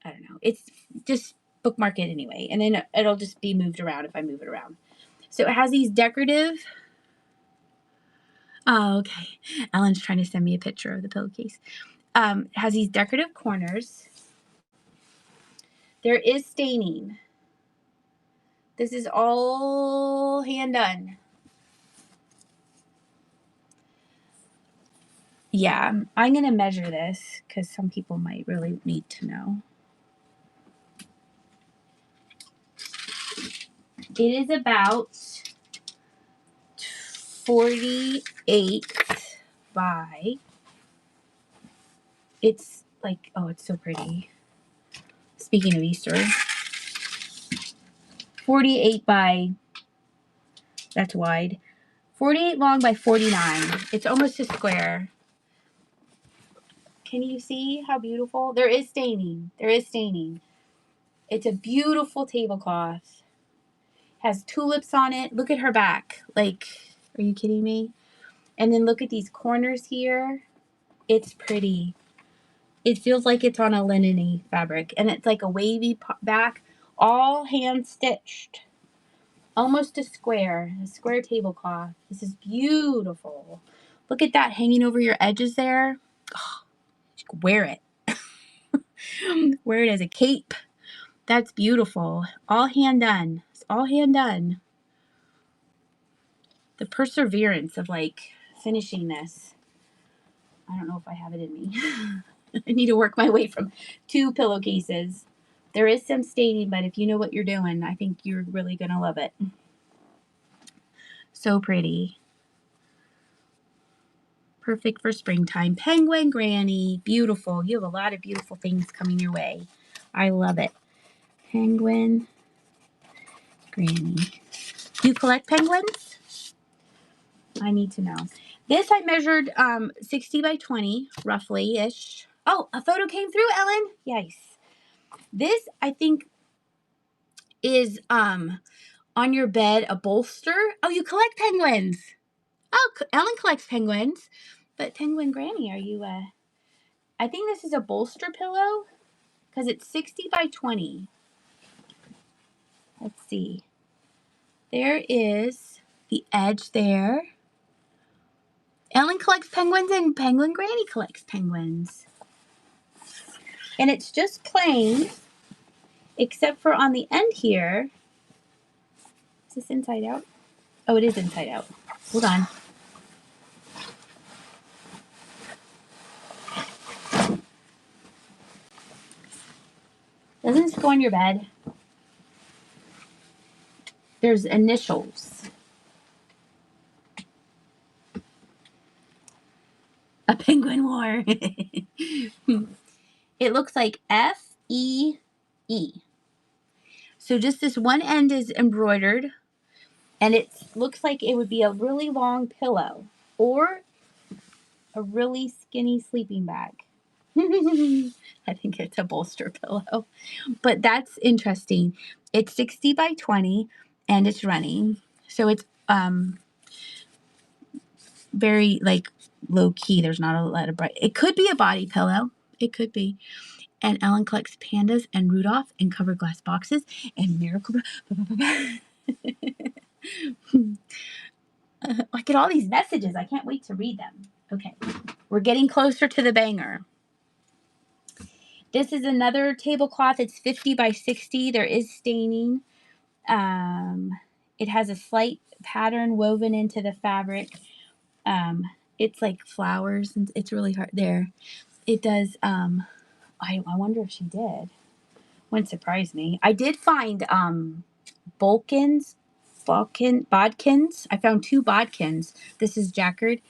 Speaker 1: I don't know. It's just bookmark it anyway. And then it'll just be moved around if I move it around. So it has these decorative. Oh, okay. Ellen's trying to send me a picture of the pillowcase. It has these decorative corners. There is staining. This is all hand done. Yeah, I'm going to measure this because some people might really need to know. It is about 48 by, it's like, oh, it's so pretty. Speaking of Easter, 48 by, that's wide, 48 long by 49. It's almost a square. Can you see how beautiful? There is staining. There is staining. It's a beautiful tablecloth. Has tulips on it. Look at her back. Like, are you kidding me? And then look at these corners here. It's pretty. It feels like it's on a linen-y fabric. And it's like a wavy back, all hand stitched. Almost a square tablecloth. This is beautiful. Look at that hanging over your edges there. Oh, you could wear it. Wear it as a cape. That's beautiful. All hand done. It's all hand done. The perseverance of like finishing this. I don't know if I have it in me. I need to work my way from 2 pillowcases. There is some staining, but if you know what you're doing, I think you're really going to love it. So pretty. Perfect for springtime. Penguin Granny. Beautiful. You have a lot of beautiful things coming your way. I love it. Penguin Granny. Do you collect penguins? I need to know. This I measured 60 by 20, roughly-ish. Oh, a photo came through, Ellen. Yes. This, I think, is on your bed, a bolster. Oh, you collect penguins. Oh, Ellen collects penguins. But Penguin Granny, are you, I think this is a bolster pillow because it's 60 by 20. Let's see. There is the edge there. Ellen collects penguins and Penguin Granny collects penguins. And it's just plain, except for on the end here. Is this inside out? Oh, it is inside out. Hold on. Doesn't this go on your bed? There's initials. A penguin war. It looks like F-E-E. So just this one end is embroidered, and it looks like it would be a really long pillow or a really skinny sleeping bag. I think it's a bolster pillow, but that's interesting. It's 60 by 20 and it's running. So it's very like low key. There's not a lot of bright. It could be a body pillow. It could be. And Ellen collects pandas and Rudolph in covered glass boxes and miracle. I get all these messages. I can't wait to read them. Okay. We're getting closer to the banger. This is another tablecloth. It's 50 by 60. There is staining. It has a slight pattern woven into the fabric. It's like flowers, and it's really hard there. It does. I wonder if she did. Wouldn't surprise me. I did find bodkins. I found 2 bodkins. This is jacquard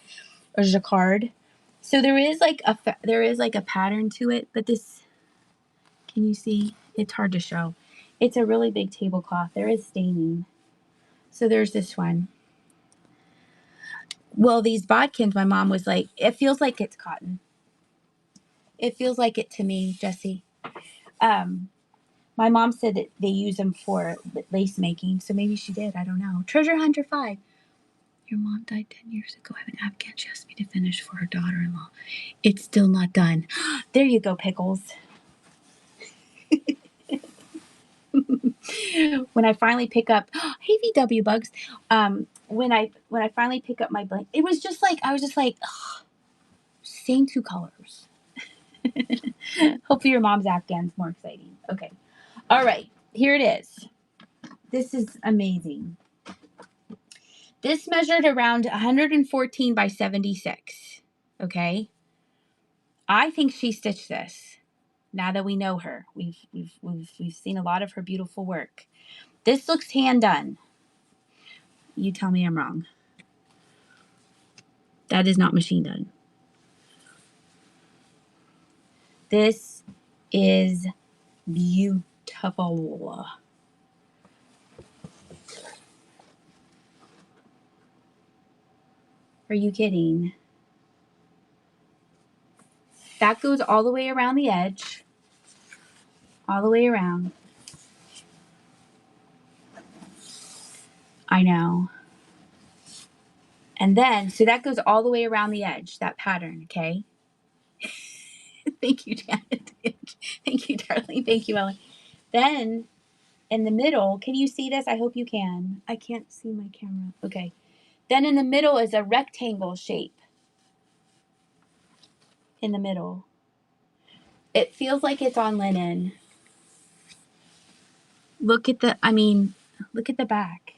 Speaker 1: or jacquard. So there is like a pattern to it, but this, can you see? It's hard to show. It's a really big tablecloth. There is staining. So there's this one. Well, these bodkins, my mom was like, it feels like it's cotton. It feels like it to me, Jessie. My mom said that they use them for lace making, so maybe she did. I don't know. Treasure Hunter 5. Your mom died 10 years ago. I have an Afghan she asked me to finish for her daughter-in-law. It's still not done. There you go, Pickles. When I finally pick up, hey VW bugs. When I finally pick up my blanket, it was just like I was just like, same 2 colors. Hopefully your mom's Afghan's more exciting. Okay. All right. Here it is. This is amazing. This measured around 114 by 76. Okay. I think she stitched this. Now that we know her, we've seen a lot of her beautiful work. This looks hand done. You tell me I'm wrong. That is not machine done. This is beautiful. Are you kidding? That goes all the way around the edge. All the way around. I know. And then, so that goes all the way around the edge, that pattern, okay? Thank you, Janet. Thank you, darling. Thank you, Ellen. Then, in the middle, can you see this? I hope you can. I can't see my camera. Okay. Then in the middle is a rectangle shape. In the middle. It feels like it's on linen. Look at the back.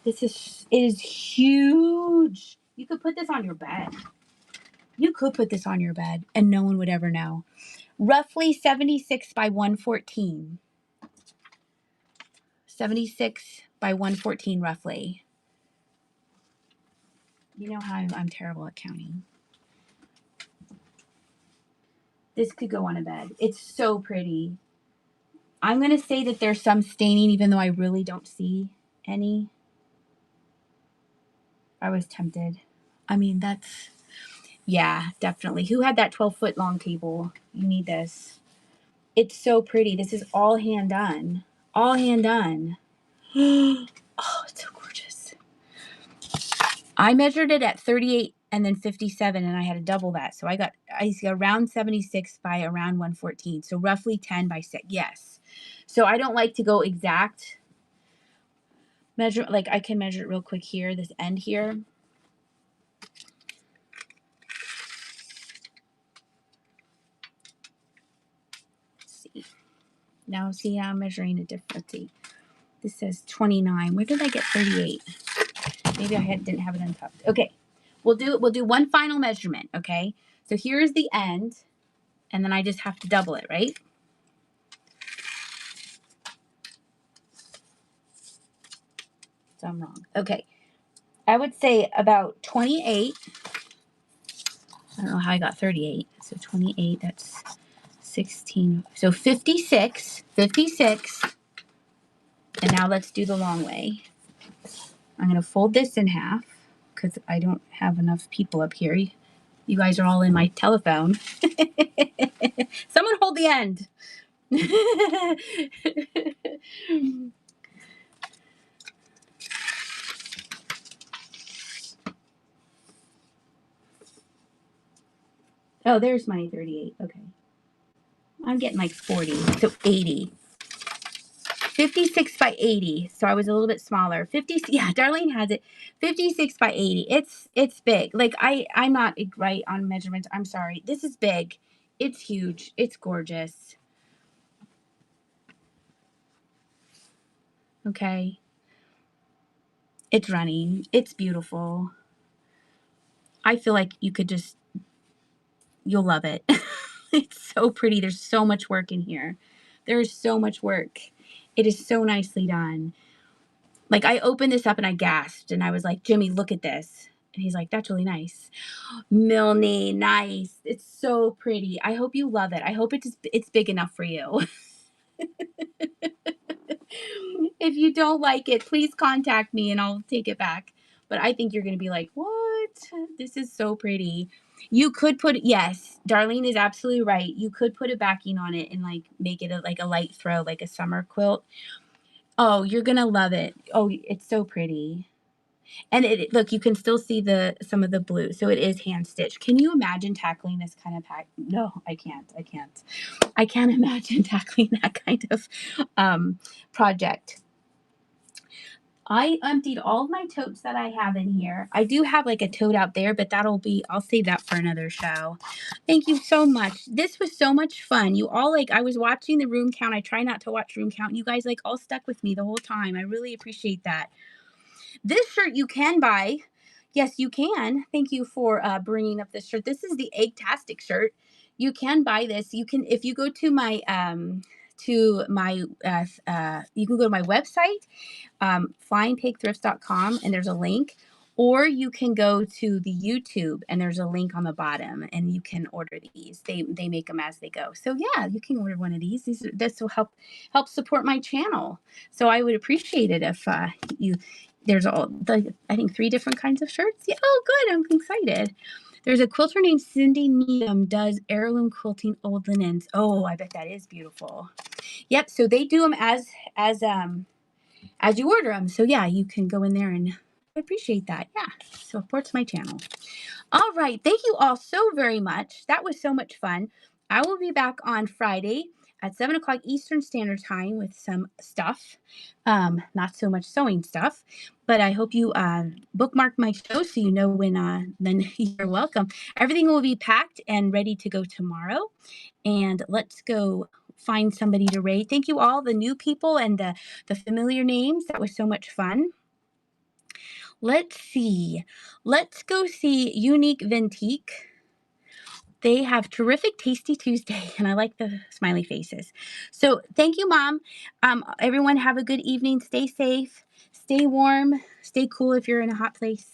Speaker 1: It is huge. You could put this on your bed. You could put this on your bed and no one would ever know. Roughly 76 by 114. 76 by 114 roughly. You know how I'm terrible at counting. This could go on a bed. It's so pretty. I'm going to say that there's some staining even though I really don't see any. I was tempted. I mean, yeah, definitely. Who had that 12-foot long table? You need this. It's so pretty. This is all hand done. All hand done. Oh, it's so gorgeous. I measured it at 38 and then 57 and I had to double that. So I got around 76 by around 114. So roughly 10 by 6. Yes. So I don't like to go exact measure. Like I can measure it real quick here, this end here. Let's see. Now see I'm measuring a different. This says 29. Where did I get 38? Maybe I didn't have it untucked. Okay. We'll do one final measurement, okay? So here's the end, and then I just have to double it, right? So I'm wrong. Okay. I would say about 28. I don't know how I got 38. So 28, that's 16. So 56. 56. And now let's do the long way. I'm going to fold this in half because I don't have enough people up here. You guys are all in my telephone. Someone hold the end. Oh, there's my 38. Okay. I'm getting like 40. So 80. 56 by 80. So I was a little bit smaller. 50. Yeah, Darlene has it. 56 by 80. It's big. Like I'm not right on measurements. I'm sorry. This is big. It's huge. It's gorgeous. Okay. It's running. It's beautiful. I feel like you'll love it. It's so pretty. There's so much work in here. There's so much work. It is so nicely done. Like I opened this up and I gasped and I was like, Jimmy, look at this. And he's like, that's really nice. Milne, nice. It's so pretty. I hope you love it. I hope it's big enough for you. If you don't like it, please contact me and I'll take it back. But I think you're going to be like, what? This is so pretty. You could yes, Darlene is absolutely right. You could put a backing on it and like make it like a light throw, like a summer quilt. Oh, you're going to love it. Oh, it's so pretty. And look, you can still see some of the blue. So it is hand stitched. Can you imagine tackling this kind of pack? No, I can't. I can't imagine tackling that kind of project. I emptied all of my totes that I have in here. I do have like a tote out there, but I'll save that for another show. Thank you so much. This was so much fun. You all I was watching the room count. I try not to watch room count. You guys all stuck with me the whole time. I really appreciate that. This shirt you can buy. Yes, you can. Thank you for bringing up this shirt. This is the Egg-tastic shirt. You can buy this. You can, if you go to my, you can go to my website, flyingpigthrifts.com, and there's a link. or you can go to the YouTube and there's a link on the bottom and you can order these. They make them as they go. So yeah, you can order one of these. This will help support my channel. So I would appreciate it if you there's I think 3 different kinds of shirts. Yeah, oh good. I'm excited. There's a quilter named Cindy Needham does heirloom quilting old linens. Oh, I bet that is beautiful. Yep, so they do them as you order them. So yeah, you can go in there and I appreciate that. Yeah, supports my channel. All right, thank you all so very much. That was so much fun. I will be back on Friday at 7 o'clock Eastern Standard Time with some stuff. Not so much sewing stuff, but I hope you bookmark my show so you know when. Then you're welcome. Everything will be packed and ready to go tomorrow. And let's go find somebody to rate. Thank you all, the new people and the familiar names. That was so much fun. Let's see. Let's go see Unique Vintique. They have terrific Tasty Tuesday, and I like the smiley faces. So thank you, Mom. Everyone have a good evening. Stay safe, stay warm, stay cool if you're in a hot place.